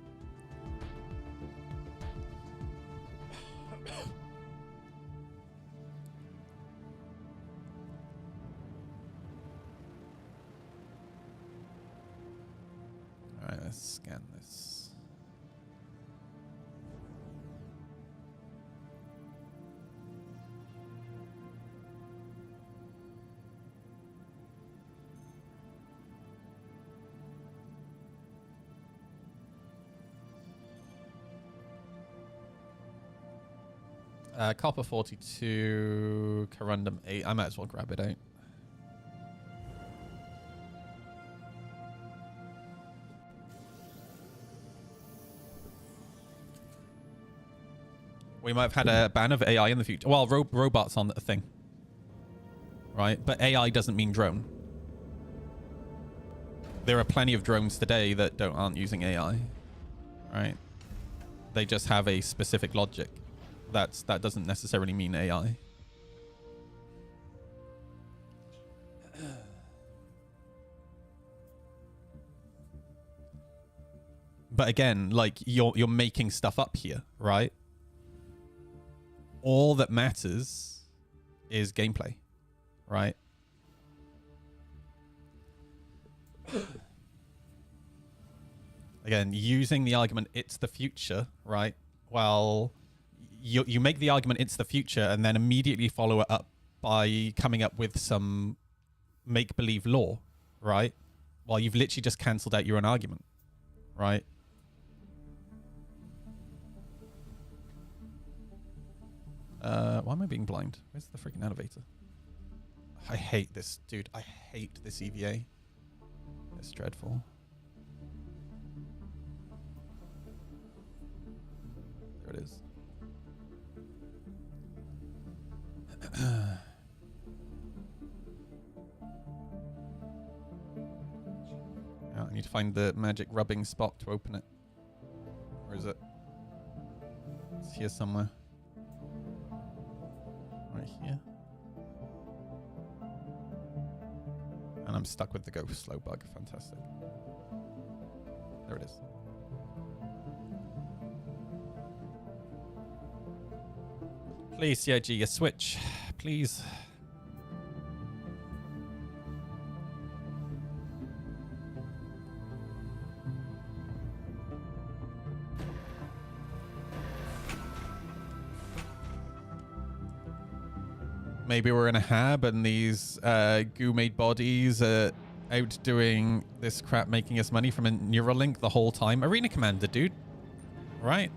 All right, let's scan this. Copper 42, Corundum 8. I might as well grab it out. We might have had a ban of AI in the future. Well, robots on the thing. Right? But AI doesn't mean drone. There are plenty of drones today that aren't using AI. Right? They just have a specific logic. That doesn't necessarily mean AI. But again, like you're making stuff up here, right? All that matters is gameplay, right? Again, using the argument it's the future, right? Well, you make the argument it's the future and then immediately follow it up by coming up with some make-believe law, right? Well, you've literally just cancelled out your own argument, right? Why am I being blind? Where's the freaking elevator? I hate this, dude. I hate this EVA. It's dreadful. There it is. Yeah, I need to find the magic rubbing spot to open it. Where is it? It's here somewhere. Right here. And I'm stuck with the go slow bug. Fantastic. There it is. Please, CIG, a switch. Please. Maybe we're in a hab and these goo-made bodies are out doing this crap, making us money from a Neuralink the whole time. Arena Commander, dude. Right?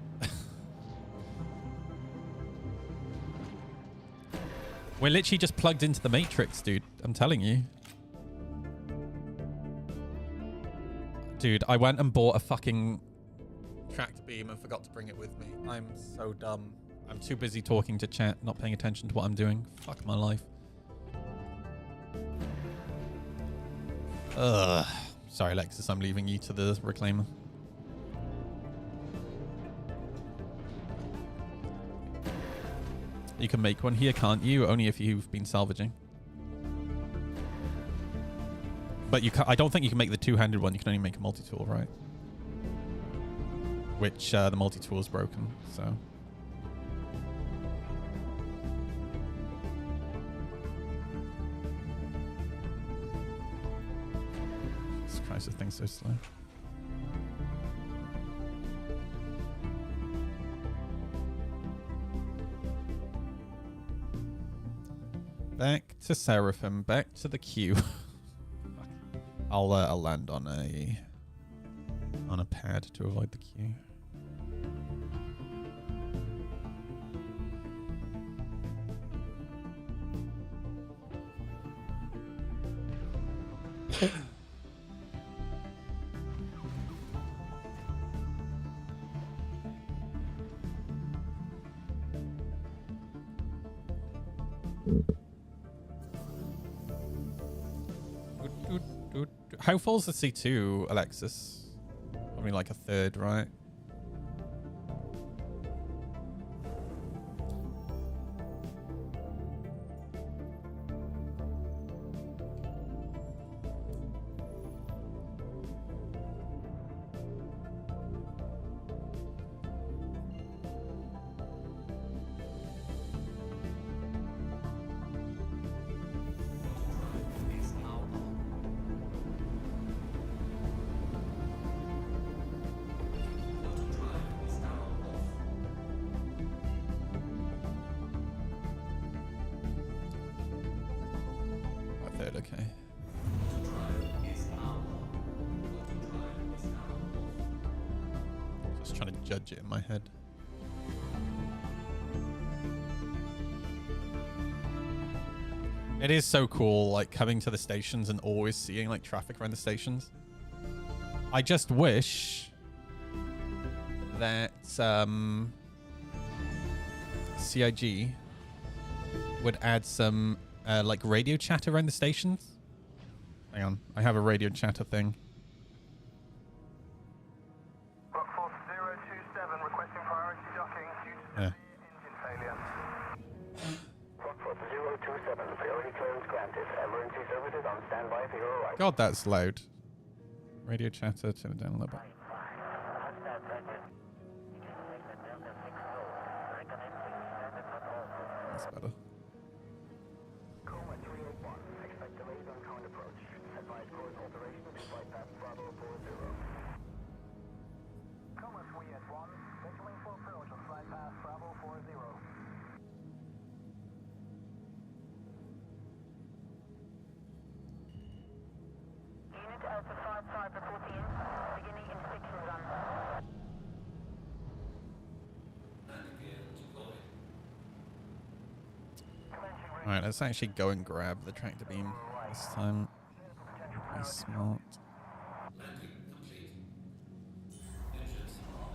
We're literally just plugged into the Matrix, dude. I'm telling you. Dude, I went and bought a fucking tractor beam and forgot to bring it with me. I'm so dumb. I'm too busy talking to chat, not paying attention to what I'm doing. Fuck my life. Ugh. Sorry, Alexis, I'm leaving you to the reclaimer. You can make one here, can't you? Only if you've been salvaging. But you I don't think you can make the two-handed one. You can only make a multi-tool, right? Which the multi-tool is broken, so... Jesus Christ, this thing's so slow. Back to Seraphim, back to the queue. I'll land on a pad to avoid the queue. How full's the C2, Alexis? Probably like a third, right? Okay. Just trying to judge it in my head. It is so cool, like coming to the stations and always seeing like traffic around the stations. I just wish that CIG would add some like radio chat around the stations. Hang on, I have a radio chatter thing. Workforce 027 requesting priority docking due to Yeah. engine failure. Workforce 027, priority clearance granted. Emergency services on standby for your arrival. God, that's loud. Radio chatter, turn it down a little bit. That's better. Coma 381, expect delays on current approach. Advise course alteration to bypass Bravo 40. Coma 381, signaling for approach on flight path Bravo 40. Unit Alpha 55 reporting in. Beginning inspection run. Alright, let's actually go and grab the tractor beam this time. Be smart. Landing complete. Engines are off.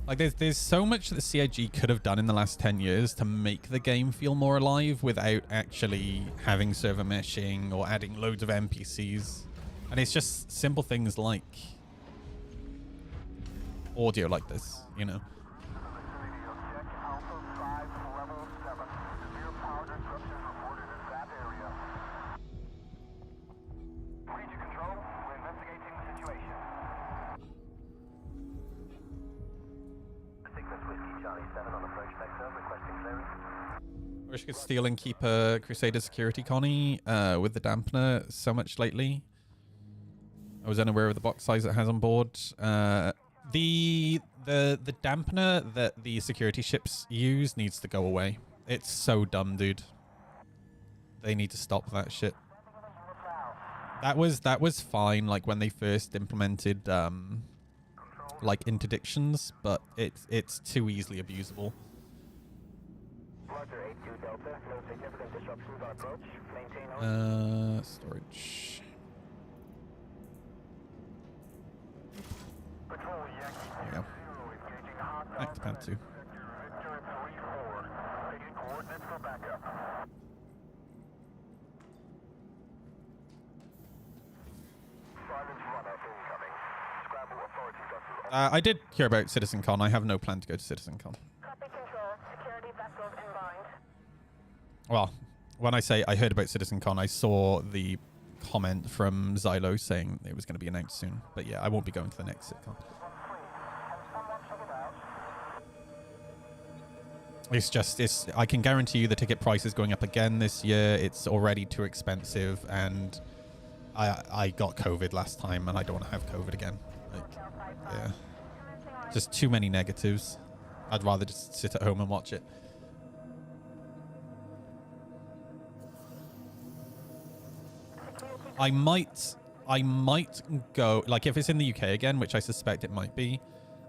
Like, there's so much that CIG could have done in the last 10 years to make the game feel more alive without actually having server meshing or adding loads of NPCs. And it's just simple things like audio like this, you know. I wish I could steal and keep a Crusader security Connie with the dampener so much lately. I was unaware of the box size it has on board. The dampener that the security ships use needs to go away. It's so dumb, dude. They need to stop that shit. That was fine, like when they first implemented like interdictions, but it's too easily abusable. Roger, 8-2 Delta. No significant disruptions on approach. Maintain Storage. Patrol Yankee There we go. 0 engaging hot Back to pad 2. Sector 3-4. Taking coordinates for backup. Silent runoff incoming. Scramble authority vessels. I did hear about CitizenCon. I have no plan to go to CitizenCon. Copy control. Security vessels inbound. Well, when I say I heard about CitizenCon, I saw the comment from Xylo saying it was going to be announced soon. But yeah, I won't be going to the next CitCon. I can guarantee you the ticket price is going up again this year. It's already too expensive, and I got COVID last time, and I don't want to have COVID again. Like, yeah, just too many negatives. I'd rather just sit at home and watch it. I might go, like, if it's in the UK again, which I suspect it might be,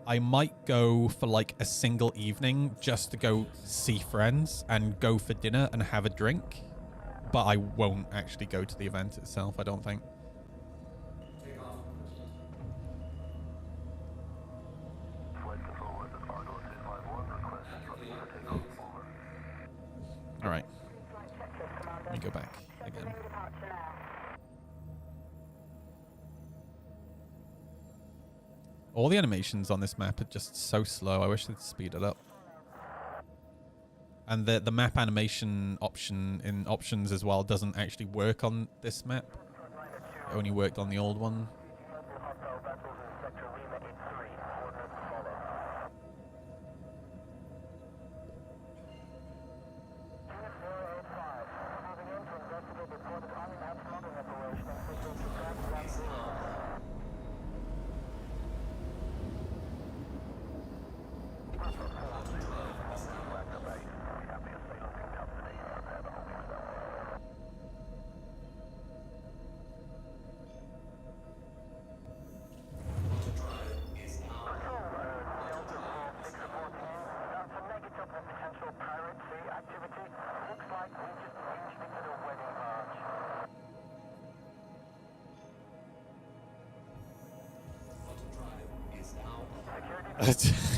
I might go for like a single evening just to go see friends and go for dinner and have a drink. But I won't actually go to the event itself, I don't think. All right. Let me go back again. All the animations on this map are just so slow. I wish they'd speed it up. And the map animation option in options as well doesn't actually work on this map. It only worked on the old one.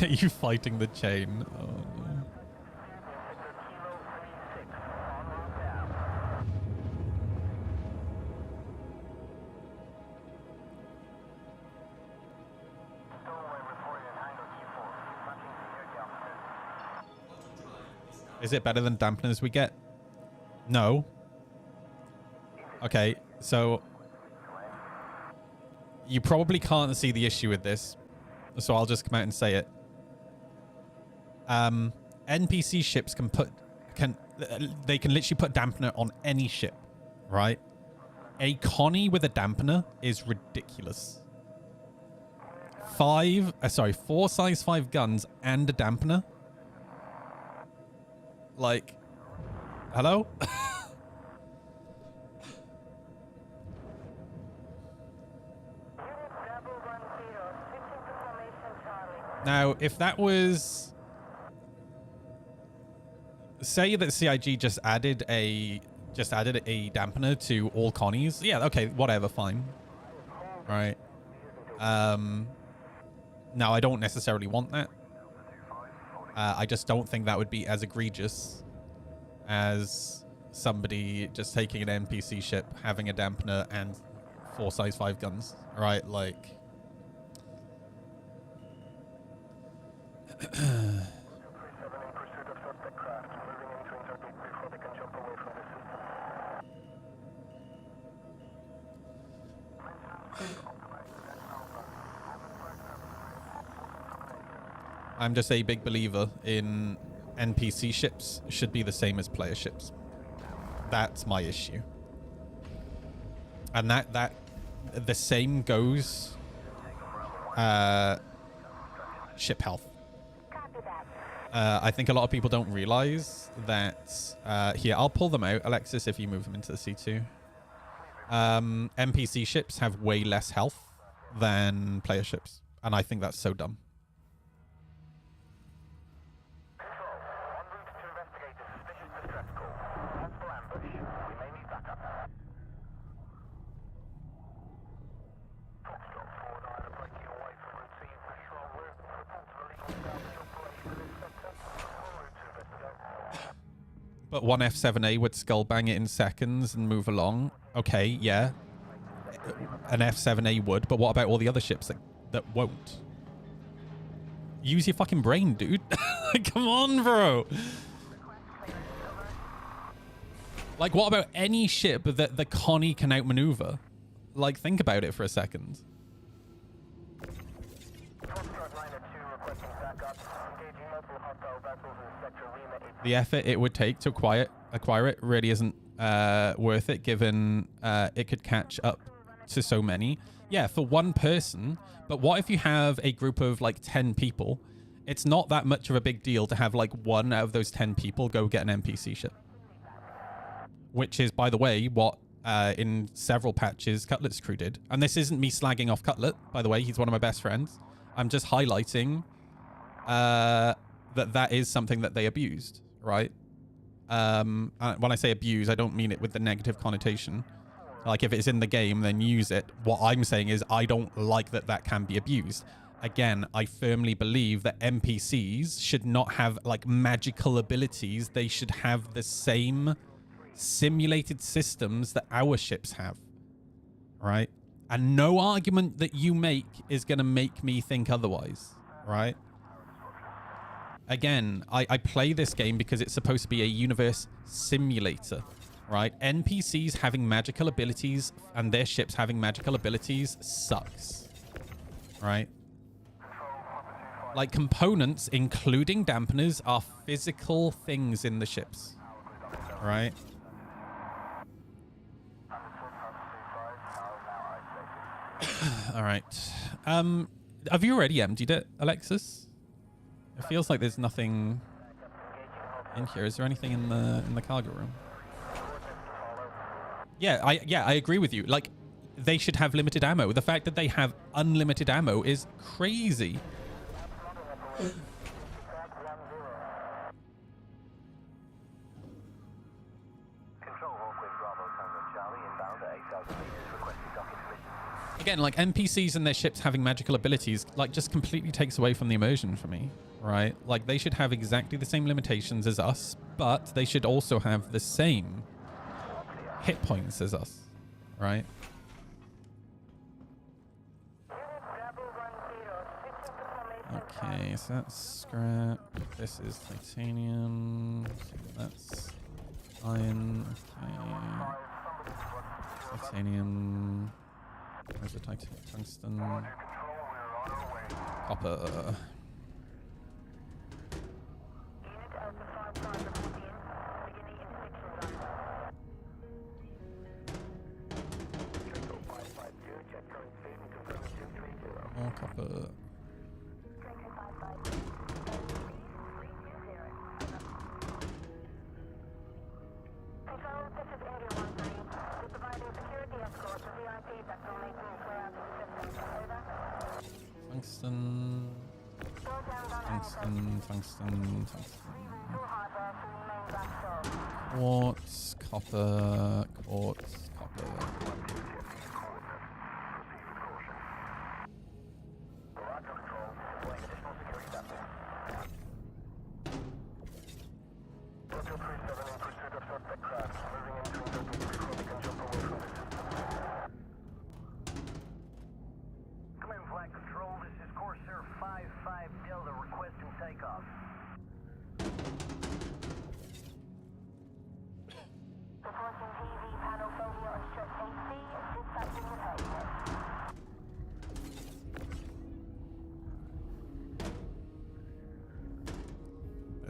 Are you fighting the chain? Oh no. Is it better than dampeners we get? No. Okay, so you probably can't see the issue with this, so I'll just come out and say it. NPC ships can literally put dampener on any ship, right? A Connie with a dampener is ridiculous. 4 size 5 guns and a dampener. Like, hello? Now, if that was... Say that CIG just added a dampener to all Connies. Yeah, okay, whatever, fine. Right. Now, I don't necessarily want that. I just don't think that would be as egregious as somebody just taking an NPC ship, having a dampener, and 4 size 5 guns. Right, like... I'm just a big believer in NPC ships should be the same as player ships. That's my issue. And that the same goes ship health. I think a lot of people don't realize that here, I'll pull them out, Alexis, if you move them into the C2. NPC ships have way less health than player ships, and I think that's so dumb. But one F7A would skull bang it in seconds and move along. Okay, yeah. An F7A would, but what about all the other ships that won't? Use your fucking brain, dude. Like, come on, bro. Like, what about any ship that the Connie can outmaneuver? Like, think about it for a second. The effort it would take to acquire it really isn't worth it, given it could catch up to so many. Yeah, for one person. But what if you have a group of like 10 people? It's not that much of a big deal to have like one out of those 10 people go get an NPC ship. Which is, by the way, what in several patches Cutlet's crew did. And this isn't me slagging off Cutlet, by the way. He's one of my best friends. I'm just highlighting that is something that they abused, right? When I say abuse, I don't mean it with the negative connotation. Like, if it's in the game, then use it. What I'm saying is I don't like that can be abused. Again, I firmly believe that NPCs should not have, like, magical abilities. They should have the same simulated systems that our ships have, right? And no argument that you make is going to make me think otherwise, right? Again, I play this game because it's supposed to be a universe simulator, right? NPCs having magical abilities and their ships having magical abilities sucks, right? Like, components, including dampeners, are physical things in the ships, right? All right. Have you already emptied it, Alexis? It feels like there's nothing in here. Is there anything in the cargo room? Yeah, I agree with you. Like, they should have limited ammo. The fact that they have unlimited ammo is crazy. Again, like, NPCs and their ships having magical abilities, like, just completely takes away from the immersion for me, right? Like, they should have exactly the same limitations as us, but they should also have the same hit points as us, right? Okay, so that's scrap. This is titanium. So that's iron. Okay. Titanium. Where's the tungsten? Copper. More copper. Tungsten. Tungsten, tungsten, tungsten. Quartz, copper, quartz, copper.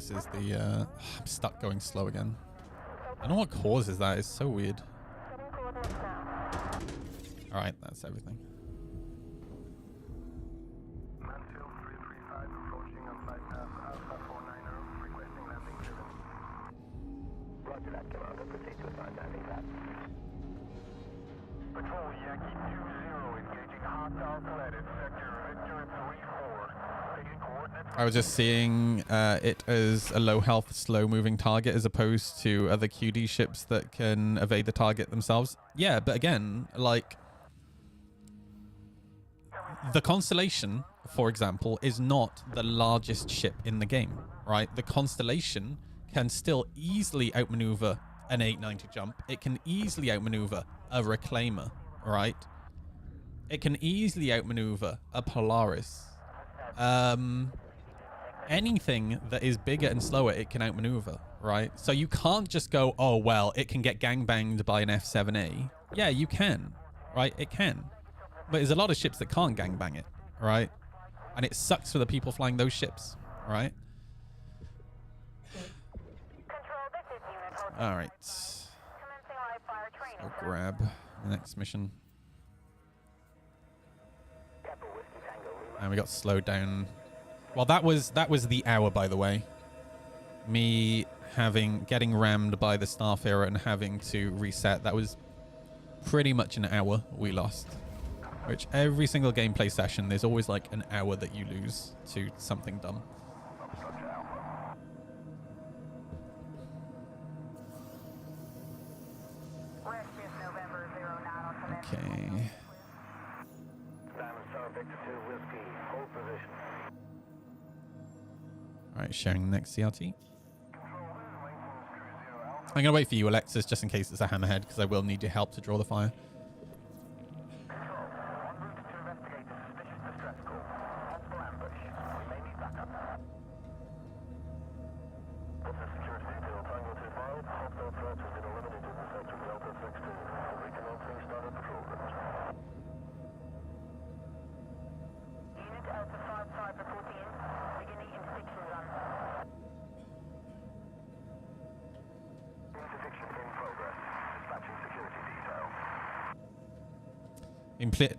fixes the... I'm stuck going slow again. I don't know what causes that. It's so weird. Alright, that's everything. Mansfield 335 approaching on flight path Alpha 490, requesting landing driven. Roger that, Commander. Proceed to assign landing path. Patrol Yankee 2-0 engaging hostile threat in sector Victor 3-4. Taking coordinates. I was just seeing it as a low health, slow moving target as opposed to other QD ships that can evade the target themselves. Yeah, but again, like... The Constellation, for example, is not the largest ship in the game, right? The Constellation can still easily outmaneuver an 890 jump. It can easily outmaneuver a Reclaimer, right? It can easily outmaneuver a Polaris. Anything that is bigger and slower, it can outmaneuver, right? So you can't just go, oh, well, it can get gangbanged by an F7A. Yeah, you can, right? It can. But there's a lot of ships that can't gangbang it, right? And it sucks for the people flying those ships, right? All right. So grab the next mission. And we got slowed down. Well, that was the hour, by the way. Me getting rammed by the Starfarer and having to reset. That was pretty much an hour we lost. Which every single gameplay session, there's always like an hour that you lose to something dumb. Okay. Alright, sharing the next CRT. I'm going to wait for you, Alexis, just in case it's a hammerhead, because I will need your help to draw the fire.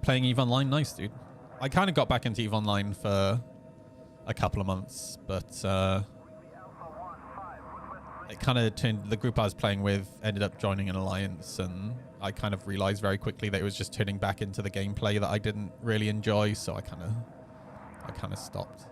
Playing EVE Online, nice, dude. I kind of got back into EVE Online for a couple of months, but it kind of turned, the group I was playing with ended up joining an alliance, and I kind of realized very quickly that it was just turning back into the gameplay that I didn't really enjoy, so I kind of stopped.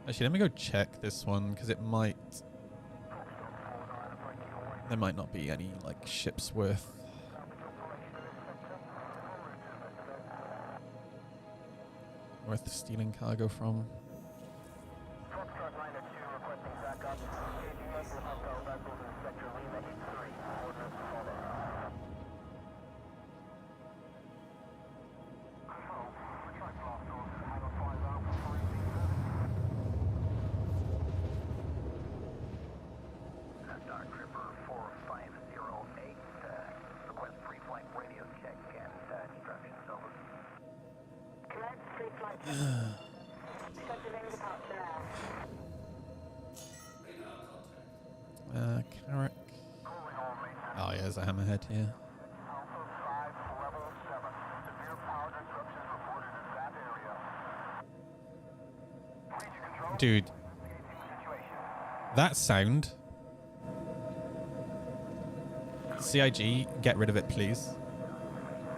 Actually, let me go check this one, because it might... There might not be any, like, ships worth... stealing cargo from. Carrick. Oh yeah, there's a hammerhead here. Dude, that sound. CIG, get rid of it, please.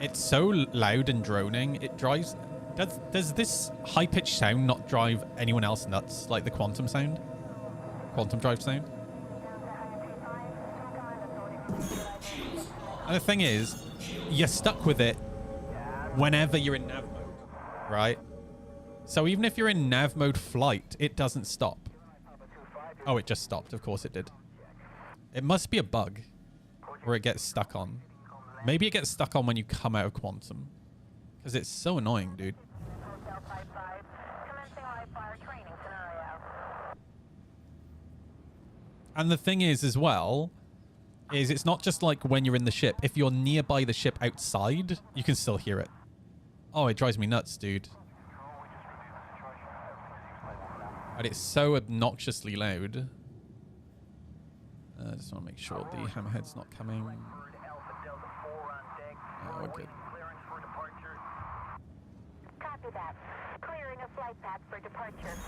It's so loud and droning. It drives. Does this high-pitched sound not drive anyone else nuts, like the quantum sound? Quantum drive sound? And the thing is, you're stuck with it whenever you're in nav mode, right? So even if you're in nav mode flight, it doesn't stop. Oh, it just stopped. Of course it did. It must be a bug where it gets stuck on. Maybe it gets stuck on when you come out of quantum. Because it's so annoying, dude. And the thing is as well, is it's not just like when you're in the ship. If you're nearby the ship outside, you can still hear it. Oh, it drives me nuts, dude. And it's so obnoxiously loud. I just want to make sure the hammerhead's not coming. Oh, we're good. Copy that. Clearing a flight path for departure.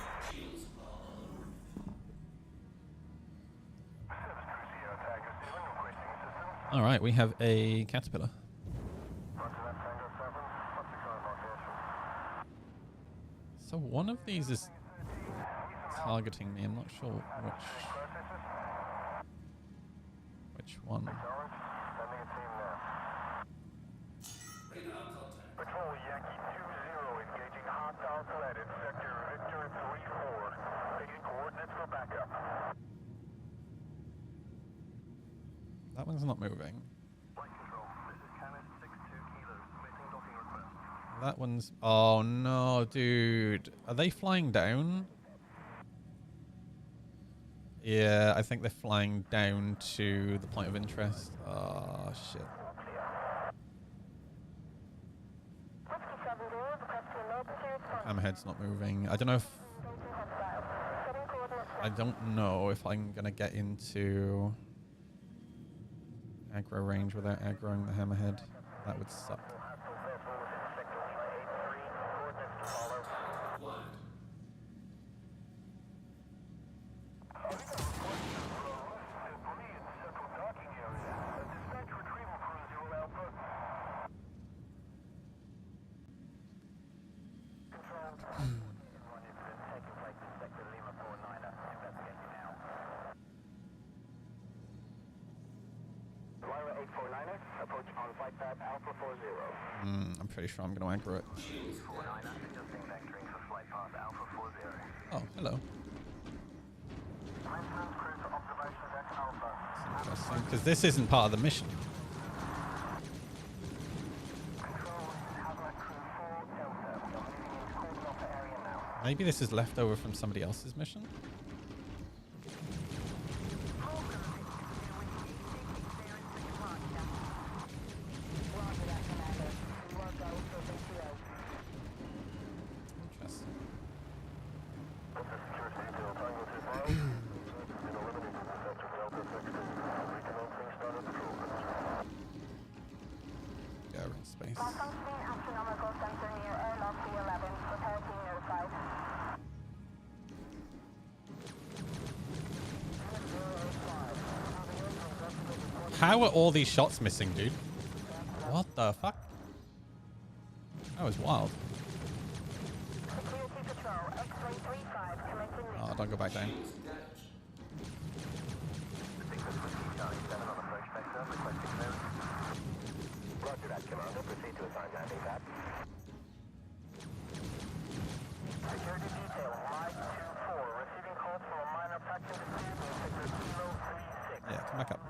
All right, we have a caterpillar. So one of these is targeting me. I'm not sure which one. Patrol Yankee 2-0 engaging hostile threat in sector Victor 3-4. Taking coordinates for backup. That one's not moving. Flight control, this is Canis 6-2 Kilo, submitting docking request. That one's... Oh, no, dude. Are they flying down? Yeah, I think they're flying down to the point of interest. Oh, shit. Hammerhead's not moving. I don't know if I'm going to get into aggro range without aggroing the hammerhead. That would suck. I'm pretty sure I'm going to aggro it. Oh, hello. That's interesting, because this isn't part of the mission. Maybe this is leftover from somebody else's mission? How are all these shots missing, dude? What the fuck? That was wild. Oh, don't go back down. Roger that, Commander. Proceed to assign landing pad. Security detail, Mike 2-4. Receiving calls from a minor faction dispute in sector Kilo 36. Yeah, come back up.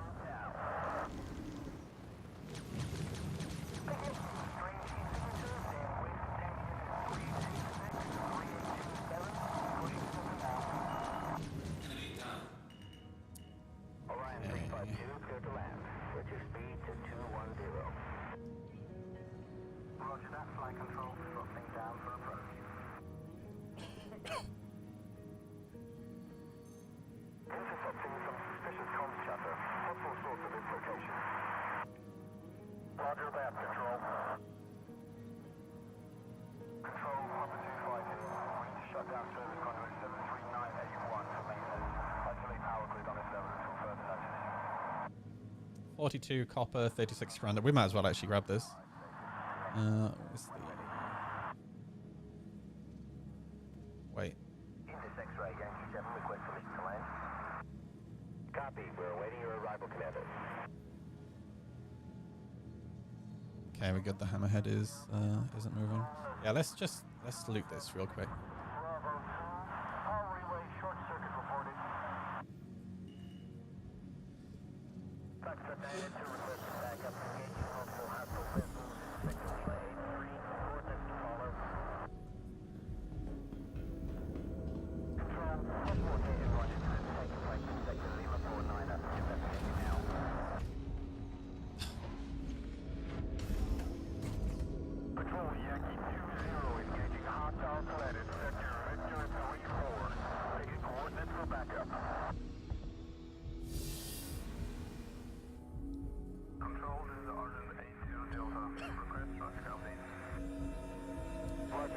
Roger that, Control. Control, Papa 252. We need to shut down service conduit 73981 for maintenance. Isolate power grid on this level until further notice. 42 copper, 36 scrap. We might as well actually grab this. What's the... Wait. Indus X-ray, Yankee 7, request permission to land. Copy, we're awaiting your arrival, Commander. Okay, we got the hammerhead isn't moving. Yeah, let's loot this real quick.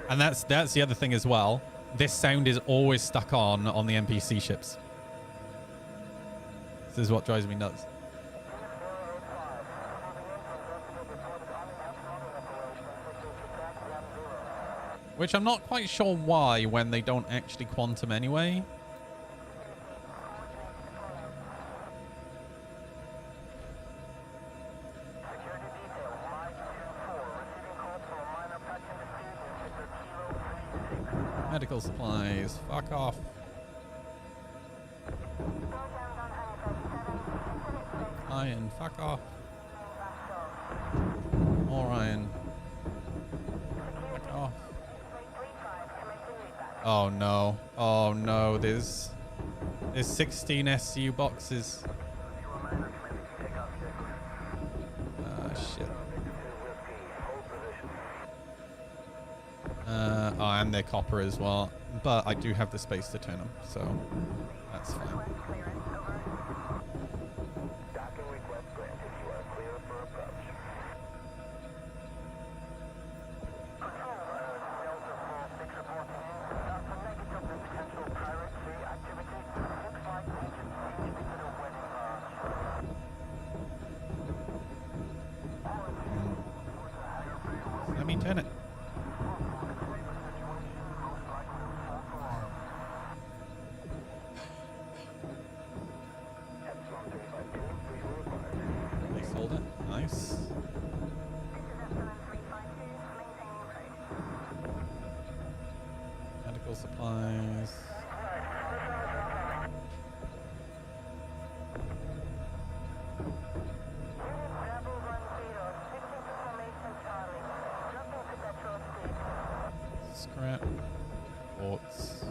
And that's the other thing as well. This sound is always stuck on the NPC ships. This is what drives me nuts. Which I'm not quite sure why when they don't actually quantum anyway. Medical supplies. Fuck off. Iron. Fuck off. More iron. Fuck off. Oh no. Oh no. There's 16 SCU boxes. Ah, shit. Oh, and they're copper as well. But I do have the space to turn them, so that's fine. Let me turn it. Placeholder. Nice. Medical supplies. Scrap. Ports.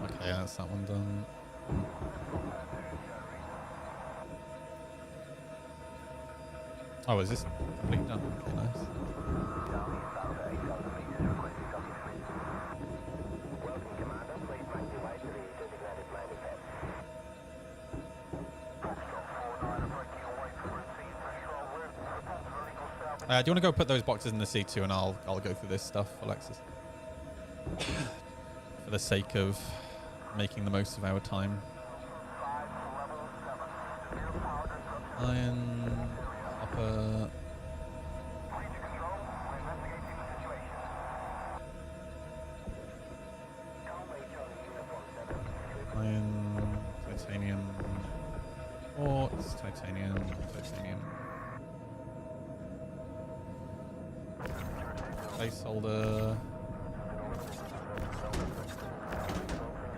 Okay, that's that one done. Oh, is this completely done? Okay, nice. Do you want to go put those boxes in the C2 and I'll go through this stuff, Alexis? For the sake of making the most of our time. Iron, copper. Iron, titanium, quartz, titanium, titanium. Placeholder.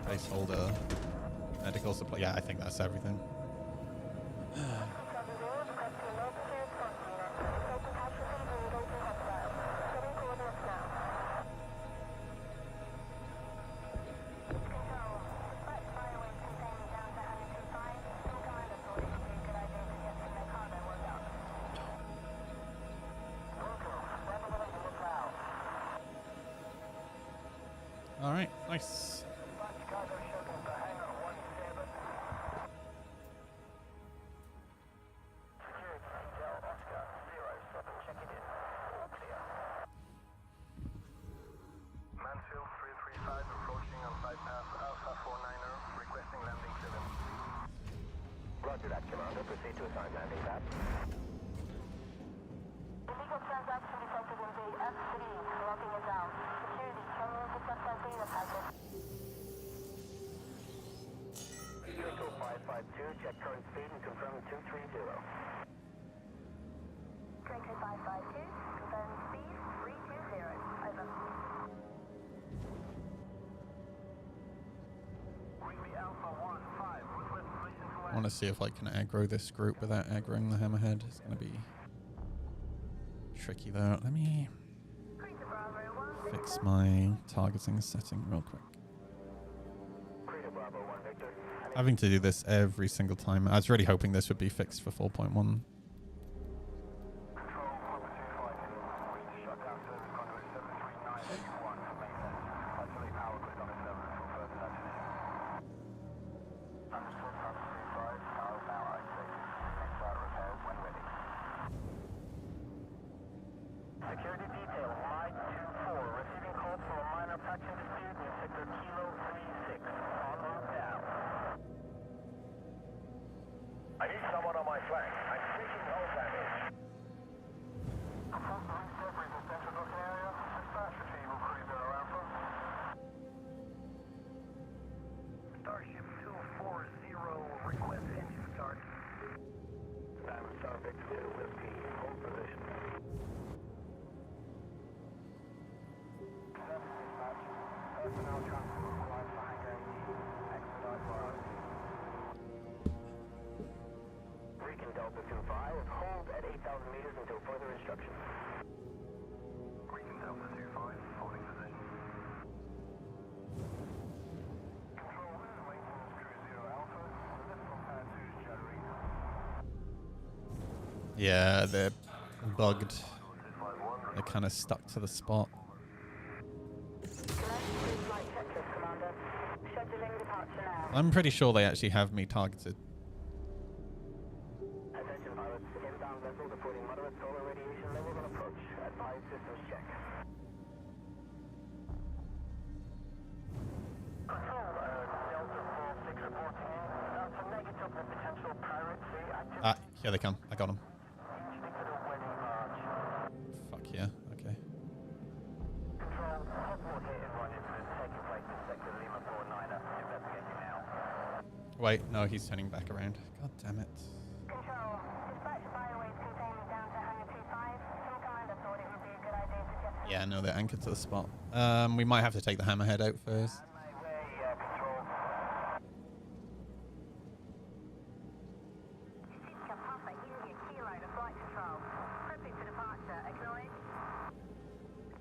Placeholder. Medical supply. Yeah, I think that's everything. All right, nice. Mansfield 335 approaching on flight path Alpha 49er, requesting landing clearance. Roger that, Commander. Proceed to assign landing path. Illegal transaction detected in Bay F3. Locking it down. Security, can you detect that data packet? Vehicle 552, check current speed and confirm 230. Draco 552, confirm speed 320. Over. I want to see if I can aggro this group without aggroing the hammerhead. It's going to be tricky though. Let me fix my targeting setting real quick. Having to do this every single time. I was really hoping this would be fixed for 4.1. Security detail, Mike 2-4, receiving calls from a minor faction dispute in sector Kilo 36. En route now. I need someone on my flank. I'm taking no damage. Control 3 Step is in central booking area. Dispatch the team will cruise their Alpha. Starship 240, request engine start. Diamond Star Victor 2 Whiskey, hold position. Dispatch, personnel transport required for Hangar 18, expedite priority. Recon Delta 2-5, hold at 8,000 meters until further instructions. Recon Delta 2-5, holding position. Control, maintenance crew 0 Alpha, the lift from pad 2 is juttering. Yeah, they're bugged. They're kind of stuck to the spot. I'm pretty sure they actually have me targeted. Attention pilots, inbound vessel reporting moderate solar radiation levels on approach. Advise systems check. Control, Delta 46 reporting in. That's a negative of potential piracy activity. Ah, here they come. I got them. Interdicted a wedding march. Fuck yeah. Okay. Control, possible hit and run incident taking place in sector Lima 49er. Investigating now. Wait, no, he's turning back around. God damn it. Control, dispatch Bioways containment down to Hangar 25. Some commander thought it would be a good idea to get some Yeah, no, they're anchored to the spot. We might have to take the hammerhead out first. Control. Papa India Kilo to flight control. Prepping for departure. Acknowledge.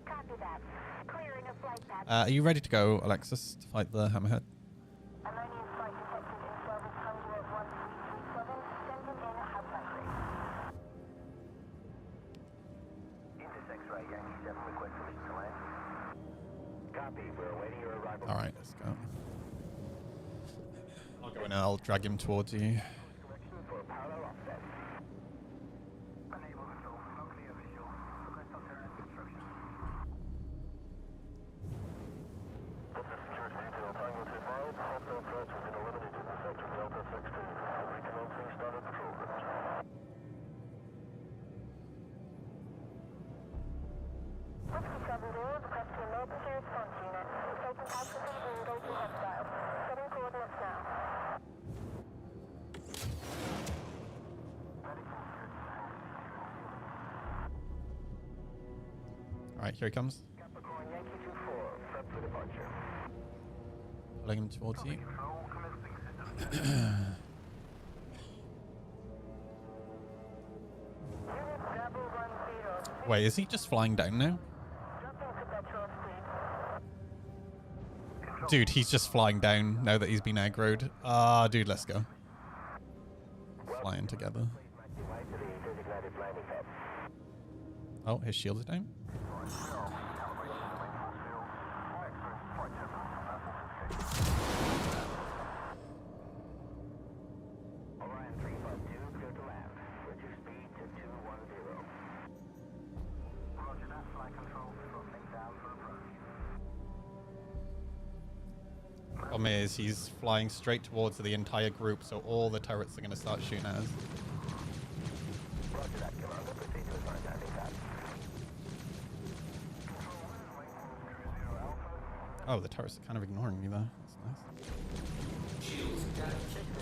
Copy that. Clearing a flight path. Are you ready to go, Alexis, to fight the hammerhead? Ammonium flight detected in service conduit 1337. Send them in at factory. Index X-ray, Yankee 7, request permission to land. Copy, we're awaiting your arrival. All right, let's go. I'll go in and I'll drag him towards you. Correction for parallel offset. Enable control, no clear visual. Request alternative instructions. Delta security detail, Tango 2-5. Hostile threats have been eliminated in sector Delta 16. Recommencing standard patrol route. Whiskey 70, request to emergency response unit. Taking casualties and engaging hostiles. Setting coordinates now. All right, here he comes. Capricorn Yankee 2-4, prep for departure. Pulling him towards you. Control, commencing system. Unit Bravo 10, Wait, is he just flying down now? dropping to petrol speed. Dude, he's just flying down now that he's been aggroed. Ah, dude, let's go. Flying together. Device to the designated landing pad. Oh, his shield is down. Orion 352, clear to land. Reduce speed to 210. Roger that, flight control, throttling down for approach. Problem is, he's flying straight towards the entire group, so all the turrets are going to start shooting at us. Roger that, Commander. Proceed to assigned landing pad. Oh, the turrets are kind of ignoring me there. That's nice.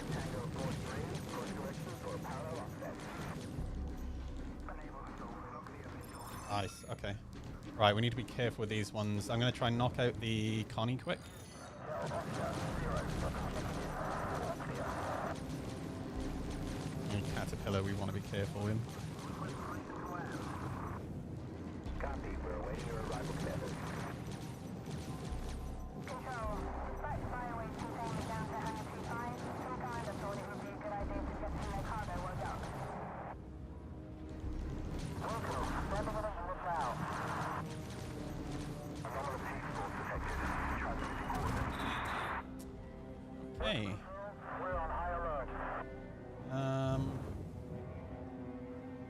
Tango 43, course correction for parallel offset. Enable control, no clear visual. Nice, okay. Right, we need to be careful with these ones. I'm going to try and knock out the Connie quick. And Caterpillar, we want to be careful with. Copy, we're awaiting your arrival status. Control, dispatch Bioways containment down to Hangar 25. Some commander thought it would be a good idea to get some of their cargo loaded up. Welcome, standing on a unit now. Anomalous heat source detected. Transmitting coordinates. Okay. We're on high alert. Um,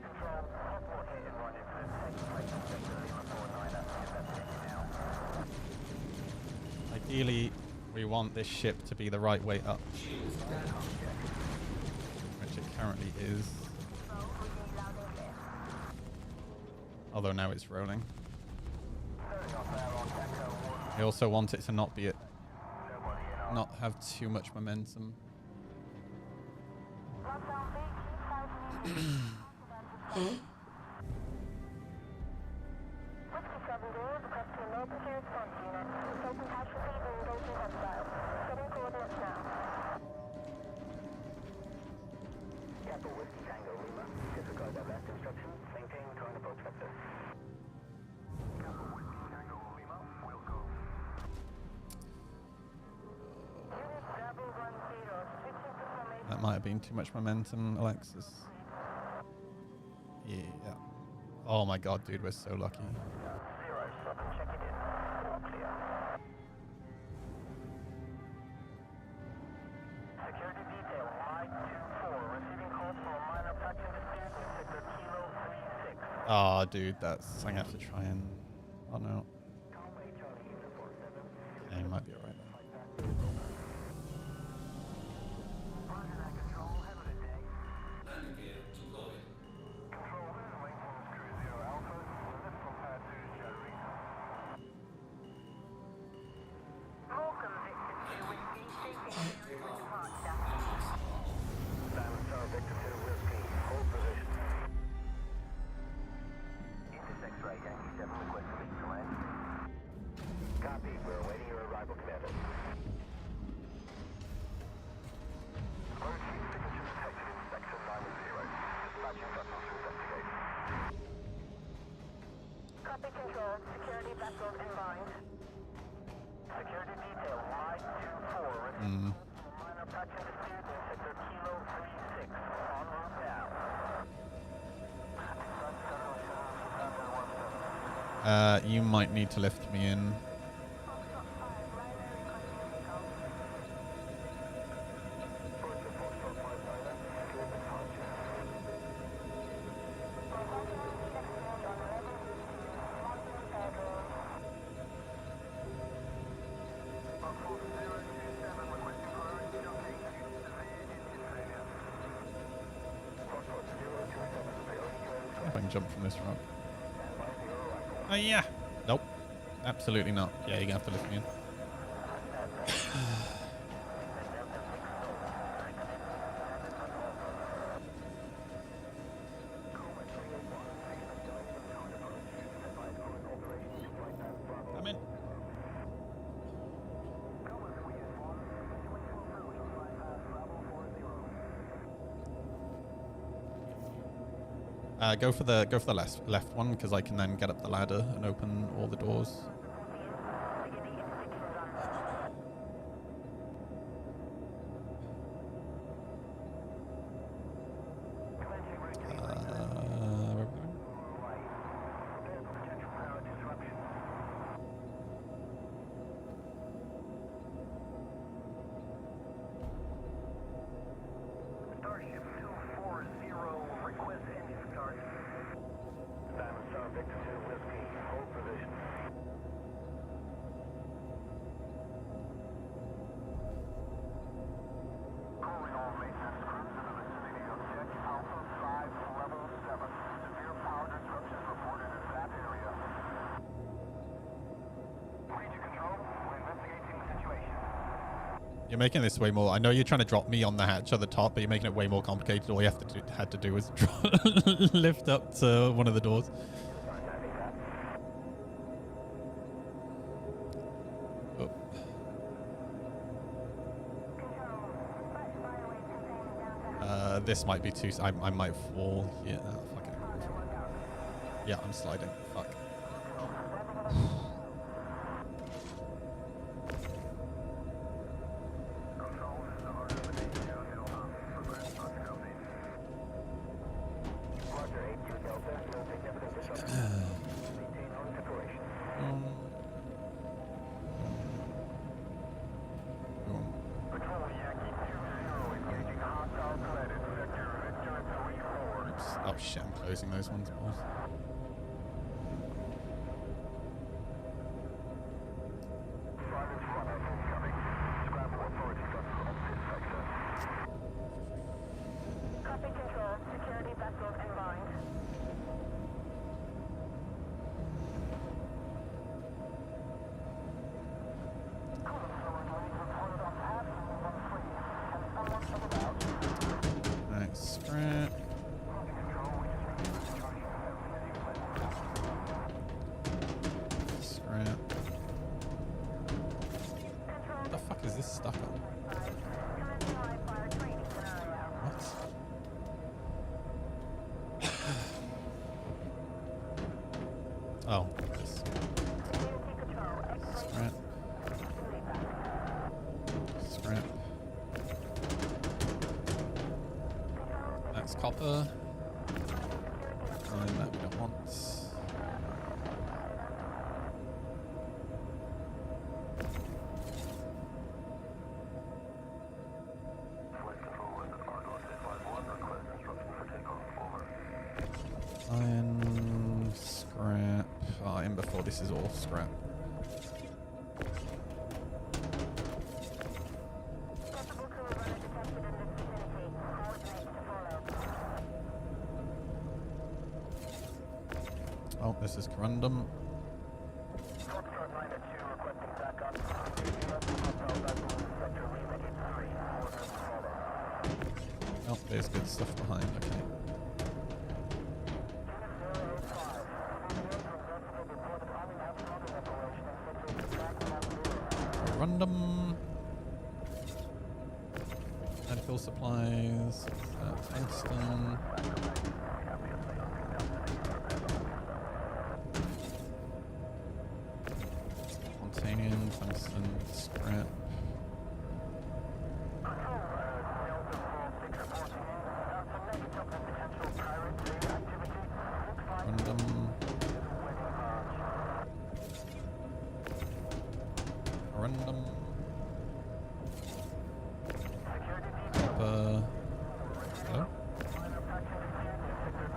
Control, possible hit and run incident taking place in sector Ideally, we want this ship to be the right way up, which it currently is. Although now it's rolling. I also want it to not be not have too much momentum. That might have been too much momentum, Alexis. Yeah. Oh my god, dude, we're so lucky. Security detail, Mike 2-4, receiving calls from a minor faction dispute in sector Kilo 36. Oh, dude, that's... I'm gonna have to try and... Oh no. Yeah, you might be alright. Landing gear deployed. Control, this is maintenance crew 0 Alpha. Lift from pad 2 is shattering. Welcome, Victor 2 Whiskey. Taking clearance for departure. Diamond Star Victor 2 Whiskey, hold position. Intersex right, Yankee 7, requesting lead to land. Copy, we're awaiting your arrival, Commander. Emergency signature detected in Sector 9-0. Dispatching vessels to investigate. Copy control. Security vessels inbound. Security detail, Mike 2-4, receiving calls from a minor faction dispute in sector Kilo 36. En route now. You might need to lift me in. If I can jump from this rock. Oh yeah. Nope. Absolutely not. Yeah, you're gonna have to lift me in. I'm in. Go for the left one, because I can then get up the ladder and open all the doors. Where are we going? Starship 240, request engine start. Diamond Star Victor 2 Whiskey, hold position. Calling all maintenance crews in the vicinity of Jet Alpha 5 Level 7. Severe power disruptions reported in that area. Region Control, we're investigating the situation. You're making this way more. I know you're trying to drop me on the hatch at the top, but you're making it way more complicated. All you had to do was lift up to one of the doors. Oh. This might be too. I might fall. Yeah. Oh, fuck it. Yeah, I'm sliding. Fuck. Oh shit, I'm closing those ones, boys. Oh, this. Scrap. Scrap. That's copper. And that we don't want. Iron, scrap. Iron before this is all scrap. Oh, this is corundum. Oh, there's good stuff behind. Okay. Random medical supplies, tungsten, titanium, tungsten, scrap. Random. Random. Hello?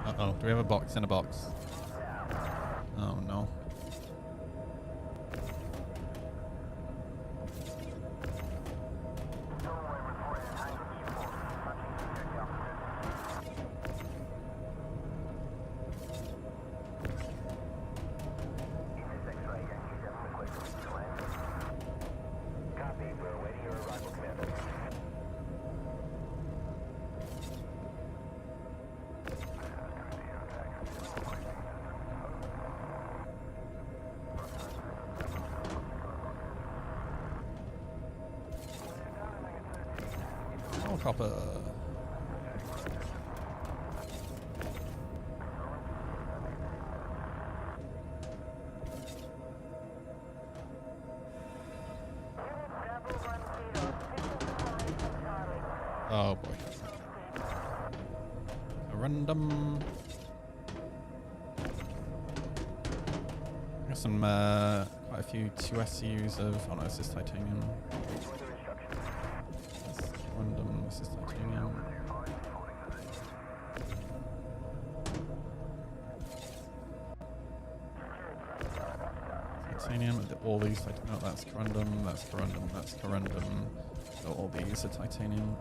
Uh-oh, do we have a box in a box? Oh no. Oh, copper. Oh boy. A random. Got some quite a few 2SUs of. Oh no, this is titanium. That's random. This is titanium. Titanium. All these. No, that's corundum. That's corundum. That's corundum. So all these are titanium.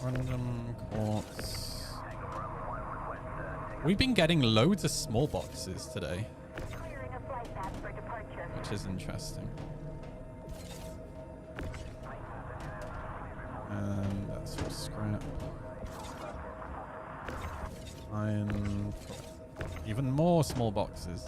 Random quartz. We've been getting loads of small boxes today, which is interesting. And that's for scrap. Iron. Even more small boxes.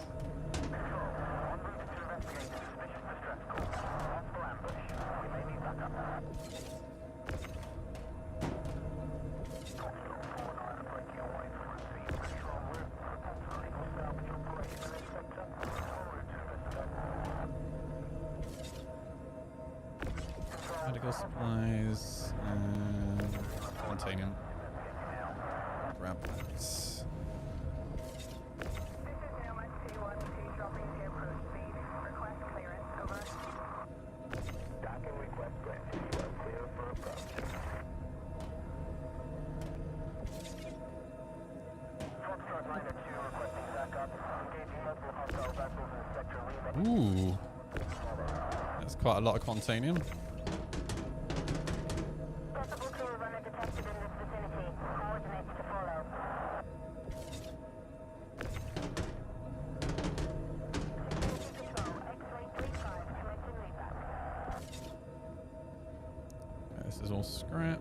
Medical supplies and titanium. Grab that. Ooh, that's quite a lot of titanium. This is all scrap.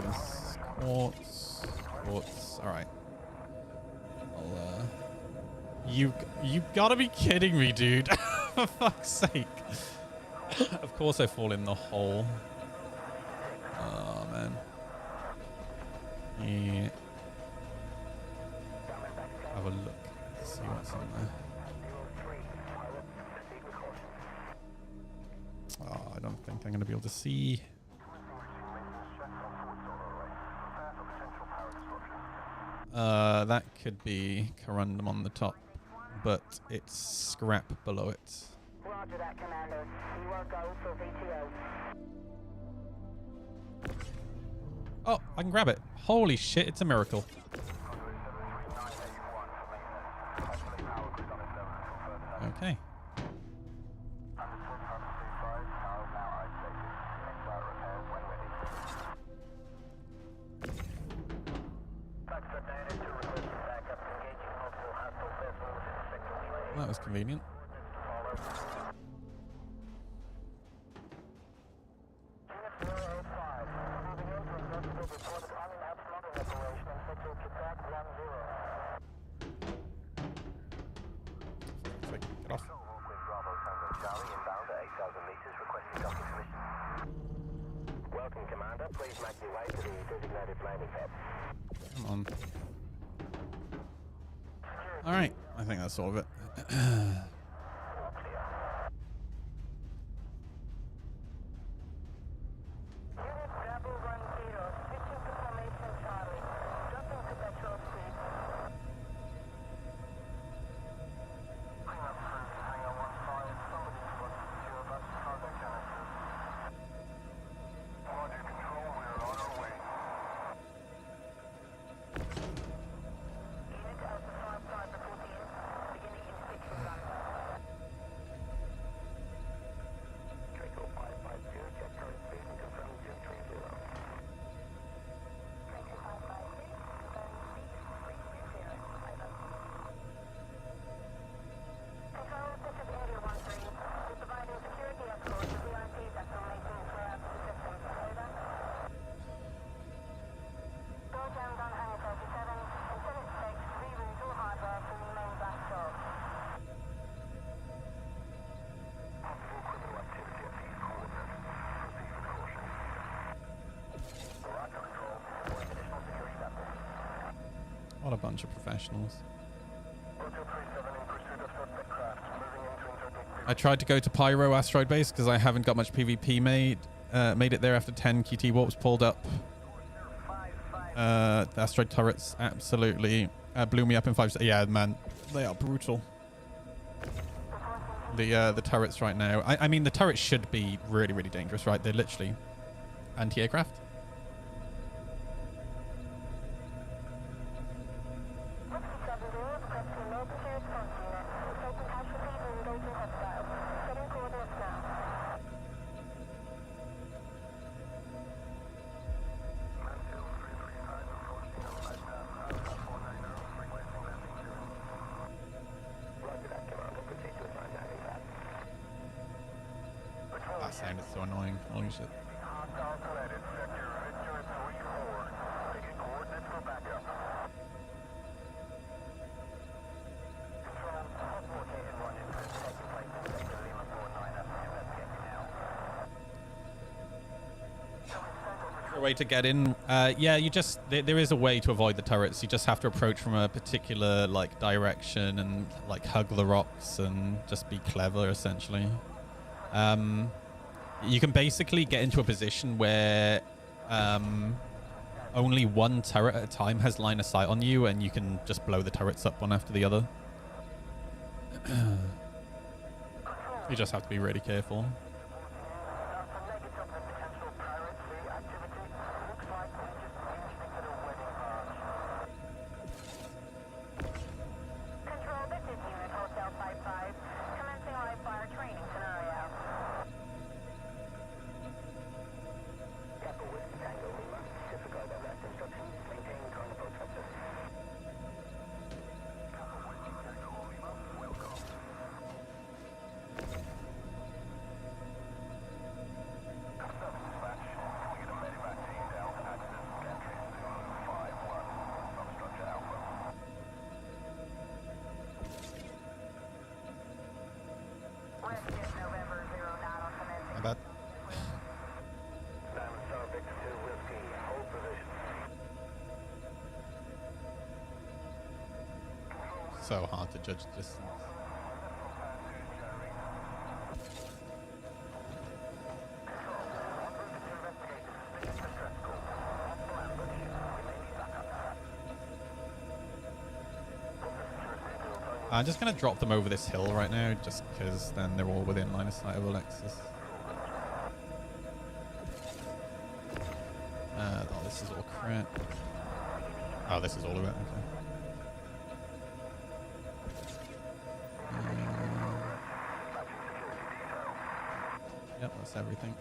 These quartz. Alright. I'll, you gotta be kidding me, dude. For fuck's sake. Of course I fall in the hole. Oh, man. Yeah. Have a look. See what's in there. Oh, I don't think I'm going to be able to see. That could be corundum on the top, but it's scrap below it. Roger that, Commander. You are go for VTO. Oh, I can grab it. Holy shit, it's a miracle. Okay. That was convenient. Get off. Welcome, Commander. Please make your way to the designated landing pad. Come on. All right, I think that's all of it. What a bunch of professionals. I tried to go to Pyro Asteroid Base because I haven't got much PvP made. Made it there after 10 QT warps pulled up. The asteroid turrets absolutely blew me up in 5 seconds. Yeah, man, they are brutal. The turrets right now. I mean, the turrets should be really, really dangerous, right? They're literally anti-aircraft. That sounded so annoying. Holy shit. A way to get in? Yeah, you just there is a way to avoid the turrets. You just have to approach from a particular like direction and like hug the rocks and just be clever essentially. You can basically get into a position where only one turret at a time has line of sight on you, and you can just blow the turrets up one after the other. You just have to be really careful. so hard to judge distance. I'm just going to drop them over this hill right now, just because then they're all within line of sight of Alexis. Oh, this is all crap. Oh, this is all of it. Okay. Yep, that's everything.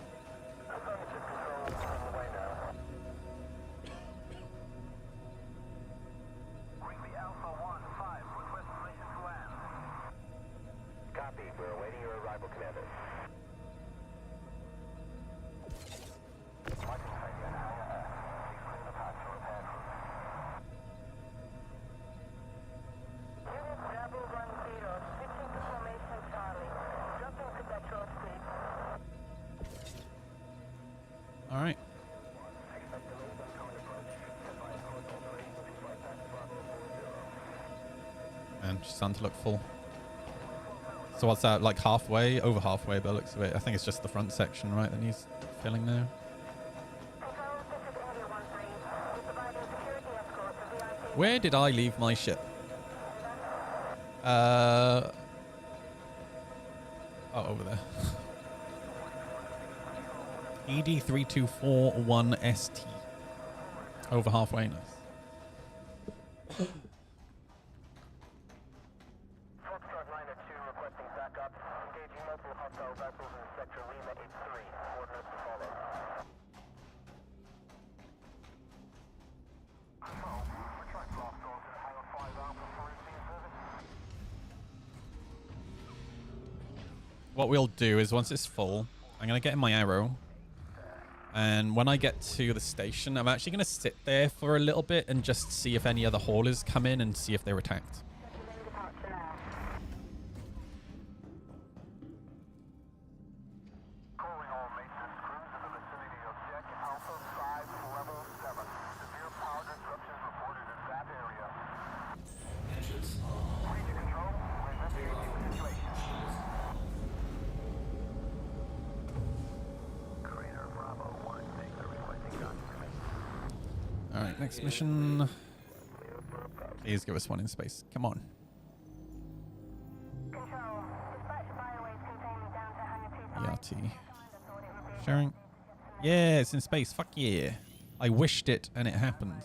Copy. We're awaiting your arrival, Commander. All right. And she's starting to look full. So what's that, like halfway? Over halfway by the looks of it. I think it's just the front section, right, that needs filling now. Where did I leave my ship? Oh, over there. ED3241ST. Over halfway, nice. Foxtrot Liner 2 requesting backup. Engaging multiple hostile vessels in sector Lima 83. Coordinates to follow. Retract blast doors at Hangar 5 Alpha for routine service. What we'll do is once it's full, I'm going to get in my arrow. And when I get to the station, I'm actually going to sit there for a little bit and just see if any other haulers come in and see if they're attacked. Calling all maintenance crews in the vicinity of Deck Alpha 5 Level 7. Severe power disruptions reported in that area. Engines are Reach control. We're investigating the situation. Crater Bravo 1 Baker requesting documents. All right, next mission. Please give us one in space. Come on. Control. Dispatch biowaves containment down to Hangar 25. ERT. Sharing. Yeah, it's in space. Fuck yeah. I wished it and it happened.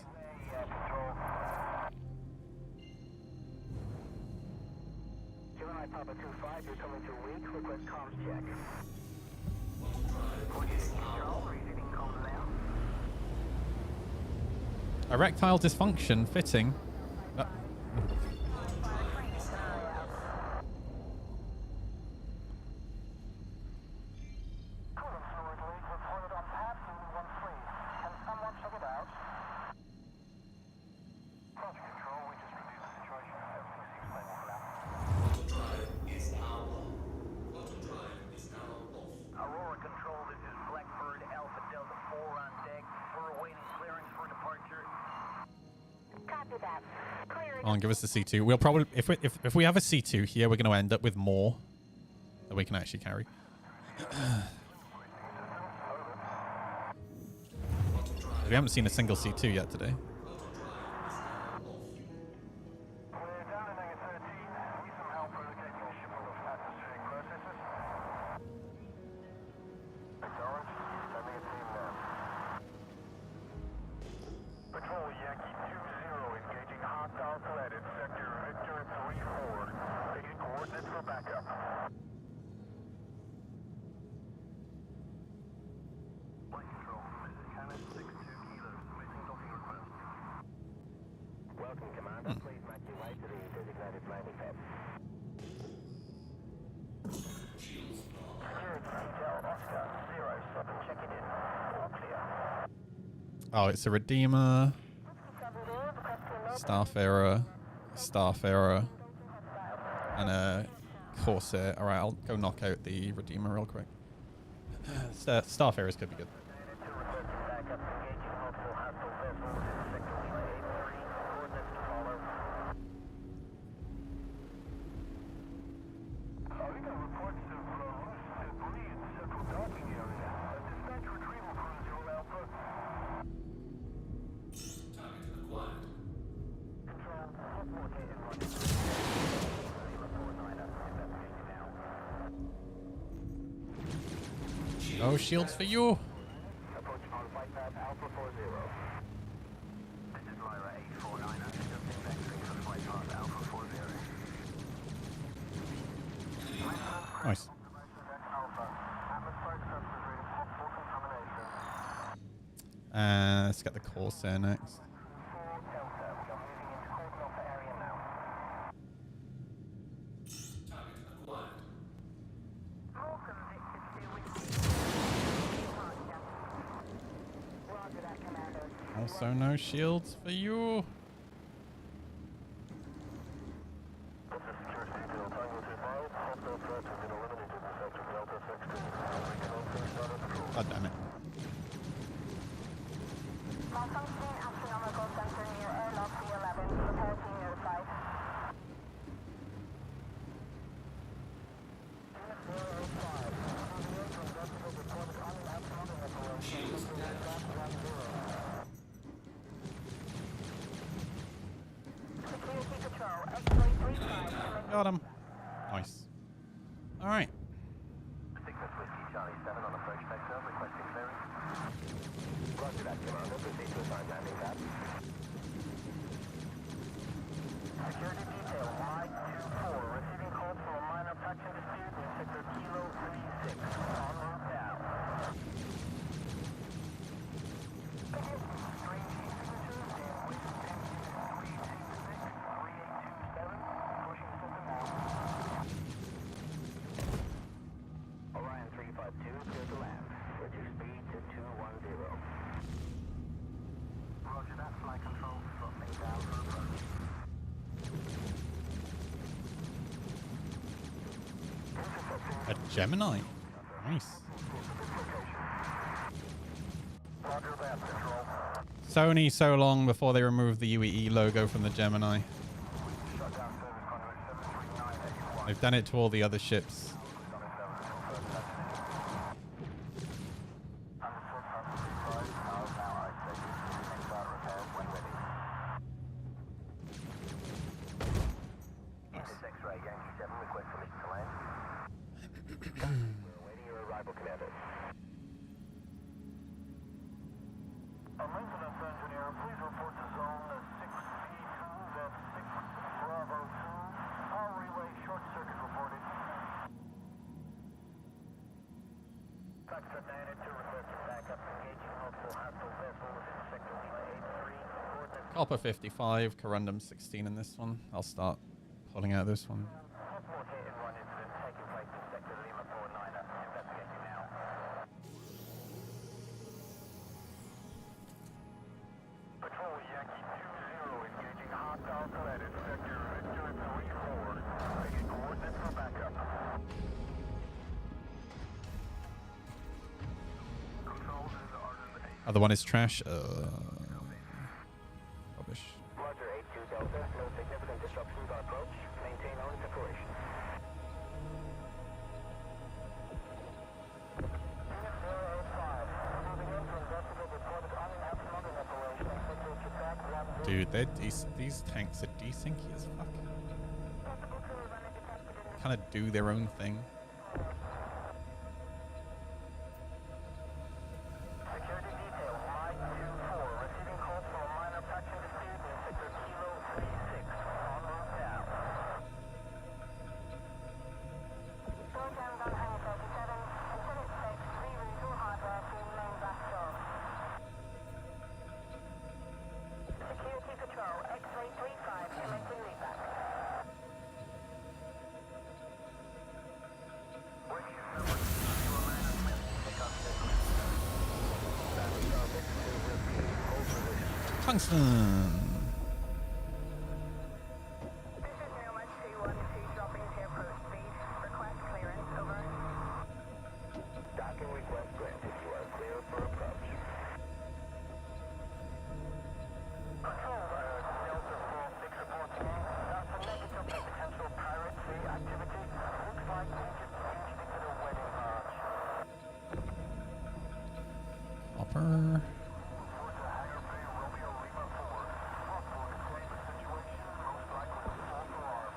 Gemini Papa 2-5, you're coming to weak. Request comms check. Receiving comms now. Erectile dysfunction fitting. Coolant fluid leak reported on pad 1-3. Can someone check it out? Project Control, we just reviewed the situation. Everything seems stable for now. Auto drive is now on. Auto drive is now off. Aurora Control, this is Blackbird Alpha Delta 4 on deck. We're awaiting clearance for departure. Copy that. Clear. Come on, give us the C2. We'll probably, if we have a C2 here, we're going to end up with more that we can actually carry. We haven't seen a single C2 yet today. We're down in Hangar 13. Need some help relocating a shipment of atmospheric processes. Acknowledge. Sending a team now. Patrol Yankee 2-0 engaging hostile threat in sector Victor 3-4. Taking coordinates for backup. Flight control. This is Canis 6-2 Kilo. Making docking request. Welcome, Commander. Please make your way to the designated landing pad. Security detail Oscar 07 checking in. All clear. Oh, it's a Redeemer, Starfarer, and a Corsair. All right, I'll go knock out the Redeemer real quick. Starfarers could be good. Backup engaging multiple hostile vessels in sector Lima 83. Coordinates to follow. Oh, shields for you. Approach on flight path Alpha 40. This is Lyra 849. I'm just vectoring for flight path Alpha 40. Nice. Let's get the Corsair next. Also no shields for you. God damn it. Malfunction astronomical sensor near airlock C11. Prepare to be notified. Security Patrol, X-ray 35. Got him. Nice. All right. Cygnus Whiskey Charlie 7 on approach vector, requesting clearance. Roger that, Commander. Proceed to assign landing pad. Security detail Y24, receiving calls from a minor faction dispute in sector Kilo 36. En route down. Strange signatures in West 10-3827, pushing system now. Orion 352, clear to land. Reduce speed to 210. Roger that, flight control, throttling down for approach. A Gemini. Nice. Roger that, control. Sony so long before they removed the UEE logo from the Gemini. Shut down service conduit 73981. They've done it to all the other ships. X-ray Yankee 7, request permission to land. We're awaiting your arrival, Commander. A maintenance engineer, please report to zone 6C2, that's 6 Bravo 2. Power relay short circuit reported. Foxtrot 9 to requesting backup, engaging multiple hostile vessels in sector Lima 83. Coordinates Copper 55, Corundum 16 in this one. I'll start pulling out this one. possible hit-and-run incident taking place in sector Lima 49er. Investigating now. Patrol Yankee 20 engaging hostile threat in sector Victor 34. Taking coordinates for backup. Control is Arden 8. Other one is trash. Rubbish. Roger 82 Delta. No significant disruptions on approach. Maintain on separation. Unit 005. Moving in to investigate reported uninhabited operation in sector Chittak 10. Dude, these tanks are desyncy as fuck. Kind of do their own thing. Security detail Y24, receiving calls from a minor faction dispute in sector Kilo 36. En route down. Programs on Hangar 37. Until it's safe, reroute all hardware to main blast door. Security Patrol, X-ray 35, commencing reback. Tungsten. This is Nomad 212 dropping to approach speed. Request clearance, over. Docking request granted. You are clear for approach. Patrol, Delta 46 reporting in. That's a negative for potential piracy activity. Looks like agents interdicted a wedding barge. Copper. Report to Hangar Bay Romeo Lima 4. Possible containment situation, most likely a false alarm.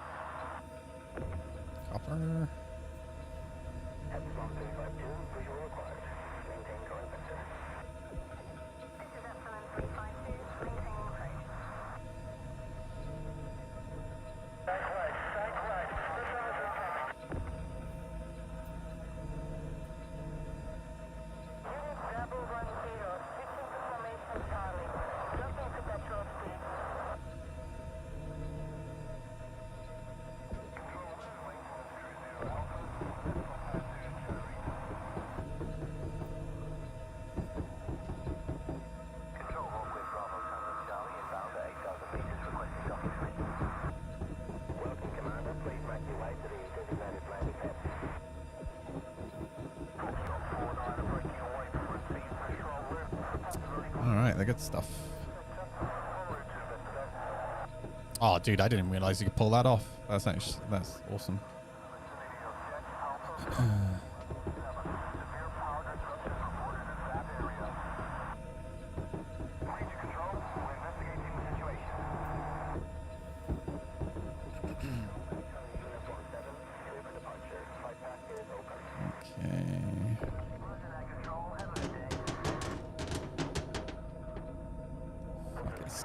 Copper. Epsilon 352, visual required. All right, the good stuff. Oh, dude, I didn't realize you could pull that off. That's awesome.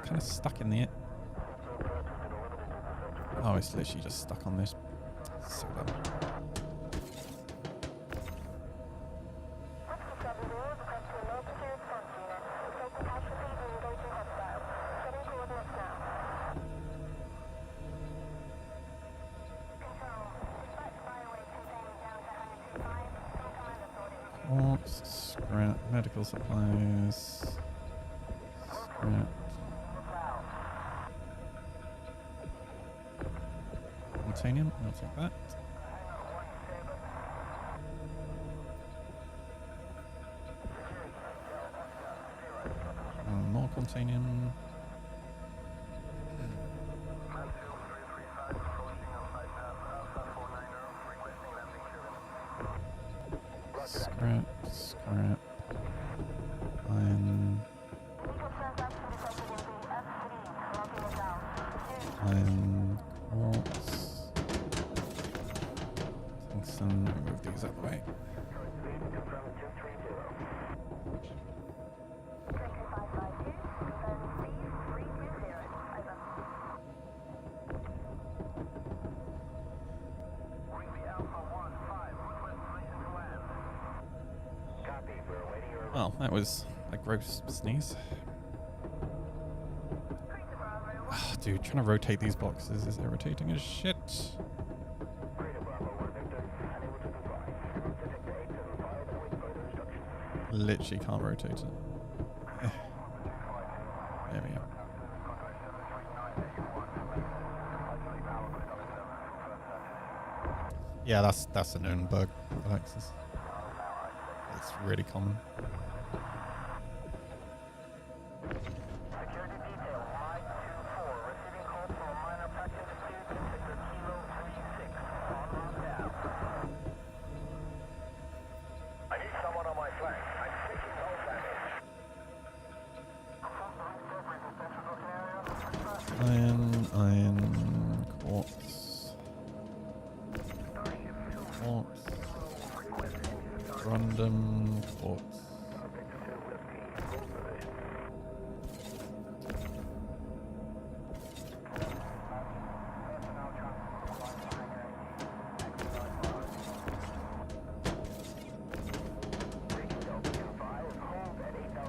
Kind of stuck in the... Oh, it's literally just stuck on this. So dumb. Quartz, scrap, medical supplies, scrap. Titanium, I'll take that. More titanium. Scrap, scrap. Iron. Iron, quartz. Move these out of the way. Well, that was a gross sneeze. Oh, dude, trying to rotate these boxes is irritating as shit. Literally can't rotate it. There we go. Yeah, that's a known bug, Alexis. It's really common. Security detail, Mike 2-4, receiving calls from a minor practice dispute in sector Kilo 36. On route down. I need someone on my flank. I'm taking no damage. Iron, quartz. Quartz. Random quartz.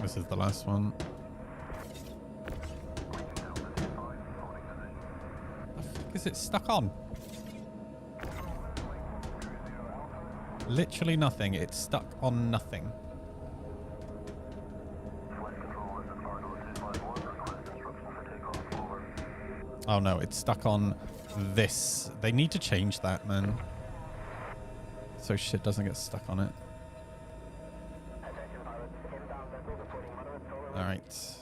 This is the last one. The fuck is it stuck on? Literally nothing. It's stuck on nothing. Oh no, it's stuck on this. They need to change that, man. So shit doesn't get stuck on it. Alright.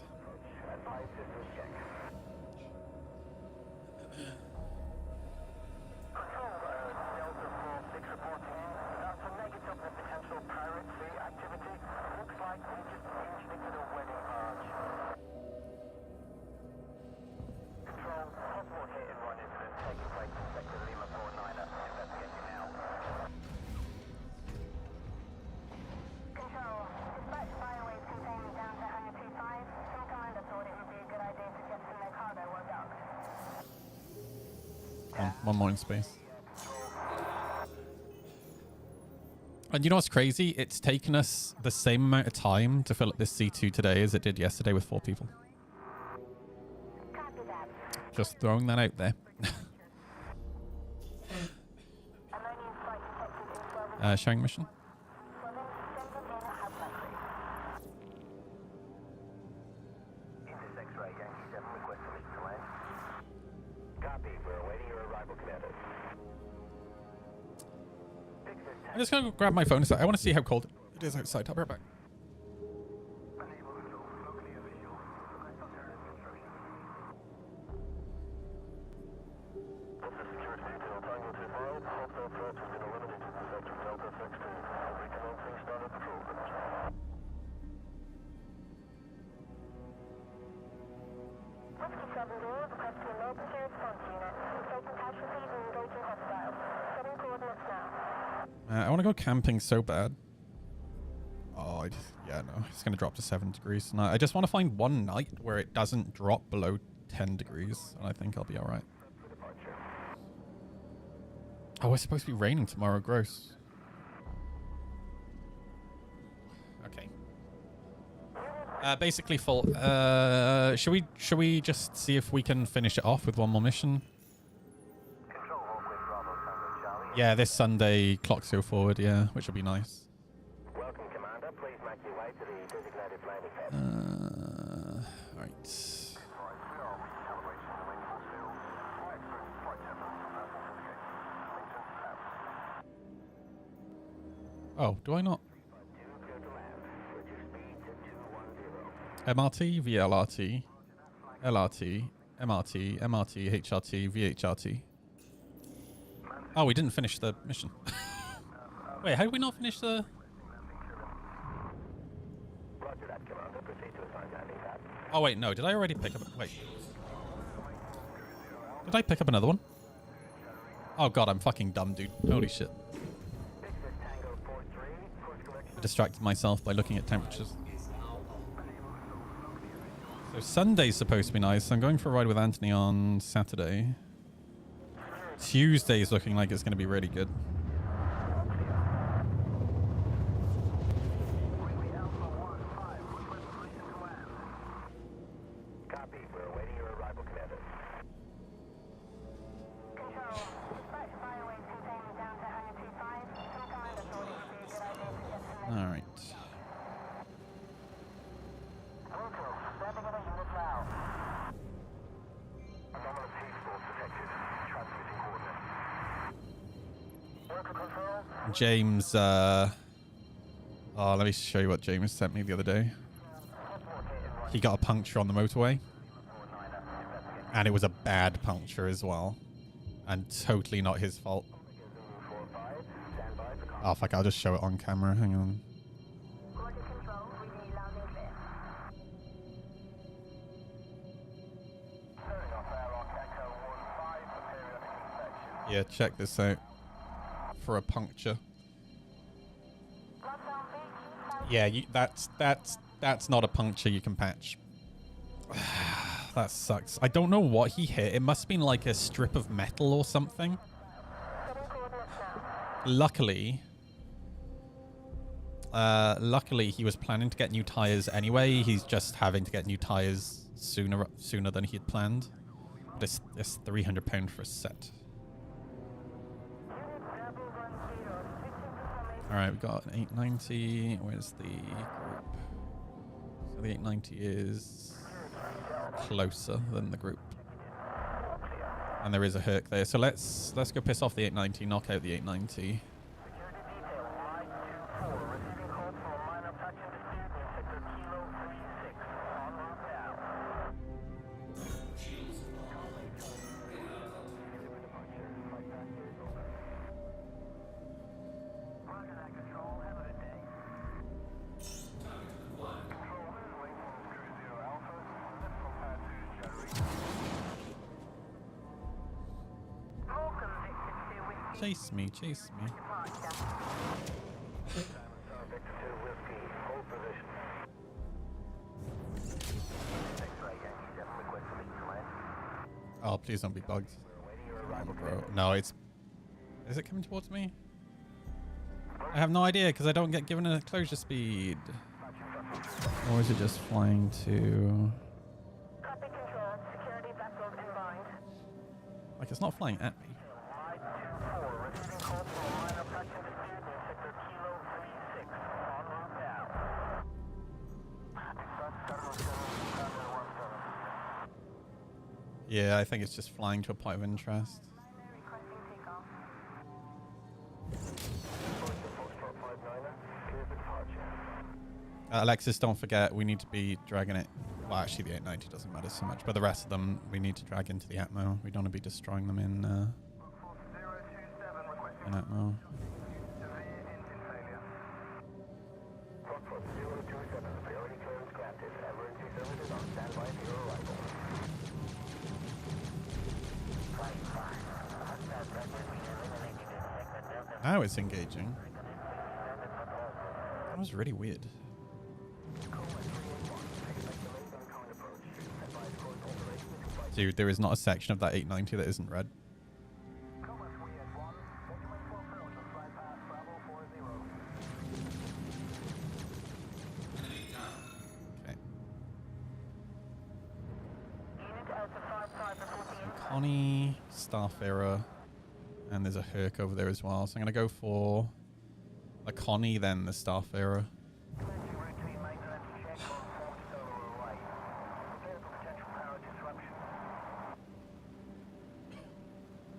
One more in space. And you know what's crazy? It's taken us the same amount of time to fill up this C2 today as it did yesterday with 4 people. Just throwing that out there. Sharing mission. I'm just gonna go grab my phone a sec. I want to see how cold it is outside. I'll be right back. I want to go camping so bad. Oh, yeah, no. It's going to drop to 7 degrees tonight. I just want to find one night where it doesn't drop below 10 degrees, and I think I'll be all right. Oh, it's supposed to be raining tomorrow. Gross. Okay. Basically full. Should we just see if we can finish it off with one more mission? Yeah, this Sunday, clock so forward, yeah, which will be nice. Welcome, Commander. Please make your way to the designated landing pad. Right. Oh, do I not? MRT, VLRT, LRT, MRT, MRT, HRT, VHRT. Oh, we didn't finish the mission. Wait, how did we not finish the... Oh, wait, no. Did I already pick up... Wait. Did I pick up another one? Oh, God, I'm fucking dumb, dude. Holy shit. I distracted myself by looking at temperatures. So Sunday's supposed to be nice. I'm going for a ride with Anthony on Saturday. Tuesday's looking like it's going to be really good. Copy. We're awaiting your arrival, Commander. Control, despite fireway containment down to 125, some commander thought it would be a good idea to get some All right. Standing in a unit now. Anomalous heat source detected. Transmitting coordinates. Worker control. James, oh, let me show you what James sent me the other day. He got a puncture on the motorway. And it was a bad puncture as well. And totally not his fault. Oh, fuck, I'll just show it on camera. Hang on. Roger control, reading you loud and clear. Yeah, check this out. For a puncture. Yeah, that's not a puncture you can patch. That sucks. I don't know what he hit. It must have been like a strip of metal or something. Luckily, he was planning to get new tires anyway. He's just having to get new tires sooner than he had planned. But it's £300 for a set. All right, we got an 890. Where's the group? So the 890 is closer than the group, and there is a Herc there. So let's go piss off the 890, knock out the 890. Chase me, chase me. Oh, please don't be bugged. Bro. No, it's... Is it coming towards me? I have no idea because I don't get given a closure speed. Or is it just flying to... Copy control, security vessels inbound. Like, it's not flying at me. Yeah, I think it's just flying to a point of interest. Alexis, don't forget, we need to be dragging it. Well, actually, the 890 doesn't matter so much, but the rest of them, we need to drag into the Atmo. We don't want to be destroying them in Atmo. Foxtrot 027, priority clearance granted. Emergency services on standby for your arrival. Now it's engaging. That was really weird. Dude, there is not a section of that 890 that isn't red. Okay. Connie, Starfarer, and there's a Herc over there as well. So I'm going to go for the Connie, then the Starfarer.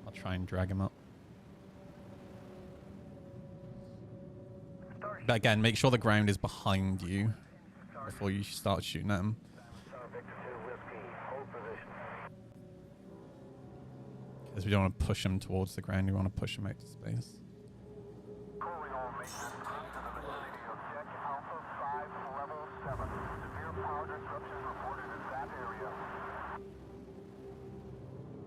I'll try and drag him up. But again, make sure the ground is behind you before you start shooting at him. Because we don't want to push him towards the ground, we want to push him out to space. Calling all maintenance crews to the vicinity of Jet Alpha 5 Level 7. Severe power disruptions reported in that area.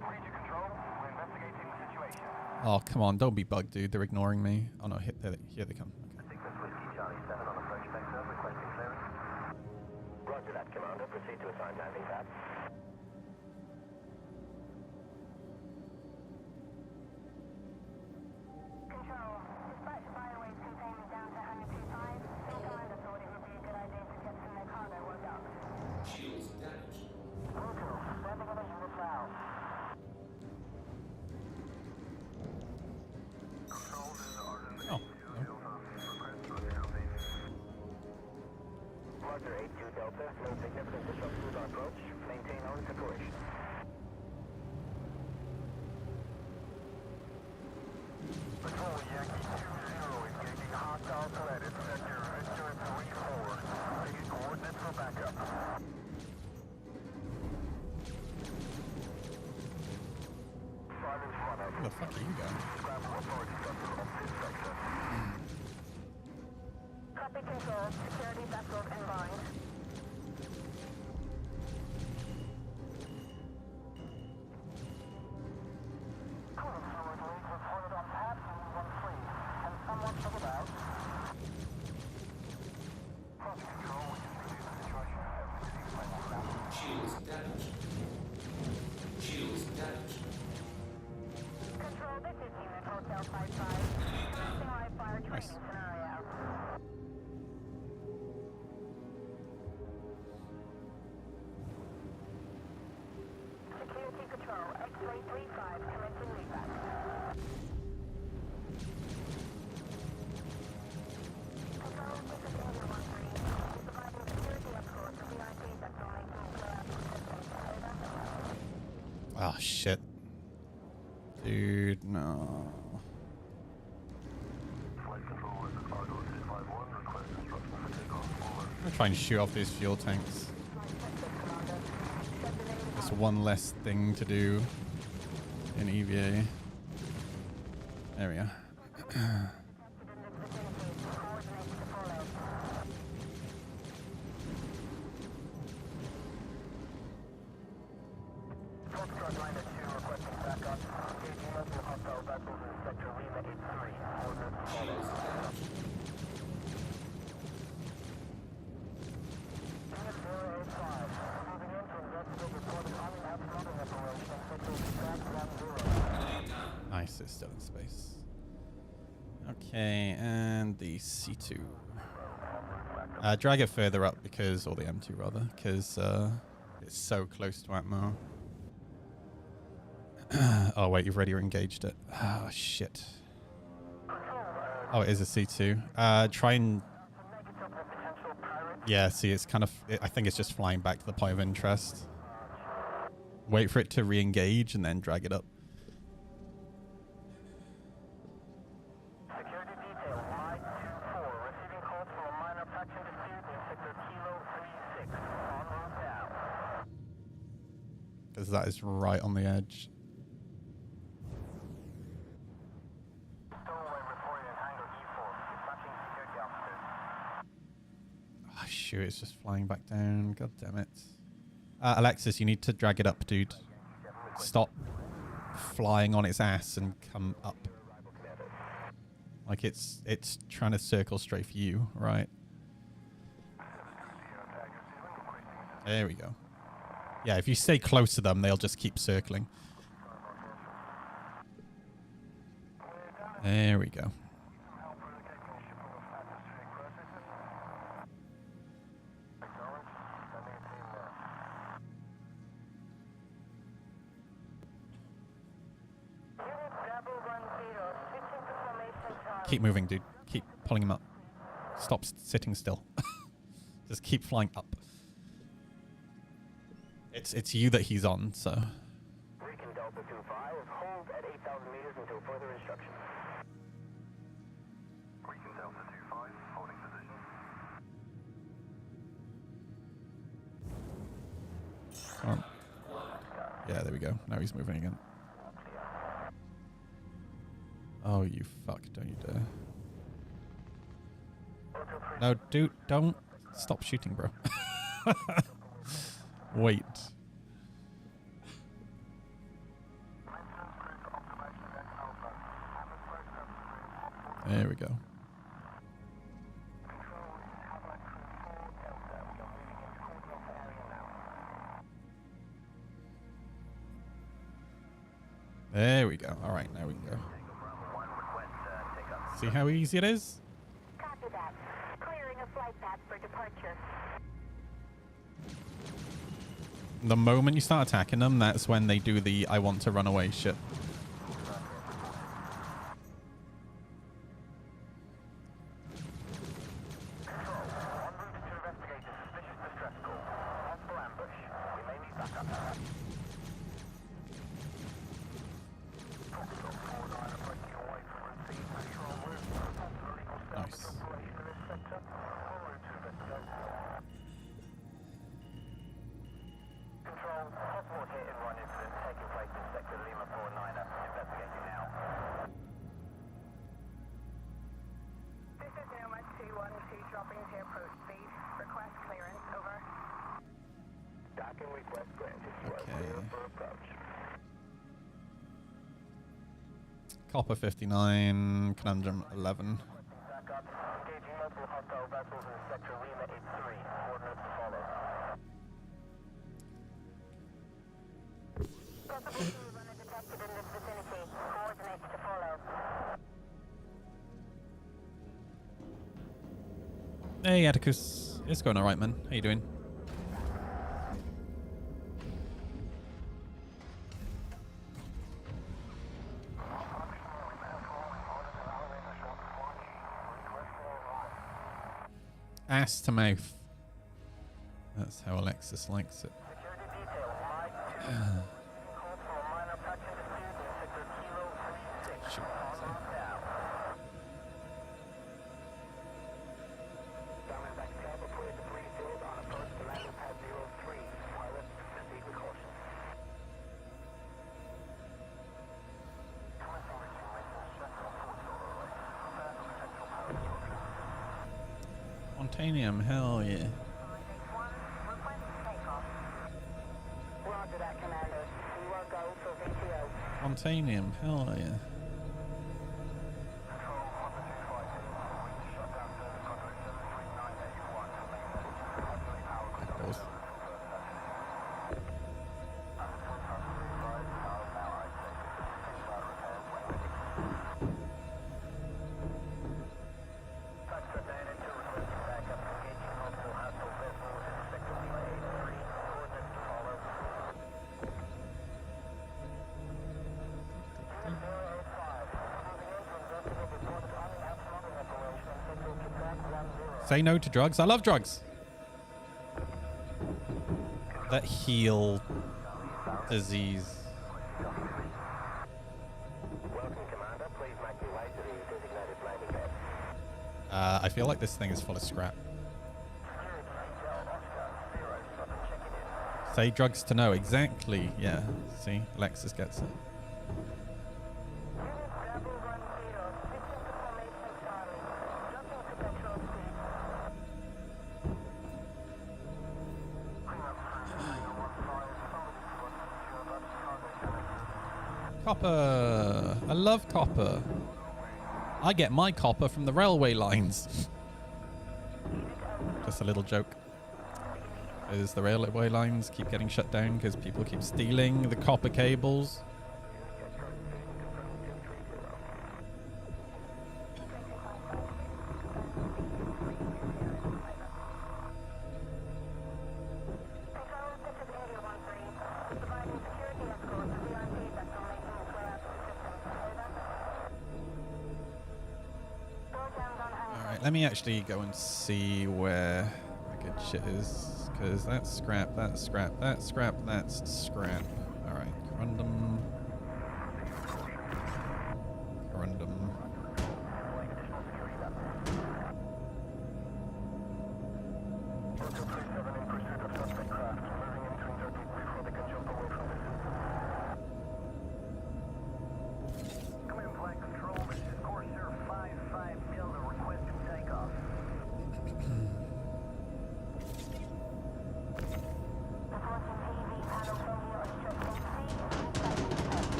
Region Control, we're investigating the situation. Oh, come on, don't be bugged, dude. They're ignoring me. Oh no, here they come. Okay. 6 Whiskey Charlie 7 on approach vector, requesting clearance. Roger that, Commander. Proceed to assign landing pad. Control, despite Fireway's containment down to 102.5, some commander thought it would be a good idea to get some of their cargo worked up. Shields damaged. Wilco, standing on a unit now. Control is Arden. Oh, Roger 8-2 Delta. No significant disruptions on approach. Maintain on separation. Patrol Yankee 2-0 engaging hostile threat in sector Victor 3-4. Taking coordinates for backup. where the fuck are you going? Scramble authority center of this sector. Copy Control, security vessels inbound. Cooling fluid leak reported on pad 113. Can someone check it out? Cross Control, we can review the situation as we see final now. Shields damaged. Shields damaged. Control, this is Unit Hotel 55. Commencing live fire training Nice. scenario. Security Control, X-ray 35, commencing leadback. Control, this is India 13. Providing security escort to VIP sector making clear for over. Oh, shit. Dude, no. Flight Control, this is Argo 651. Request instructions for takeoff. Over. I'm gonna try and shoot off these fuel tanks. Just one less thing to do in EVA. There we go. Foxtrot Liner 2 requesting backup. Engaging multiple hostile vessels in sector Lima 83. Coordinates follow. Unit 085. Moving in to investigate reported on-and-off flooding operation in sector Strat 10. Nice, it's still in space. Okay, and the C2. Drag it further up because, or the M2 rather, because it's so close to Atmo. Oh wait, you've already engaged it. Oh shit. Oh, it is a C2. Try and... Yeah, see, it's kind of... I think it's just flying back to the point of interest. Wait for it to re-engage and then drag it up. Security detail, Mike 2-4, receiving calls from a minor faction dispute in sector because that is right on the edge. Oh, shoot, it's just flying back down. God damn it. Alexis, you need to drag it up, dude. Stop flying on its ass and come up. Like it's trying to circle straight for you, right? There we go. Yeah, if you stay close to them, they'll just keep circling. There we go. Keep moving, dude. Keep pulling him up. Stop sitting still. Just keep flying up. It's you that he's on, so. Recon Delta 25, hold at 8,000 meters until further instruction. Recon Delta 25, holding position. Come on. Yeah, there we go. Now he's moving again. Oh, you fuck. Don't you dare. No, dude, don't. Stop shooting, bro. Wait. There we go. There we go. All right, now we can go. See how easy it is? Copy that. Clearing a flight path for departure. The moment you start attacking them, that's when they do the I want to run away shit. Nice. This is Nomad 212 dropping to approach speed. Request clearance, over. Docking request granted. You are Okay. clear for approach. Copper 59, Conundrum 11. Backup. Engaging multiple hostile vessels in sector Lima 83. Coordinates to follow. Possible sea runner detected in this vicinity. Coordinates to follow. Hey, Atticus. It's going alright, man. How you doing? Ass to mouth. That's how Alexis likes it. Security detail. Mike 2. Calls for a minor faction dispute in sector Kilo 36. Shoot. On down. Diamondback tab reported debris field on approach to landing pad 03. Pilot, proceed with caution. Montanium, hell yeah. Roger that, Commander. You are go for VTO. Montanium, hell yeah. Balls. Say no to drugs. I love drugs. That heal disease. Welcome, Commander. Please make your way to the designated landing pad. I feel like this thing is full of scrap. Say drugs to know. Exactly. Yeah. See, Alexis gets it. Copper. I love copper. I get my copper from the railway lines. Just a little joke. As the railway lines keep getting shut down because people keep stealing the copper cables. Alright, let me actually go and see where the good shit is. Because that's scrap, that's scrap, that's scrap, that's scrap. Alright, Corundum. Corundum.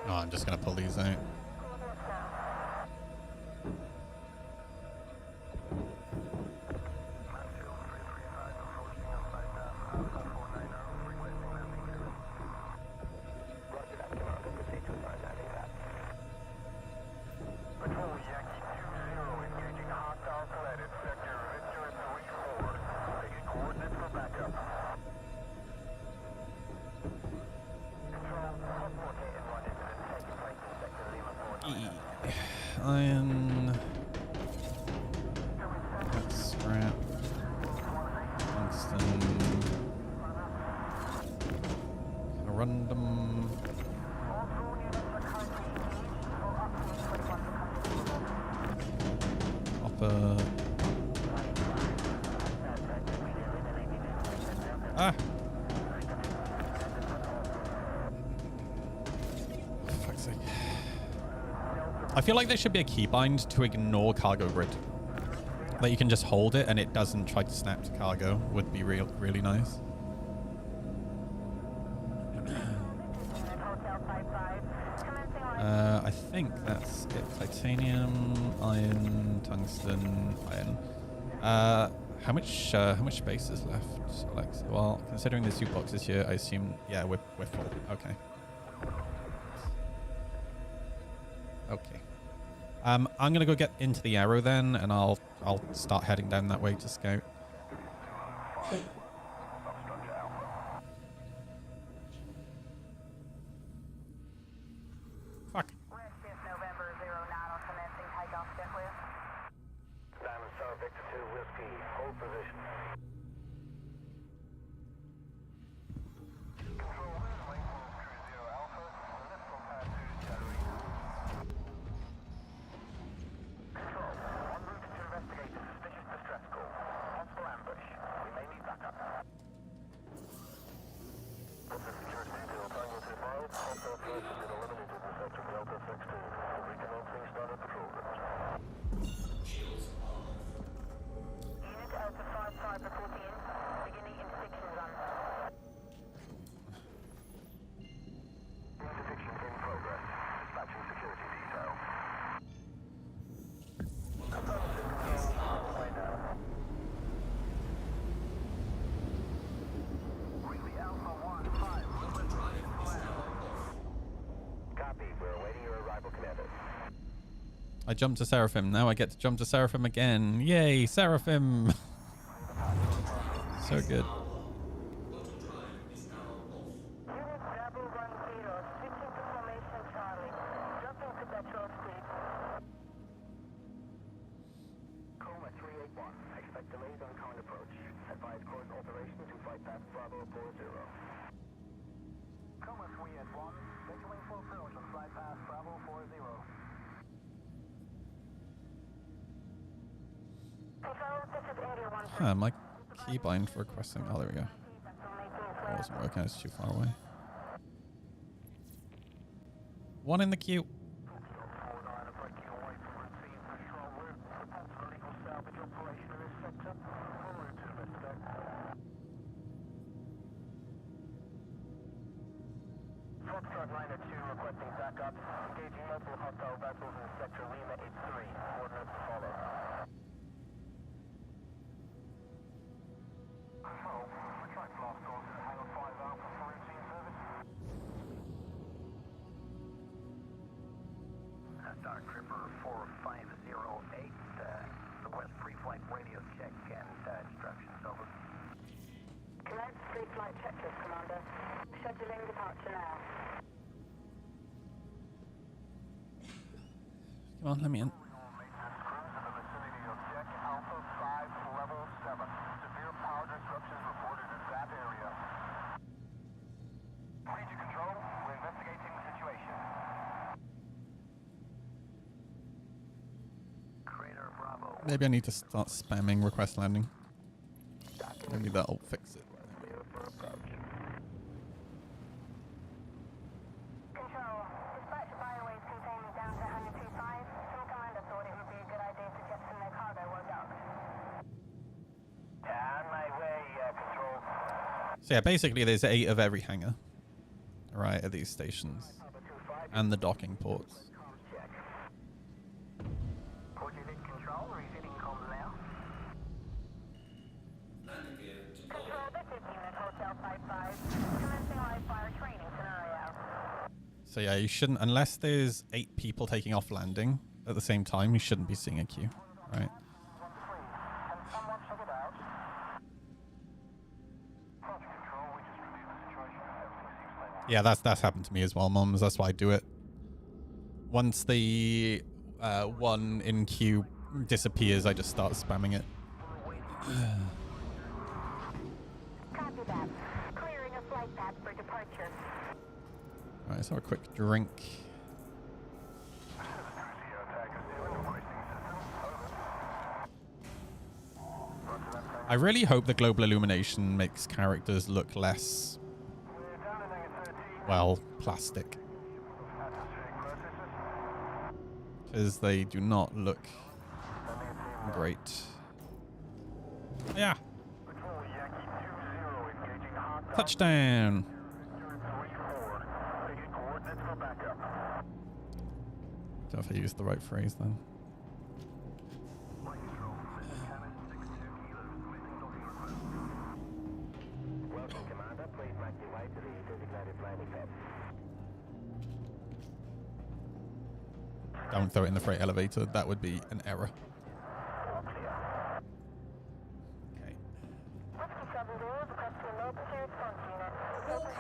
Oh, I'm just gonna pull these out. Iron. That's scrap. Tungsten. Corundum. Copper. Ah! For fuck's sake. I feel like there should be a keybind to ignore cargo grid. That you can just hold it and it doesn't try to snap to cargo. Would be really nice. I think that's it. Titanium, iron, tungsten, iron. How much space is left, Alex? Well, considering there's 2 boxes here, I assume yeah we're full. Okay. Okay. I'm gonna go get into the arrow then, and I'll start heading down that way to scout. Fuck. November 09 on commencing takeoff checklist. Diamond Star Victor 2 Whiskey, hold position. Control, waiting Cruise 0 Alpha, the lift will pass through Shadow East. Control, en route to investigate a suspicious distress call. Possible ambush. We may need backup. What's the security detail? Tango 2 miles. Hostile threat has been eliminated in sector Delta 16. Recommencing standard patrol route. Unit Alpha 55 reporting in. Beginning interdiction run. Interdiction in progress. Dispatching security detail. Greeley Alpha 1-5. Copy. We're awaiting your arrival, Commander. I jumped to Seraphim. Now I get to jump to Seraphim again. Yay, Seraphim! So good. Unit Bravo 10, switching to formation Charlie. Jumping to petrol speed. Coma 381. Expect delays on current approach. Advise course alteration to flight path Bravo 40. Coma 381, scheduling full approach on flight path Bravo 40. Control, this is India 1. My keybind for requesting. Oh, there we go. That wasn't working. It's too far away. One in the queue. Foxtrot Liner 2 requesting backup. Engaging multiple hostile vessels in sector Lima 83. Coordinates to follow. Control, retract blast doors at Hangar 5 Alpha for routine service. Dark Tripper 4508, request pre-flight radio check and instructions, over. Commence pre-flight checklist, Commander. Scheduling departure now. Come on, let me in. Maintenance crews in the vicinity of Deck Alpha 5 Level 7. Severe power disruptions reported in that area. Read to control. We're investigating the situation. Crater Bravo. Maybe I need to start spamming request landing. Maybe that'll fix it. Control, dispatch bioways containing down to Hangar 25. Some commander thought it would be a good idea to jettison their cargo while docked. On my way, Control. So yeah, basically there's 8 of every hangar, right, at these stations, and the docking ports. Check. Port unit Control, receiving comms now. Landing gear Control, deployed. this is Unit Hotel 55. Commencing live fire training scenario. So yeah, you shouldn't, unless there's 8 people taking off landing at the same time, you shouldn't be seeing a queue, right? Can someone check it out? Project Control, we just reviewed the situation. Everything seems stable. Yeah, that's happened to me as well, Mums. That's why I do it. Once the one in queue disappears, I just start spamming it. Copy that. Clearing a flight path for departure. Right, let's have a quick drink. I really hope the global illumination makes characters look less, well, plastic. Because they do not look great. Yeah. Touchdown. Don't know if I used the right phrase then. Welcome, Commander. Please make your way to the designated landing pad. Don't throw it in the freight elevator. That would be an error. Okay. Whiskey 7 doors, request to emergency response unit. Welcome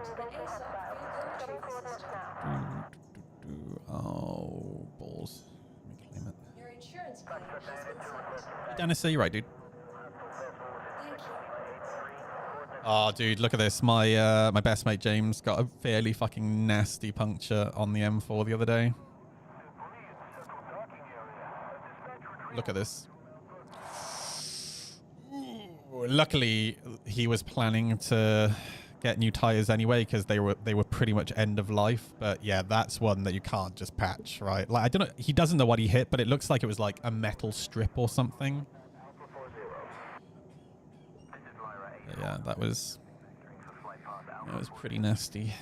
to the ASOP vehicle retrieval system. Oh, balls. Let me claim it. Your insurance claim has been settled. Dennis, are you right, dude? Thank you. Oh, dude, look at this. My my best mate James got a fairly fucking nasty puncture on the M4 the other day. Look at this. Ooh, luckily, he was planning to get new tires anyway because they were pretty much end of life. But yeah, that's one that you can't just patch, right? Like I don't know. He doesn't know what he hit, but it looks like it was like a metal strip or something. But yeah, that was pretty nasty.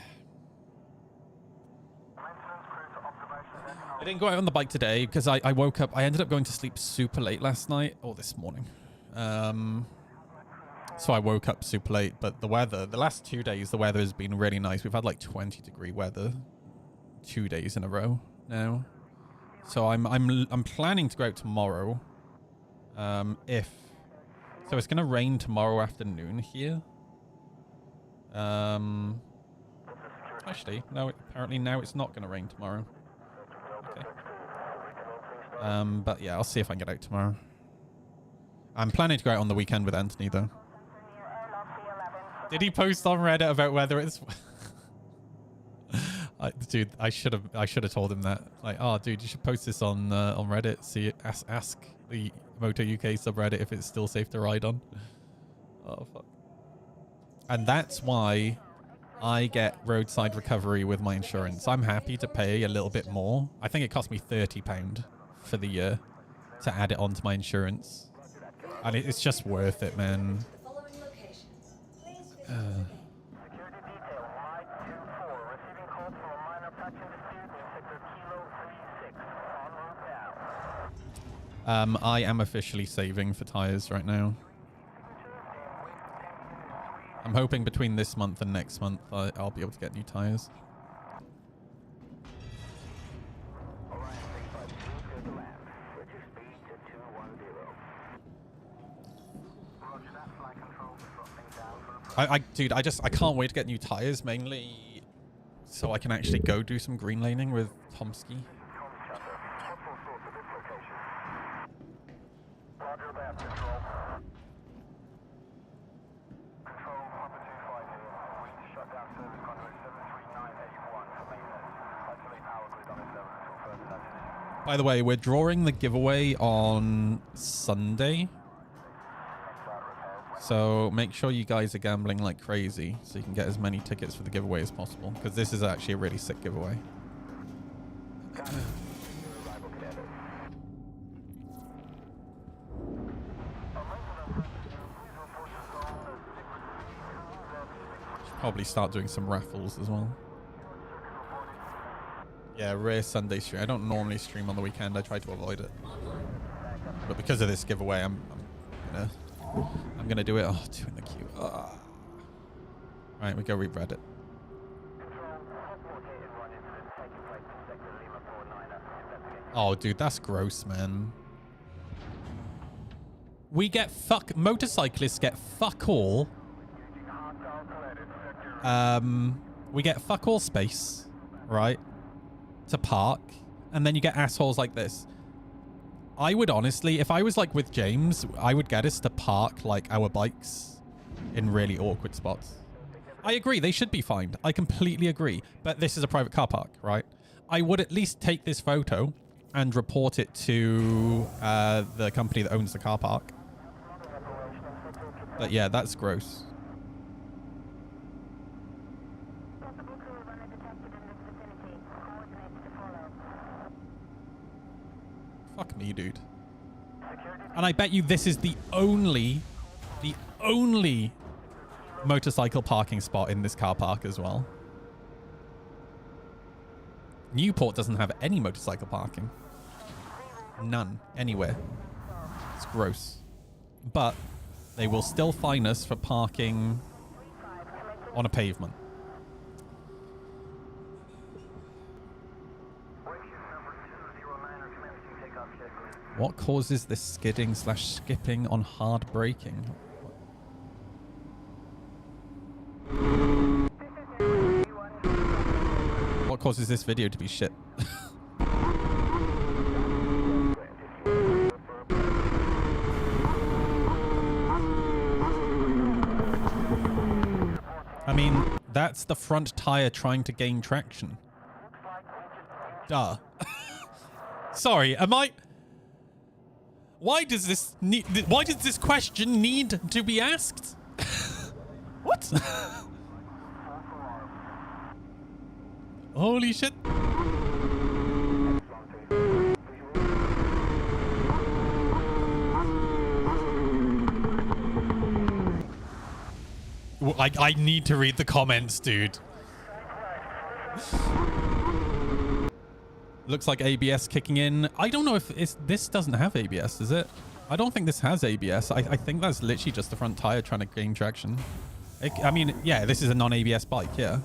I didn't go out on the bike today because I woke up. I ended up going to sleep super late last night or this morning. So I woke up super late. But the weather, the last 2 days, the weather has been really nice. We've had like 20-degree weather 2 days in a row now. So I'm planning to go out tomorrow. So it's gonna rain tomorrow afternoon here. Actually, no. Apparently now it's not gonna rain tomorrow. Okay. But yeah, I'll see if I can get out tomorrow. I'm planning to go out on the weekend with Anthony though. Did he post on Reddit about whether it's... Dude, I should have told him that. Like, oh, dude, you should post this on Reddit. See, ask the Moto UK subreddit if it's still safe to ride on. Oh fuck. And that's why I get roadside recovery with my insurance. I'm happy to pay a little bit more. I think it cost me £30 for the year to add it onto my insurance, and it's just worth it, man. The following locations. Please visit Security detail, Y24, receiving calls for a minor faction dispute in sector Kilo 36. En route now. I am officially saving for tires right now. I'm hoping between this month and next month I'll be able to get new tires. Orion 352, clear to land. Reduce speed to 210. Roger that, flight control. Dropping down for Dude, I can't wait to get new tires, mainly so I can actually go do some green laning with Tomsky. Roger that, control. Control, Papa 25 here. We need to shut down service conduit 73981 for maintenance. Isolate power grid on 11 until further notice. By the way, we're drawing the giveaway on Sunday. So make sure you guys are gambling like crazy so you can get as many tickets for the giveaway as possible, because this is actually a really sick giveaway. Should probably start doing some raffles as well. Yeah, rare Sunday stream. I don't normally stream on the weekend. I try to avoid it. But because of this giveaway, I'm gonna do it. Oh, 2 in the queue. Ah. Right, we go read Reddit. Oh, dude, that's gross, man. Motorcyclists get fuck all. We get fuck all space, right, to park, and then you get assholes like this. I would honestly, if I was like with James, I would get us to park like our bikes in really awkward spots. I agree, they should be fined. I completely agree. But this is a private car park, right? I would at least take this photo and report it to the company that owns the car park. But yeah, that's gross. Fuck me, dude. And I bet you this is the only motorcycle parking spot in this car park as well. Newport doesn't have any motorcycle parking. None. Anywhere. It's gross. But they will still fine us for parking on a pavement. What causes this skidding / skipping on hard braking? What causes this video to be shit? I mean, that's the front tire trying to gain traction. Duh. Sorry, am I... Why does this question need to be asked? What? Holy shit. I need to read the comments, dude. Looks like ABS kicking in. I don't know if this doesn't have ABS, is it? I don't think this has ABS. I think that's literally just the front tire trying to gain traction. I mean, yeah, this is a non-ABS bike, yeah.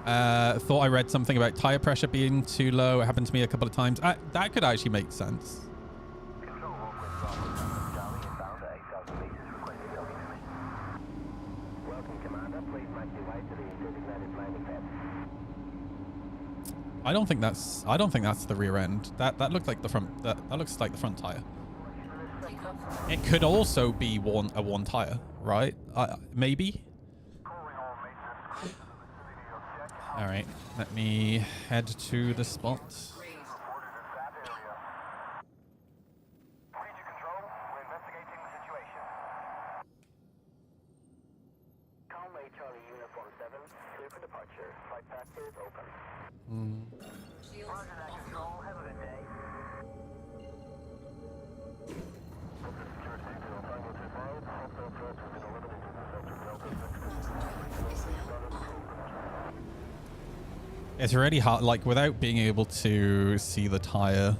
Thought I read something about tire pressure being too low. It happened to me a couple of times. That could actually make sense. I don't think that's the rear end. That looked like the front. That looks like the front tire. It could also be a worn tire, right? Maybe. All right, let me head to the spot. Major Control, we're investigating the situation. Conway Charlie Uniform 7, clear for departure. Flight path is open. Shields Roger that, offline. Control. Have a good day. Security detail, Tango 25. Hostile threat has been eliminated in sector Delta 6. Is now off. It's really hard, like without being able to see the tire.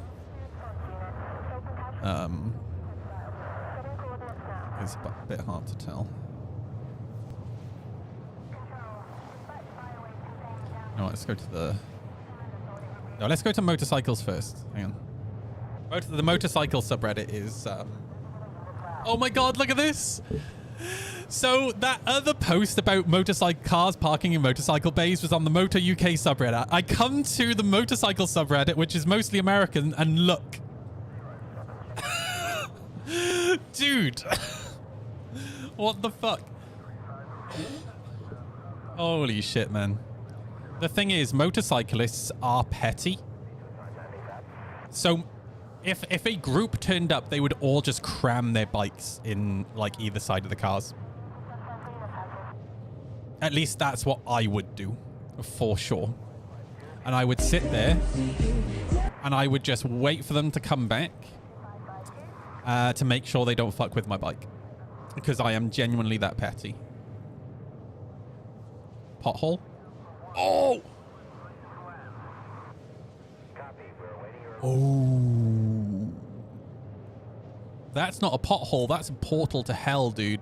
It's a bit hard to tell. No, let's go to the. No, let's go to motorcycles first. Hang on. The motorcycle subreddit is. Oh my god! Look at this. So that other post about motorcycle cars parking in motorcycle bays was on the Motor UK subreddit. I come to the motorcycle subreddit, which is mostly American, and look. Dude. What the fuck? Holy shit, man. The thing is, motorcyclists are petty. So if a group turned up, they would all just cram their bikes in like either side of the cars. At least that's what I would do, for sure. And I would sit there and I would just wait for them to come back to make sure they don't fuck with my bike. Because I am genuinely that petty. Pothole? Oh! Oh. That's not a pothole, that's a portal to hell, dude.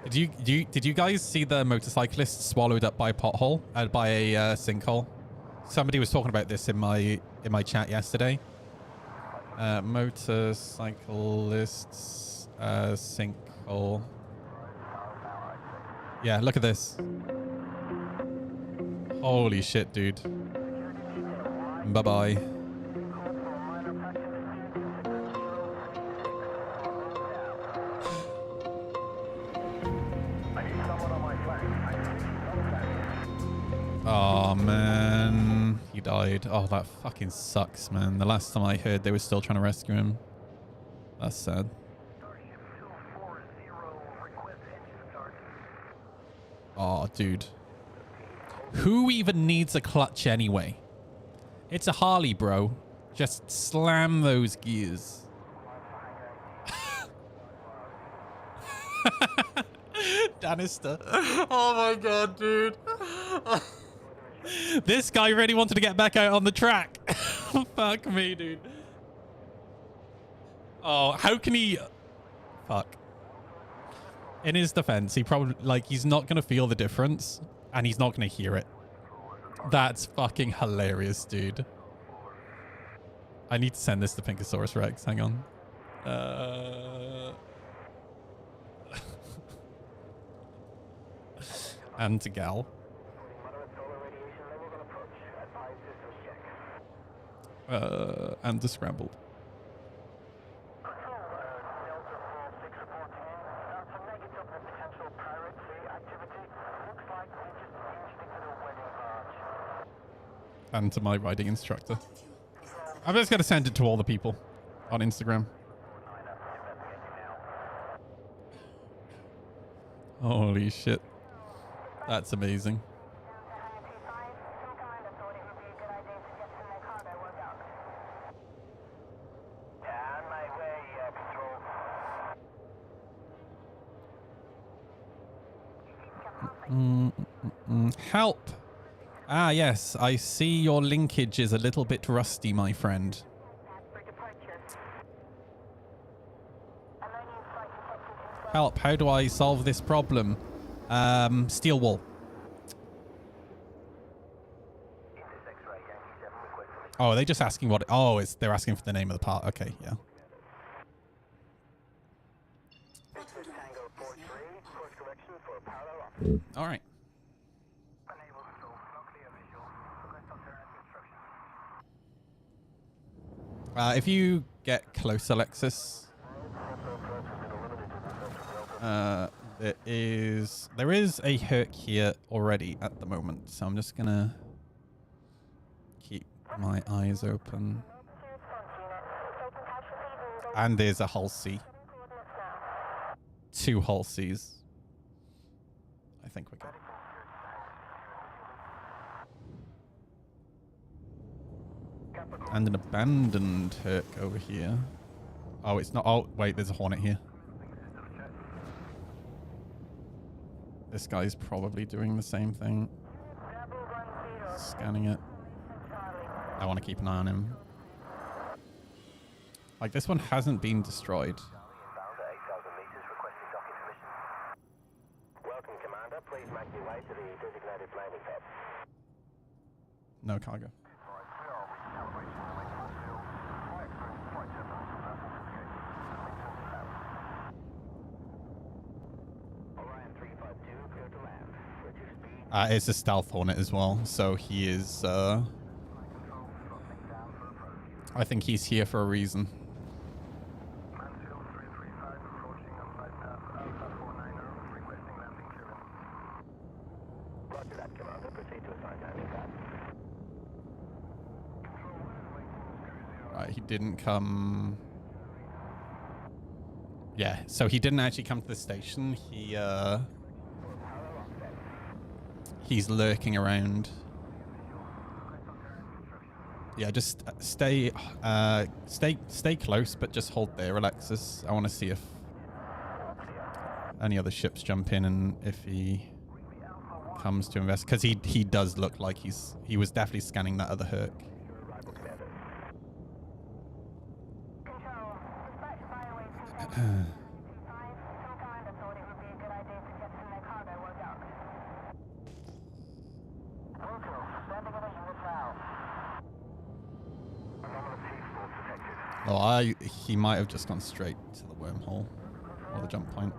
Did you guys see the motorcyclist swallowed up by a pothole, by a sinkhole? Somebody was talking about this in my chat yesterday. Motorcyclists sinkhole. Yeah, look at this. Holy shit, dude. Bye-bye. Oh, man. He died. Oh, that fucking sucks, man. The last time I heard, they were still trying to rescue him. That's sad. Oh, dude. Who even needs a clutch anyway? It's a Harley, bro. Just slam those gears. Danister. Oh my god, dude. This guy really wanted to get back out on the track. Fuck me, dude. Oh, how can he... Fuck. In his defense, he probably... Like, he's not going to feel the difference. And he's not going to hear it. That's fucking hilarious, dude. I need to send this to Pinkosaurus Rex. Hang on. And to Gal. And to Scrambled. And to my riding instructor. I'm just going to send it to all the people on Instagram. Holy shit. That's amazing. Help! Ah, yes. I see your linkage is a little bit rusty, my friend. Help. How do I solve this problem? Steel wool. Oh, are they just asking what... Oh, they're asking for the name of the part. Okay, yeah. All right. If you get close, Alexis. There is a Herc here already at the moment, so I'm just gonna keep my eyes open. And there's a Halsey. 2 Halseys. I think we're good. And an abandoned Herc over here. Oh, it's not. Oh, wait, there's a Hornet here. This guy's probably doing the same thing. Scanning it. I want to keep an eye on him. Like, this one hasn't been destroyed. Welcome, Commander. Please make your way to the designated landing pad. No cargo. It's a stealth Hornet as well, so he is, I think he's here for a reason. Mansfield 335 approaching on flight path Alpha 490, requesting landing clearance. Roger that, Commander. Proceed to assign landing pad. Right, he didn't come... Yeah, so he didn't actually come to the station. He's lurking around. Yeah, just stay close, but just hold there, Alexis. I want to see if any other ships jump in and if he comes to invest, because he does look like he was definitely scanning that other Herc. Oh, he might have just gone straight to the wormhole or the jump point.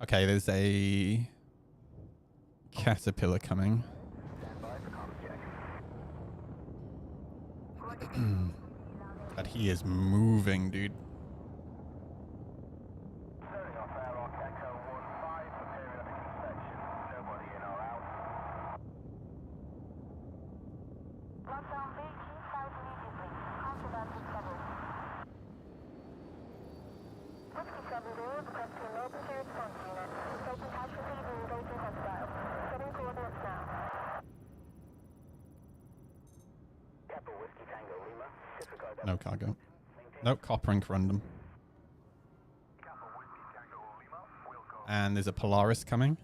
Okay, there's a caterpillar coming. But he is moving, dude. No cargo. No copper and corundum. And there's a Polaris coming.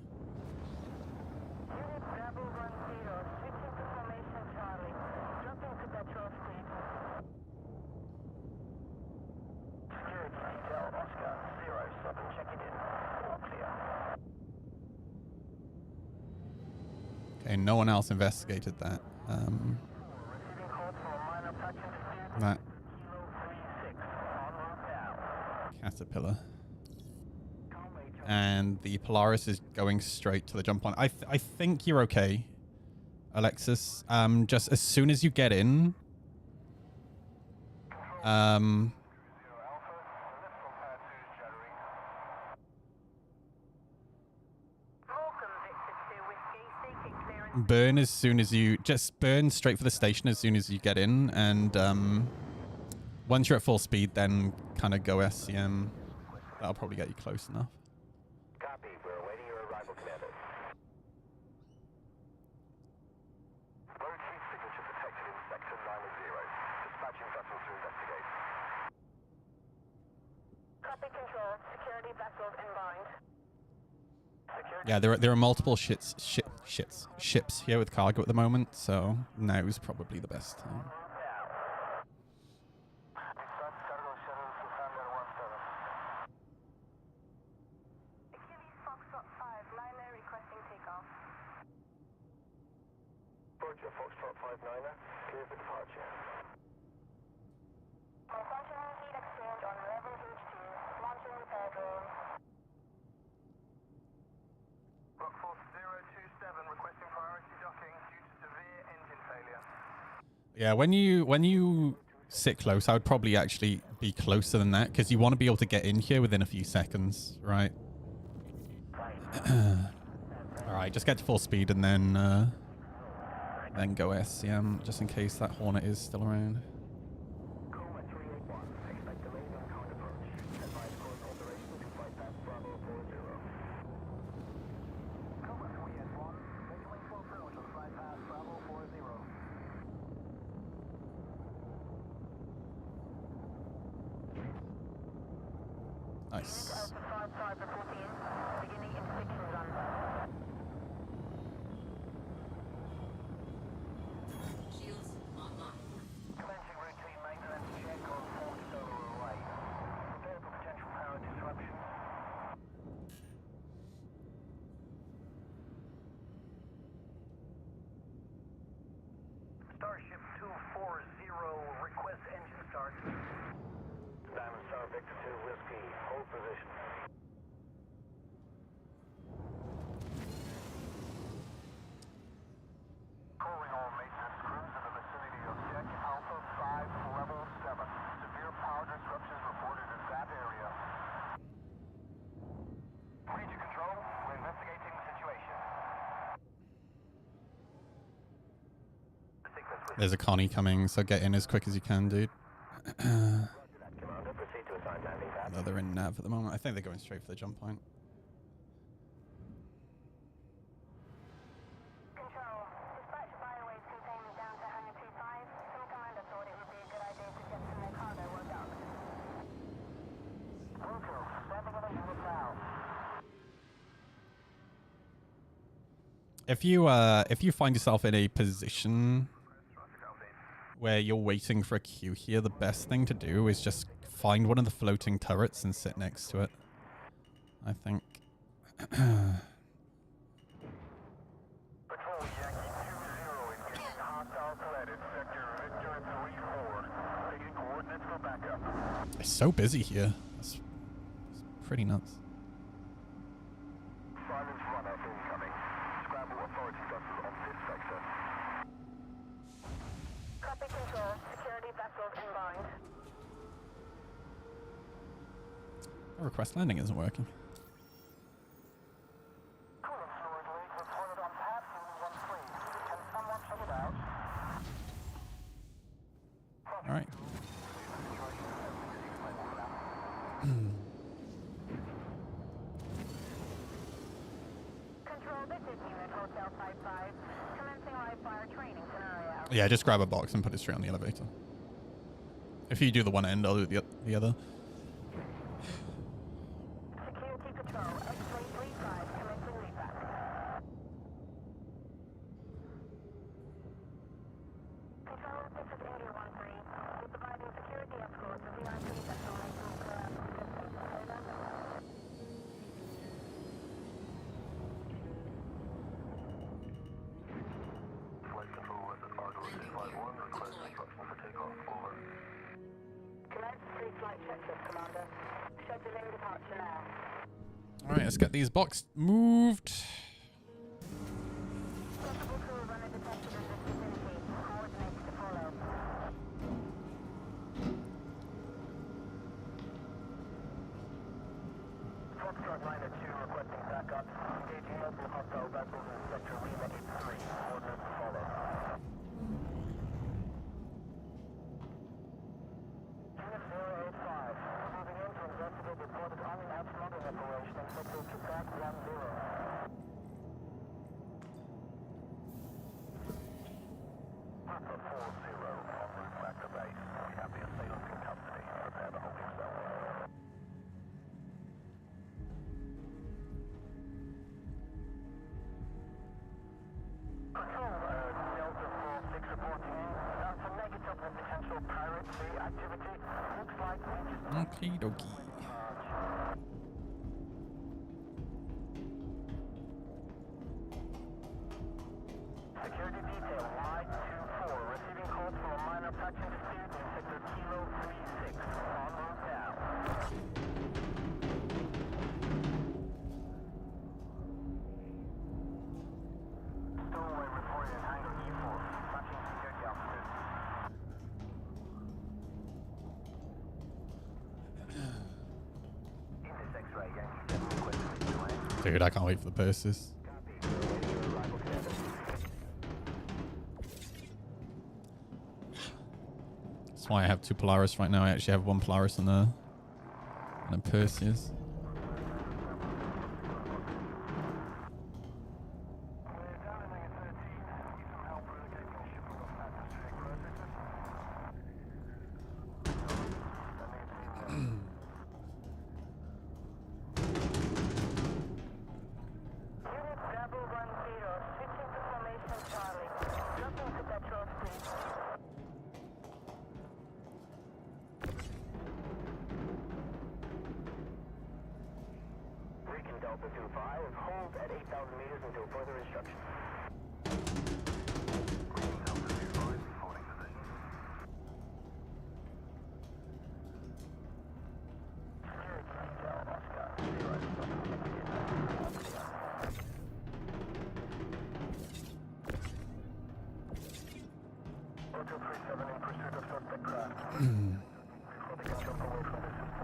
Okay, no one else investigated that. That caterpillar. And the Polaris is going straight to the jump point. I think you're okay, Alexis. Just as soon as you get in, burn as soon as you just burn straight for the station as soon as you get in, and once you're at full speed, then kind of go SCM. That'll probably get you close enough. Copy. We're awaiting your arrival, Commander. Low chief signature detected in sector 90. Dispatching vessel to investigate. Copy control. Security vessels inbound. Yeah, there are multiple ships here with cargo at the moment, so now is probably the best time. Roger, Foxtrot 59er, clear for departure. Malfunctioning heat exchange on level H2. Launching repair drone. Rockforce 027 requesting priority docking due to severe engine Yeah, when you sit close, I would probably actually be closer than that because you want to be able to get in here within a few seconds, right? All right, just get to full speed and then go SCM just in case that Hornet is still around. Coma 381, expect delayed on current approach. Advise course alteration to flight path Bravo 40. Coma 381, visually fulfilled to flight path Bravo 40. Nice. Beginning inspection run. Shields online. Commencing routine maintenance check on Fort Solar Array. Prepare for potential power disruption. Starship 240, request engine start. Diamond Star Victor 2 Whiskey, hold position. Calling all maintenance crews in the vicinity of Deck Alpha 5, Level 7. Severe power disruptions reported in that area. Major Control, we're investigating the situation. There's a Connie coming, so get in as quick as you can, dude. Commander, proceed to assign landing pad. No, they're in nav at the moment. I think they're going straight for the jump point. Control, dispatch biowaste containment down to Hangar 25. Some commander thought it would be a good idea to get some of their cargo worked up. Wilco, standing on the unit now. If you find yourself in a position where you're waiting for a queue here, the best thing to do is just find one of the floating turrets and sit next to it, I think. Patrol Yankee 20 engaging hostile threat in sector Victor 3-4. Taking coordinates for backup. It's so busy here. It's pretty nuts. Silence runner incoming. Scramble authority vessel on this sector. Copy control, security vessels inbound. Our request landing isn't working. Coolant fluid leak reported on path 13. Can someone check it out? All right. Control, this is Unit Hotel 55. Commencing live fire training scenario. Yeah, just grab a box and put it straight on the elevator. If you do the one end, I'll do the other. Security Patrol, X-ray 35, commencing repack. Control, this is India 13. We're providing security escort to VIP vessel making Flight control with Argo 651. Request instruction for takeoff. Over. Commence pre-flight checklist, Commander. Scheduling departure now. All right, let's get these boxes moved. Possible crew runner detected in this vicinity. Coordinates to follow. Foxtrot Liner 2 requesting backup. Engaging multiple hostile vessels in sector Lima 83. Coordinates to follow. Unit 085. Moving in to investigate reported unannounced smuggling operation in sector Quebec 10. Papa 40, en route back to base. We have the assailant in custody. Prepare to hold himself. Control, Delta 46 reporting in. That's a negative of potential piracy activity. Looks like we just Okie dokie. Security detail, Mike 24, receiving calls from a minor faction dispute in sector Kilo 36. En route now. Stowaway reported in hangar E4. Dispatching security officers. Dude, I can't wait for the Persis. That's why I have 2 Polaris right now. I actually have 1 Polaris and a Perseus. Delta 25, hold at 8,000 meters until further instructions. Delta 25, holding position. Delta 37 in pursuit of suspect craft. Before they can jump away from the system.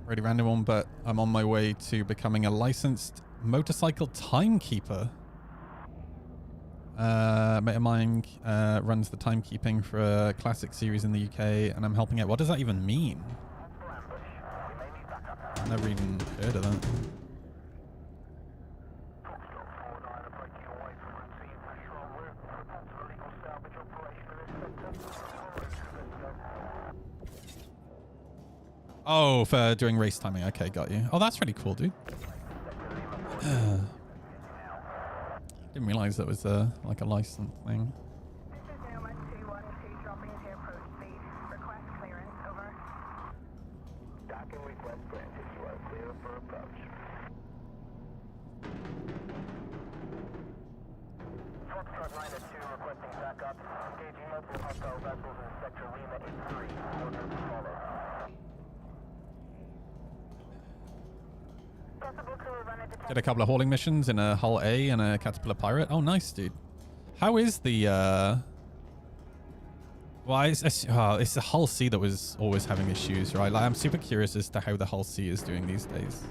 Pretty random one, but I'm on my way to becoming a licensed motorcycle timekeeper. Mate of mine runs the timekeeping for a classic series in the UK, and I'm helping out. What does that even mean? I've never even heard of that. Oh, for doing race timing. Okay, got you. Oh, that's really cool, dude. Didn't realize that was like a license thing. This is Noma 212 dropping into approach speed. Request clearance, over. Docking request granted. You are clear for approach. Foxtrot 9 at 2 requesting backup. Engaging multiple hostile vessels in sector Lima 83. Orders to follow. Did a couple of hauling missions in a Hull A and a Caterpillar Pirate. Oh, nice, dude. How is the... Well, it's the Hull C that was always having issues, right? Like, I'm super curious as to how the Hull C is doing these days.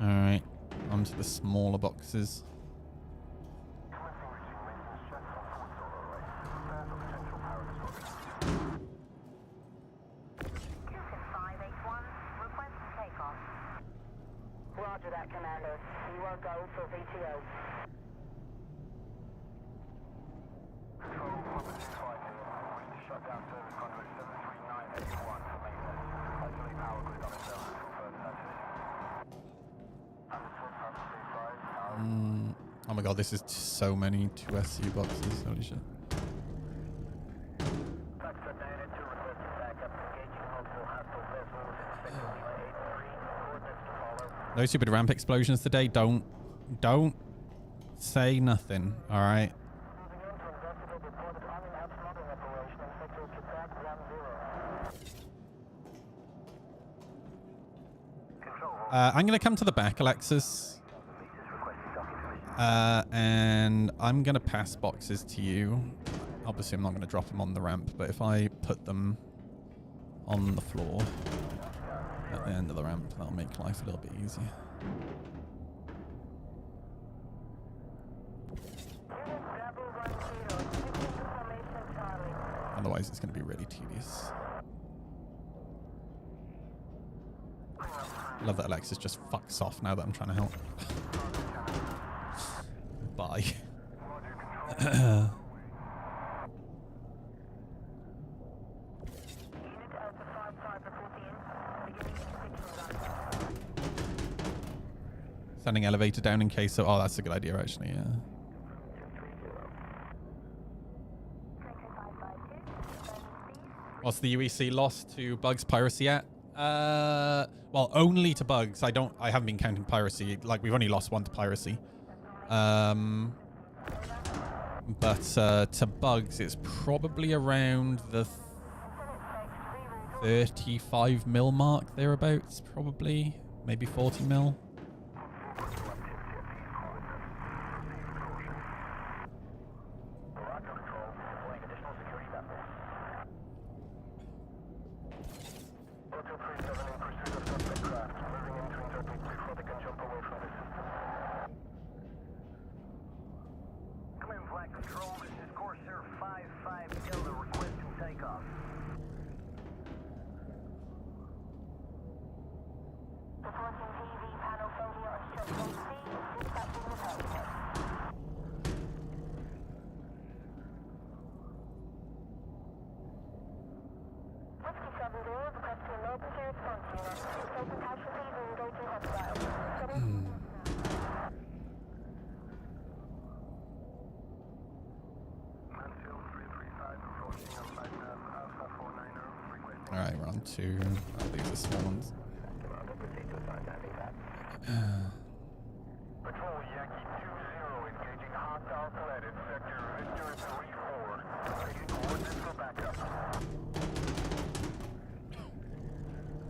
Alright, onto the smaller boxes. Roger that, Commander. You are go for VTO. Control, Papa 25 here. Wish to shut down service conduit 73981 for maintenance. Hopefully power grid on itself until further notice. Understood, Papa 25. Oh my god, this is so many 2SU boxes. Holy shit. Foxtrot 9 at 2 requesting backup. Engaging multiple hostile vessels in sector Lima 83. Coordinates to follow. No stupid ramp explosions today. Don't say nothing. All right. I'm going to come to the back, Alexis. And I'm going to pass boxes to you. Obviously, I'm not going to drop them on the ramp, but if I put them on the floor at the end of the ramp, that'll make life a little bit easier. Otherwise, it's going to be really tedious. Love that Alexis just fucks off now that I'm trying to help. Bye. Sending elevator down in case. So, oh, that's a good idea, actually. Yeah. What's the UEC loss to Bugs piracy at? Well, only to Bugs. I haven't been counting piracy. Like, we've only lost one to piracy. But to Bugs, it's probably around the 35 mil mark thereabouts. Probably, maybe 40 mil. Alright, we're on 2. Oh, these are small ones. Patrol Yankee 2-0 engaging hostile threat in sector Victor 3-4. Taking coordinates for backup.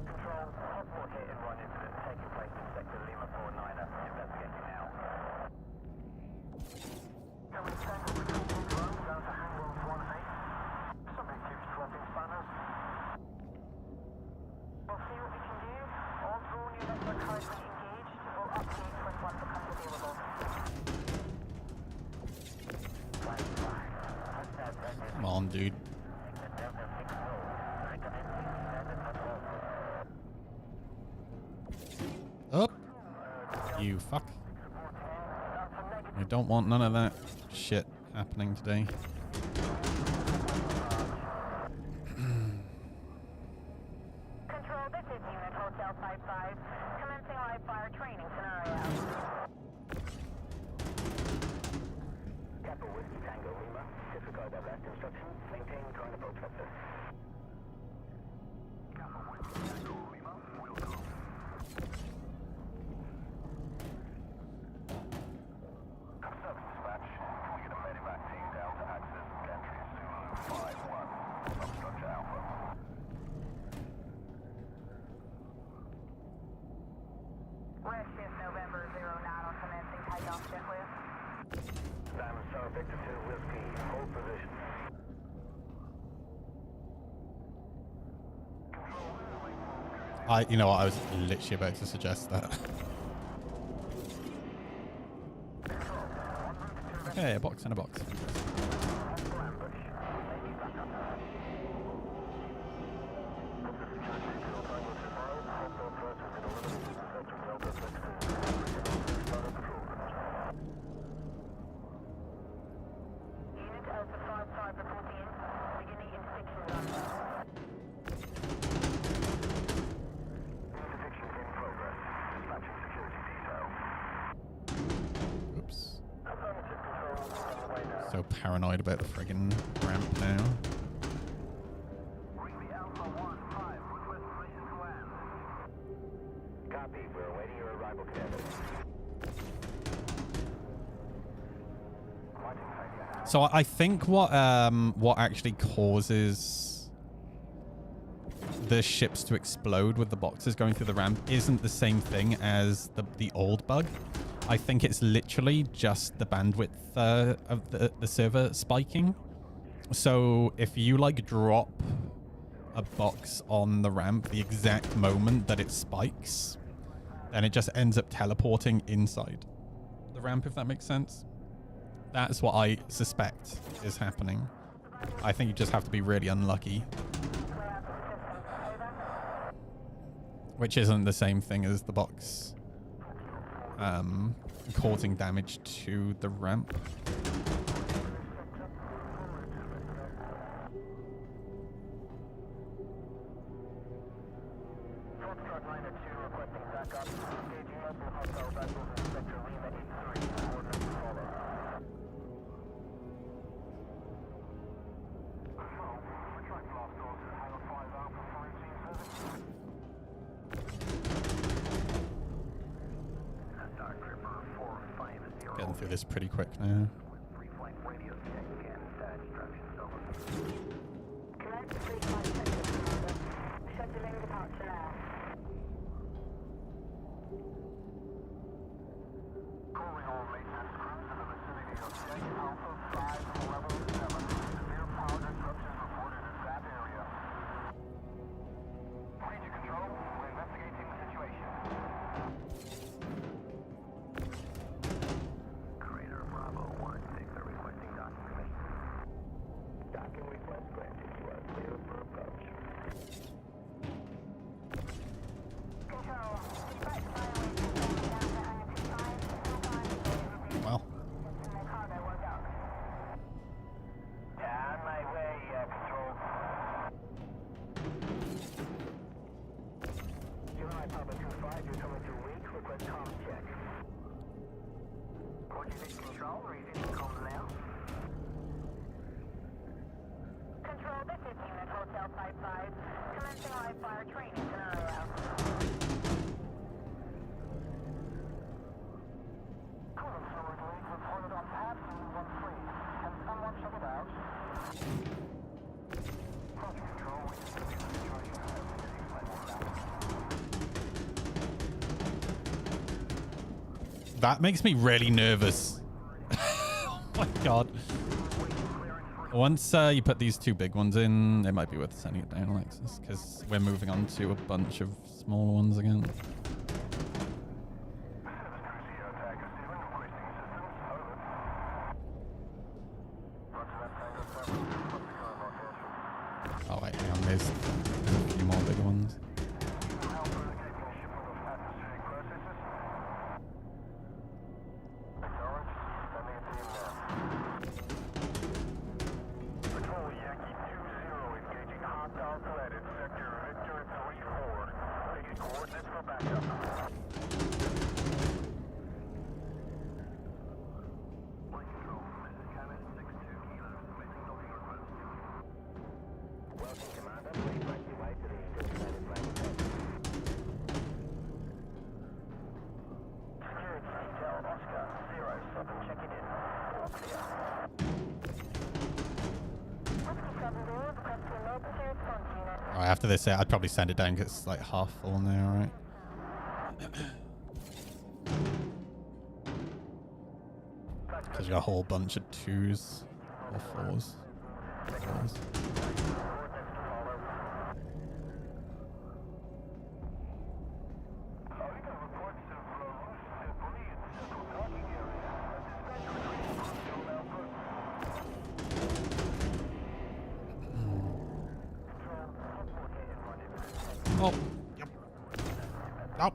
Control, possible hit and run incident taking place in sector Lima 49er. Investigating now. Coming tangle between two drones down to Hangwell's 1-8. Somebody keeps dropping spanners. We'll see what we can do. All drone units are currently engaged. We'll update when one becomes available. Come on, dude. Up. You fuck. I don't want none of that shit happening today. Control, this is Unit Hotel 55. Commencing live fire training scenario. Capital Whiskey Tango Lima. Disregard that last instruction. Maintain current approach vector. Capital Whiskey Tango Lima. Will do. Service dispatch. Can we get a medevac team down to access gantry Zulu 5-1? Substructure Alpha. Redshift November 0 Nano commencing takeoff checklist. Diamond Star Victor 2 Whiskey. Hold position. You know what? I was literally about to suggest that. Okay, a box and a box. Unit Alpha 55 reporting in. Beginning interdiction run. Interdiction in progress. Dispatching security detail. Oops. Affirmative control on the way now. So paranoid about the friggin' ramp now. Ringby Alpha 1-5. Request permission to land. Copy. We're awaiting your arrival, cadets. So I think what actually causes the ships to explode with the boxes going through the ramp isn't the same thing as the old bug. I think it's literally just the bandwidth of the server spiking. So if you like drop a box on the ramp the exact moment that it spikes, then it just ends up teleporting inside the ramp, if that makes sense. That's what I suspect is happening. I think you just have to be really unlucky. which isn't the same thing as the box causing damage to the ramp. Foxtrot Liner 2 requesting backup. Engaging multiple hostile vessels in Sector Lima 83. Coordinates to follow. Retract blast doors at Hangar 5 Alpha for routine service. Dark Tripper 450. Getting through this pretty quick now. Pre-flight radio check and instructions over. Commence pre-flight checklist, Commander. Scheduling departure now. Calling all maintenance crews in the vicinity of Check Alpha 5 Level 7. Severe power disruptions reported in that area. Major Control, we're investigating the situation. Crater Bravo 1-6 are requesting docking permission. Docking request granted. You are clear for approach. Control, despite violating control down to Hangar 25, sometimes they review Well, their cargo or dock. Yeah, on my way, Control. Gemini Papa 2-5, you're coming through weak. Request comm check. What do you think, Control? Receiving comms now. Control, this is Unit Hotel 55. Commencing live fire training scenario. Coolant fluid leak reported on pad 13. Can someone check it out? Roger, Control. We study the situation as it is right now. that makes me really nervous. Oh my god. Once you put these two big ones in, it might be worth sending it down, Alexis, because we're moving on to a bunch of smaller ones again. Oh wait, hang on, there's a few more bigger ones. Patrol Yankee 2-0 engaging hostile threat in sector Victor 3-4. Taking coordinates for backup. Flight control, this is Camet 6-2 Kilo, submitting docking request. Welcome, Commander. Please make your way to the designated landing pad. Security detail Oscar 07 checking in. All clear. Alright, after this, I'd probably send it down because it's like half full now, right? Because you got a whole bunch of 2s or 4s. Oh, yep. Oh.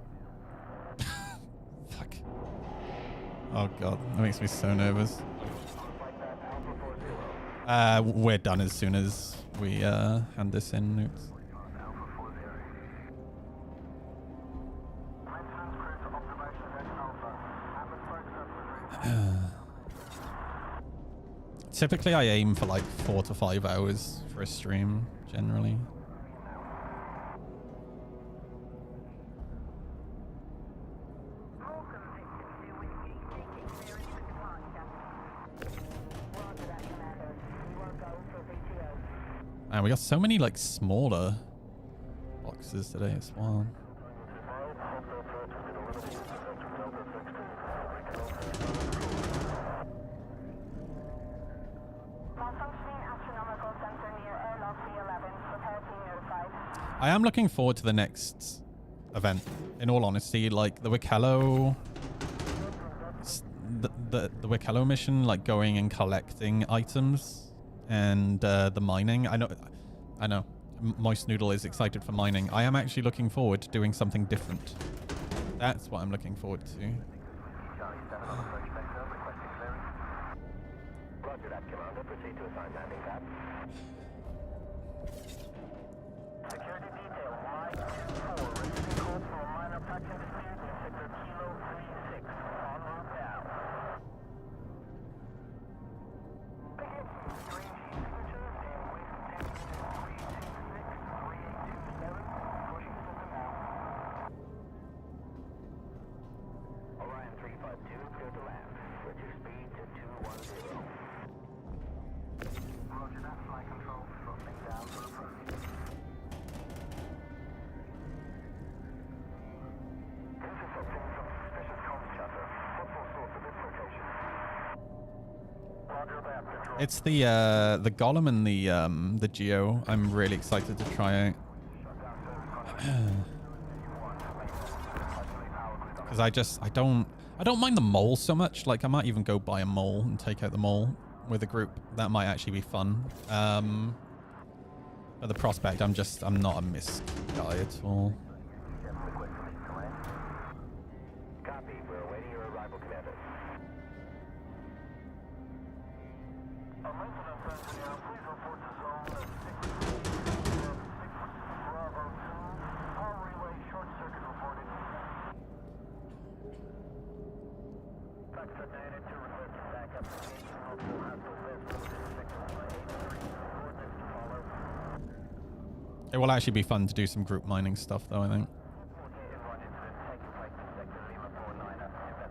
Fuck. Oh god, that makes me so nervous. We're done as soon as we hand this in, Newts. Typically I aim for like 4 to 5 hours for a stream, generally. And we got so many like smaller boxes today as well. I am looking forward to the next event. In all honesty, like the Wikello, the Wikello mission, like going and collecting items and the mining. I know. Moist Noodle is excited for mining. I am actually looking forward to doing something different. That's what I'm looking forward to. Charlie 7 on approach vector, requesting clearance. Roger that, Commander. Proceed to assign landing pad. Security detail, Mike 2-4, receiving calls for a minor faction dispute in sector Kilo 36. En route now. Strange signatures in waste containment 326-3827. Pushing system now. Orion 352, clear to land. Switch your speed to 210. Roger that, flight control. Throttling down for approach. Intercepting some suspicious comms chatter. What's the source of this location? Roger that, control. It's the Golem and the Geo. I'm really excited to try out. Because I don't mind the mole so much. Like I might even go buy a mole and take out the mole with a group. That might actually be fun. But the prospect, I'm not a MISC guy at all. Copy. We're awaiting your arrival, Commander. A maintenance engineer, please report to zone 6 Bravo 2. Power relay short circuit reported. Fax updated to request backup. Engaging multiple hostile vessels in sector 183. Coordinates to follow. It will actually be fun to do some group mining stuff, though. I think.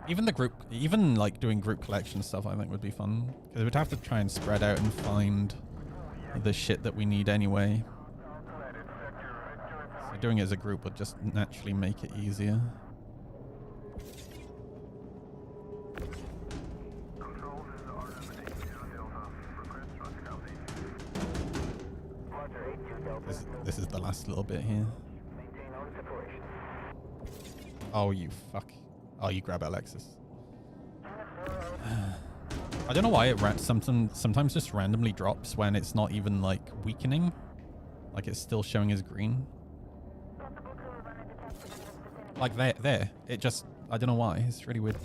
Even like doing group collection stuff, I think would be fun because we'd have to try and spread out and find the shit that we need anyway. So doing it as a group would just naturally make it easier. This is the last little bit here. Oh, you fuck. Oh, you grab Alexis. I don't know why it sometimes just randomly drops when it's not even like weakening. Like it's still showing as green. Like there. It just, I don't know why. It's really weird.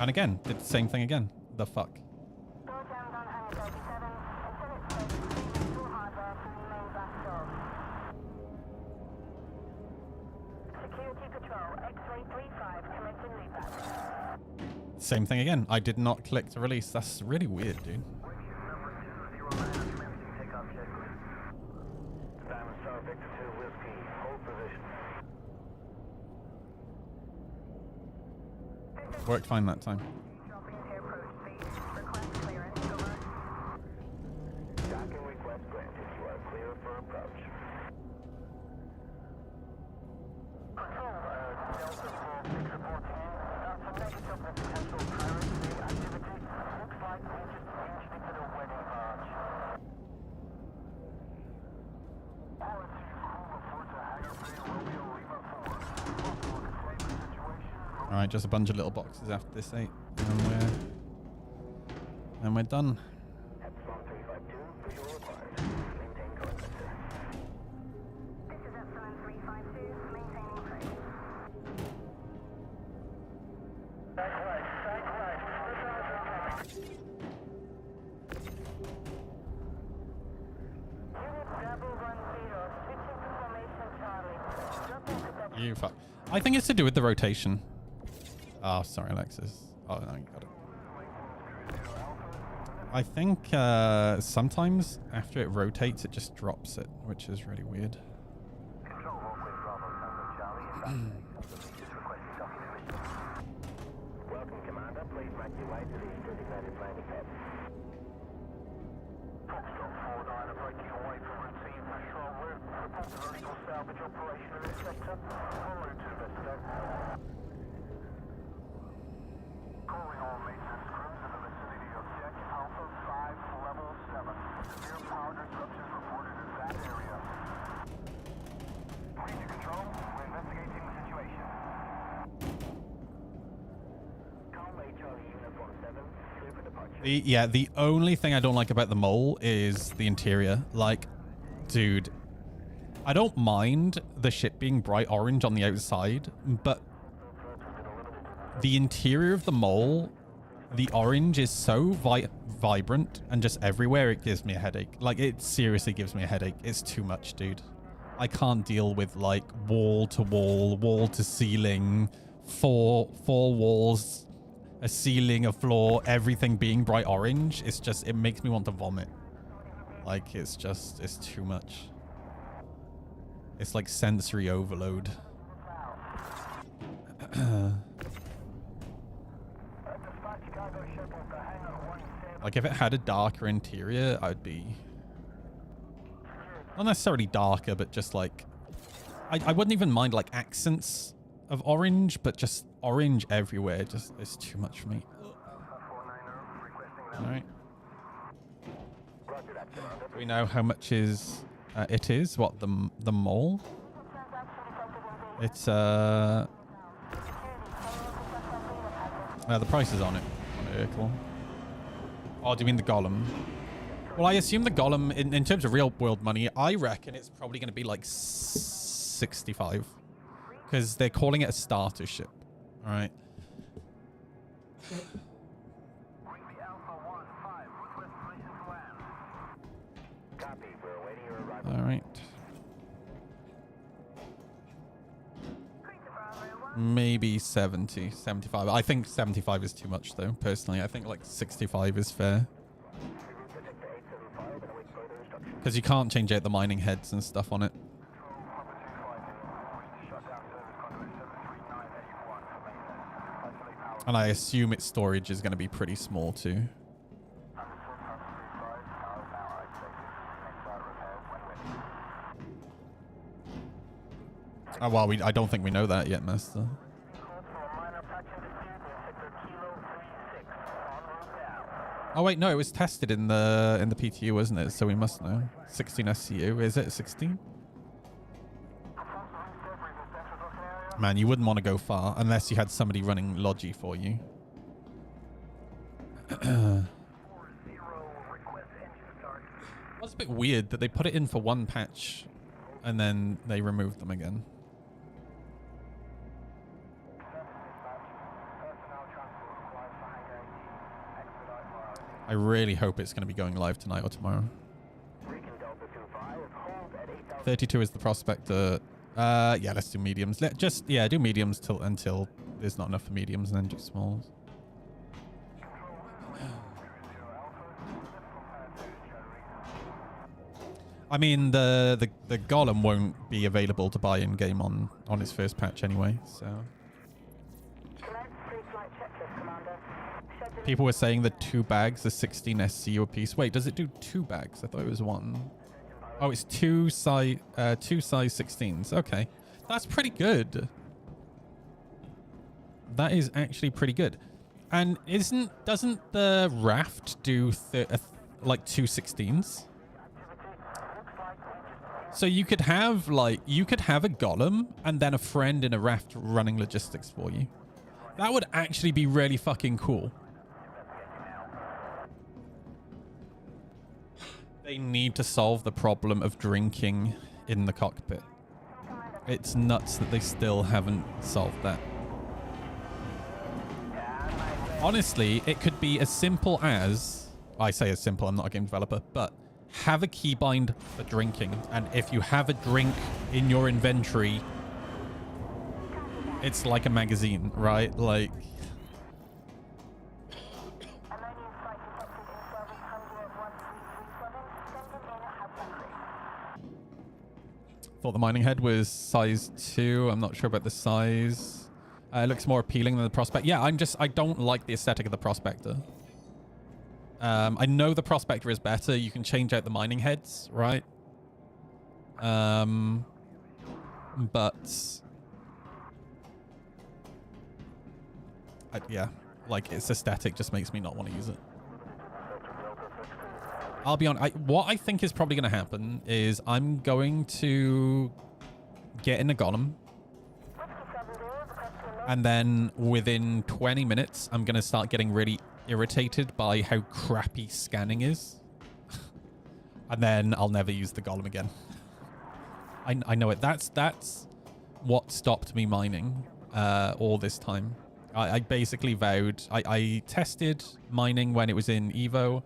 And again, did the same thing again. The fuck. Same thing again. I did not click to release. That's really weird, dude. Worked fine that time. Alright, just a bunch of little boxes after this 8. And we're done. You fuck. I think it's to do with the rotation. Oh, sorry, Alexis. Oh, no, you got it. I think sometimes after it rotates, it just drops it, which is really weird. Welcome, Commander. Please make your way to the designated landing pad. Foxtrot 49 approaching away from routine patrol route. Report to vertical salvage operation in this sector. En route to investigate. Calling all maintenance crews in the vicinity of Deck Alpha 5, Level 7. Severe power disruptions reported in that area. Read to control. We're investigating the situation. The only thing I don't like about the mole is the interior. Like, dude, I don't mind the ship being bright orange on the outside, but the interior of the mole, the orange is so vibrant and just everywhere, it gives me a headache. Like, it seriously gives me a headache. It's too much, dude. I can't deal with, like, wall to wall, wall to ceiling, four walls, a ceiling, a floor, everything being bright orange. It's just, it makes me want to vomit. Like, it's just, it's too much. It's like sensory overload. Like, if it had a darker interior, I'd be... not necessarily darker, but just like... I wouldn't even mind, like, accents of orange, but just orange everywhere. Just, it's too much for me. Alright. We know how much is... it is? What, the mole? It's, the price is on it. On the vehicle. Oh, do you mean the golem? Well, I assume the golem, in terms of real world money, I reckon it's probably going to be like 65. Because they're calling it a starter ship. All right. All right. Maybe 70, 75. I think 75 is too much, though, personally. I think, like, 65 is fair. Because you can't change out the mining heads and stuff on it. And I assume its storage is going to be pretty small, too. Oh, well, I don't think we know that yet, Master. Oh wait, no, it was tested in the PTU, wasn't it? So we must know. 16 SCU, is it 16? Man, you wouldn't want to go far unless you had somebody running Logi for you. It's a bit weird that they put it in for one patch and then they removed them again. I really hope it's going to be going live tonight or tomorrow. 32 is the Prospector. Yeah, let's do mediums. Do mediums until there's not enough for mediums, and then do smalls. I mean, the golem won't be available to buy in game on its first patch anyway, so. People were saying the 2 bags are 16 SCU a piece. Wait, does it do 2 bags? I thought it was 1. Oh, it's two size 16s. Okay, that's pretty good. That is actually pretty good. And doesn't the raft do like 2 16s? So you could have a golem and then a friend in a raft running logistics for you. That would actually be really fucking cool. They need to solve the problem of drinking in the cockpit. It's nuts that they still haven't solved that. Honestly, it could be as simple as... I say as simple, I'm not a game developer, but have a keybind for drinking. And if you have a drink in your inventory, it's like a magazine, right? Like... Thought the mining head was size 2. I'm not sure about the size. It looks more appealing than the Prospector. Yeah, I don't like the aesthetic of the Prospector. I know the Prospector is better. You can change out the mining heads, right? But yeah, like its aesthetic just makes me not want to use it. I'll be honest, what I think is probably going to happen is I'm going to get in a golem. And then within 20 minutes, I'm going to start getting really irritated by how crappy scanning is. And then I'll never use the golem again. I know it. That's what stopped me mining all this time. I basically vowed... I tested mining when it was in Evo.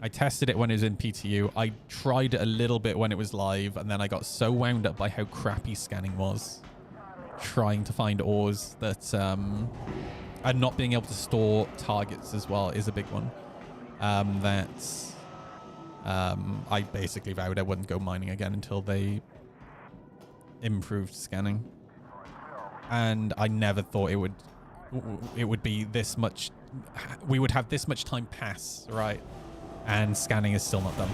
I tested it when it was in PTU. I tried it a little bit when it was live, and then I got so wound up by how crappy scanning was. Trying to find ores that... and not being able to store targets as well is a big one. I basically vowed I wouldn't go mining again until they improved scanning. And I never thought it would be this much... We would have this much time pass, right? And scanning is still not done.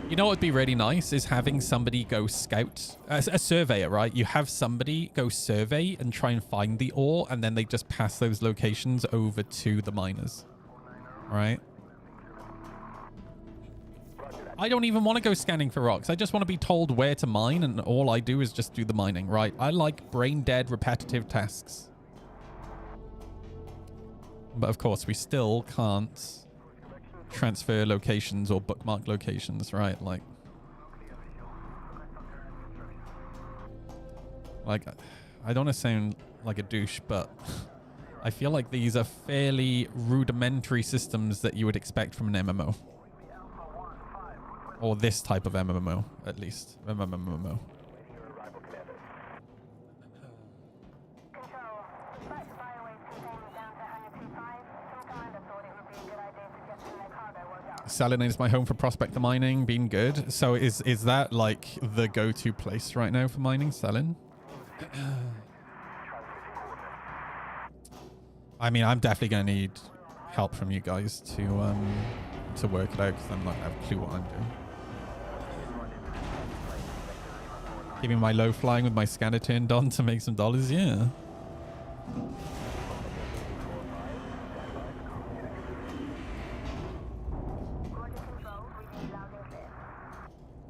You know what would be really nice is having somebody go scout, a surveyor, right? You have somebody go survey and try and find the ore, and then they just pass those locations over to the miners, right? I don't even want to go scanning for rocks. I just want to be told where to mine, and all I do is just do the mining, right? I like brain-dead repetitive tasks. But of course, we still can't transfer locations or bookmark locations, right? Like I don't want to sound like a douche, but I feel like these are fairly rudimentary systems that you would expect from an MMO. Or this type of MMO, at least. MMO. Saline is my home for prospector mining. Been good. So is that like the go-to place right now for mining, Saline? I mean, I'm definitely gonna need help from you guys to work it out, because I'm not gonna have a clue what I'm doing. Keeping my low flying with my scanner turned on to make some dollars, yeah.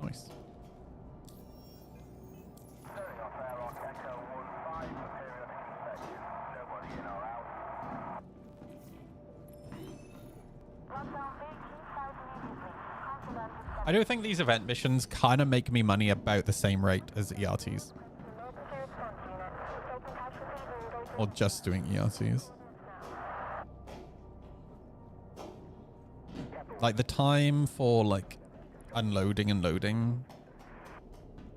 Nice. I do think these event missions kind of make me money about the same rate as ERTs. Or just doing ERTs. Like the time for like unloading and loading.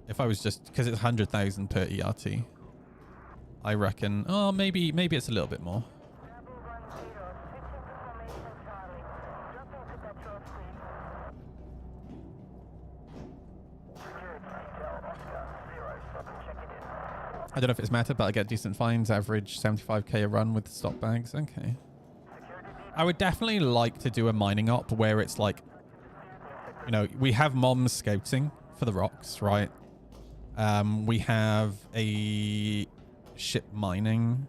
If I was just, because it's 100,000 per ERT. I reckon, oh, maybe it's a little bit more. I don't know if it's mattered, but I get decent finds, average 75k a run with stop bags. Okay. I would definitely like to do a mining op where it's like, you know, we have moms scouting for the rocks, right? We have a ship mining,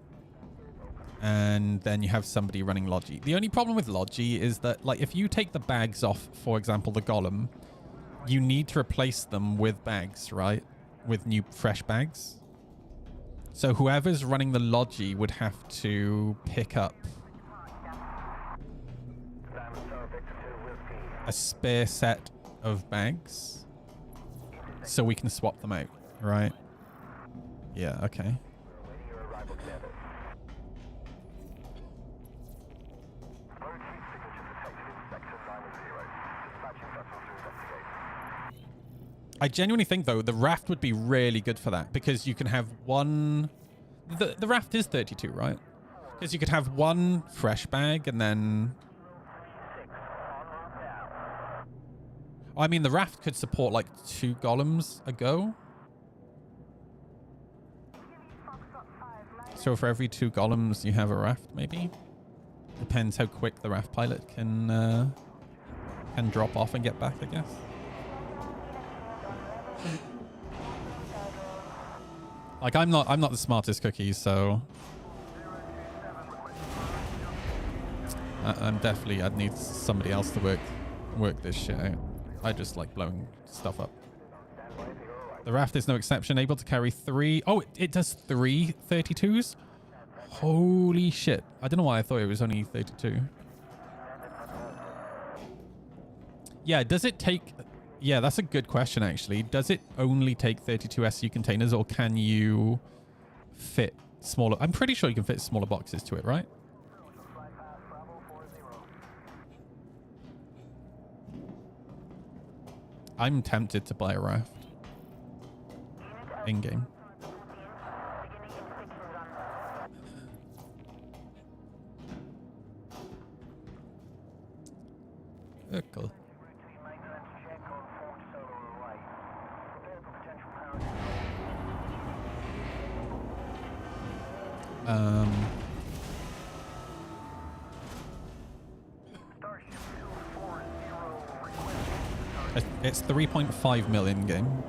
and then you have somebody running Logi. The only problem with Logi is that, like, if you take the bags off, for example, the golem, you need to replace them with bags, right? With new, fresh bags. So whoever's running the Logi would have to pick up a spare set of bags so we can swap them out, right? Yeah, okay. I genuinely think, though, the raft would be really good for that, because you can have one... The raft is 32, right? Because you could have one fresh bag and then... I mean, the raft could support, like, 2 golems a go. So for every 2 golems, you have a raft, maybe? Depends how quick the raft pilot can drop off and get back, I guess. Like, I'm not the smartest cookie, so I'd need somebody else to work this shit out. I just like blowing stuff up. The raft is no exception, able to carry 3. Oh, it does 3 32s. Holy shit. I don't know why I thought it was only 32. Yeah, does it take... Yeah, that's a good question, actually. Does it only take 32 SU containers, or can you fit smaller... I'm pretty sure you can fit smaller boxes to it, right? I'm tempted to buy a raft. In-game. Cool. It's 3.5 million game.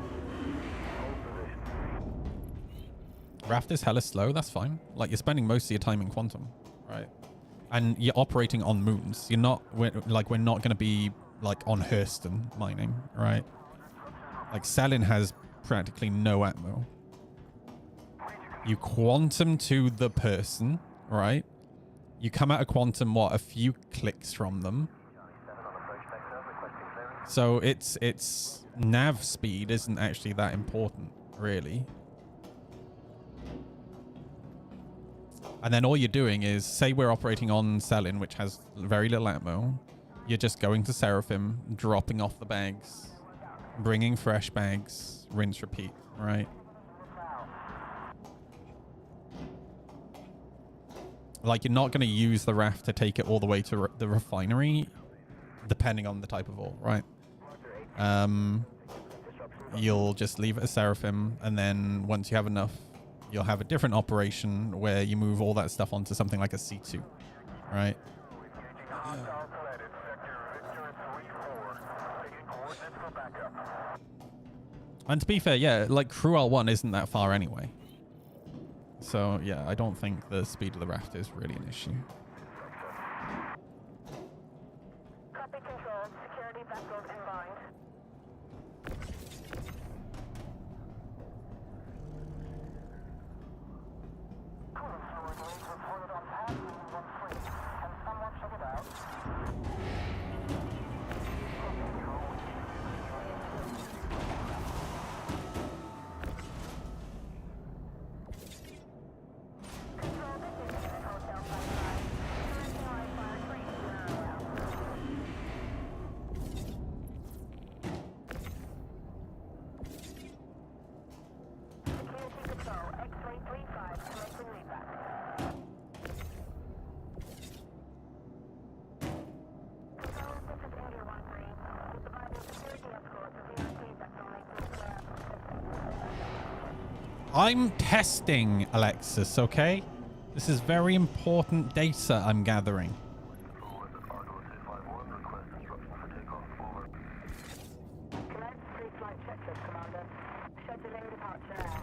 Raft is hella slow. That's fine. Like, you're spending most of your time in Quantum, right? And you're operating on moons. You're not, we're not going to be like on Hurston mining, right? Like, Selin has practically no atmo. You quantum to the person, right? You come out of Quantum, what, a few clicks from them. So it's nav speed isn't actually that important, really. And then all you're doing is, say we're operating on Selin, which has very little atmo. You're just going to Seraphim, dropping off the bags, bringing fresh bags, rinse, repeat, right? Like, you're not going to use the raft to take it all the way to the refinery, depending on the type of ore, right? You'll just leave it at Seraphim, and then once you have enough, you'll have a different operation where you move all that stuff onto something like a C2, right? And to be fair, yeah, like Cruel 1 isn't that far anyway. So, yeah, I don't think the speed of the raft is really an issue. Copy control. Security vessels inbound. Cooling fluid leak reported on pad readings on fleet. Can someone check it out? I'm testing, Alexis, okay? This is very important data I'm gathering. Commence pre-flight checklist, Commander. Scheduling departure now.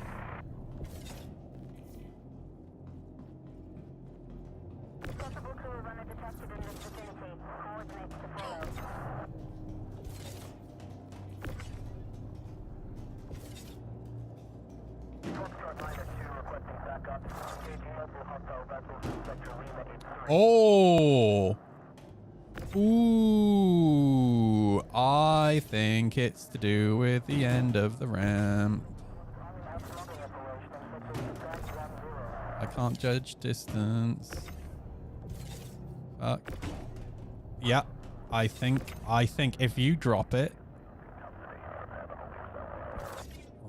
Possible crew runner detected in this vicinity. Coordinates to follow. Oh! Ooh! I think it's to do with the end of the ramp. I can't judge distance. Fuck. Yeah. I think if you drop it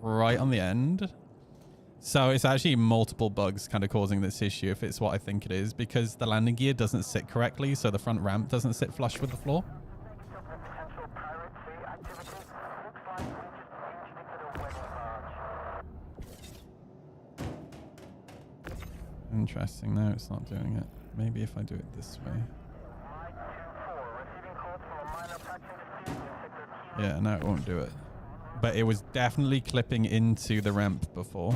right on the end. So it's actually multiple bugs kind of causing this issue, if it's what I think it is, because the landing gear doesn't sit correctly, so the front ramp doesn't sit flush with the floor. Interesting. No, it's not doing it. Maybe if I do it this way. Yeah, no, it won't do it. But it was definitely clipping into the ramp before.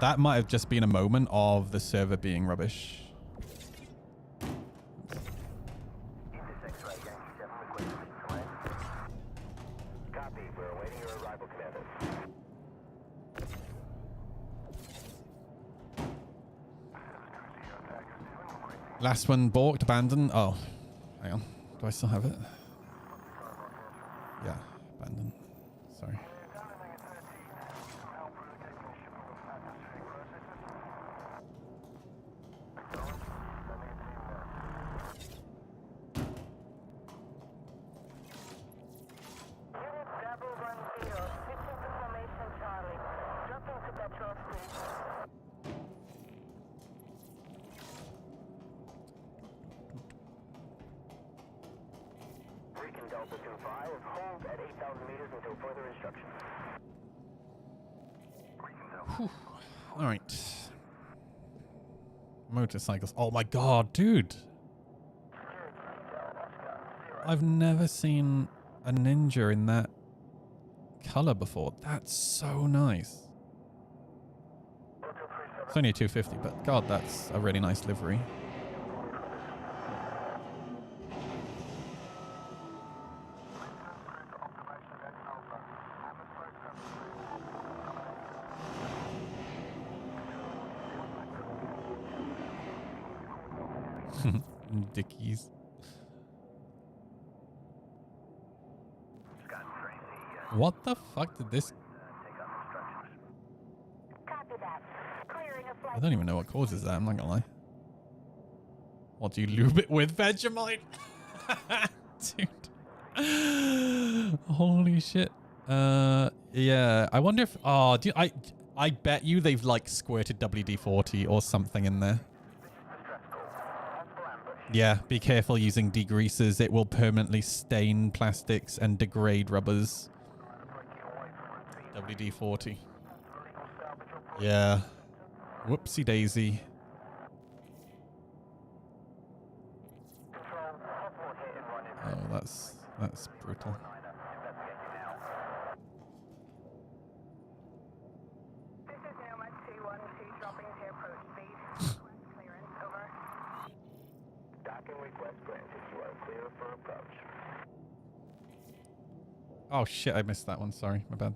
That might have just been a moment of the server being rubbish. Copy, we're Last one balked, abandoned. Oh, hang on. Do I still have it? Yeah, abandoned. Sorry. Recon Delta 2-5, hold at 8,000 meters until further instructions. All right. Motorcycles. Oh my god, dude. I've never seen a ninja in that color before. That's so nice. It's only a 250, but god, that's a really nice livery. Dickies. What the fuck did this... Copy that. Clearing a flight. I don't even know what causes that, I'm not gonna lie. What do you lube it with? Vegemite? Dude. Holy shit. Yeah. I wonder if... Oh, I bet you they've like squirted WD-40 or something in there. Yeah, be careful using degreasers. It will permanently stain plastics and degrade rubbers. WD-40. Yeah. Whoopsie daisy. Oh, that's brutal. This is Nomad 212 dropping to approach speed. Clearance, over. Docking request granted. You are clear for approach. Oh shit, I missed that one. Sorry, my bad.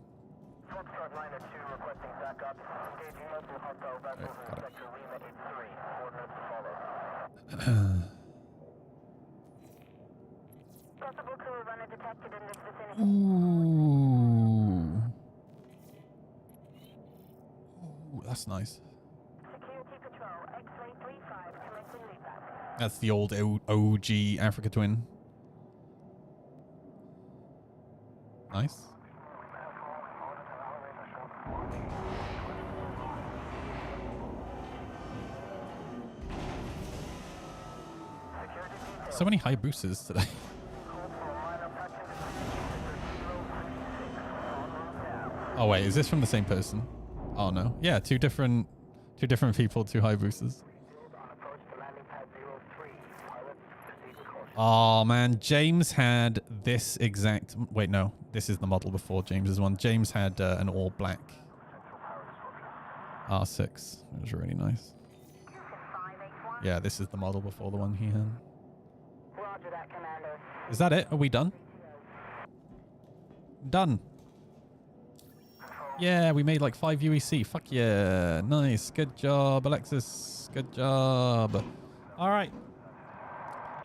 Foxtrot Liner 2 requesting backup. Engaging local hostile vessels in sector Lima 83. Coordinates to follow. Possible crew runner detected in this vicinity. Ooh. Ooh, that's nice. Security Patrol, X-ray 35, commencing lead. That's the old OG Africa Twin. Nice. So many high boosters today. Oh wait, is this from the same person? Oh no. Yeah, two different people, two high boosters. Oh man, James had this exact... Wait, no. This is the model before James's one. James had an all black R6. It was really nice. Yeah, this is the model before the one he had. Roger that, Commander. Is that it? Are we done? Done. Yeah, we made like 5 UEC. Fuck yeah. Nice. Good job, Alexis. Good job. All right.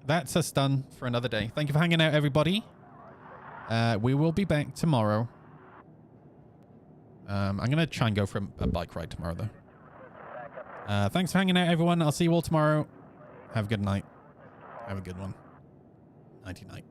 That's us done for another day. Thank you for hanging out, everybody. We will be back tomorrow. I'm going to try and go for a bike ride tomorrow, though. Thanks for hanging out, everyone. I'll see you all tomorrow. Have a good night. Have a good one. Nighty-night.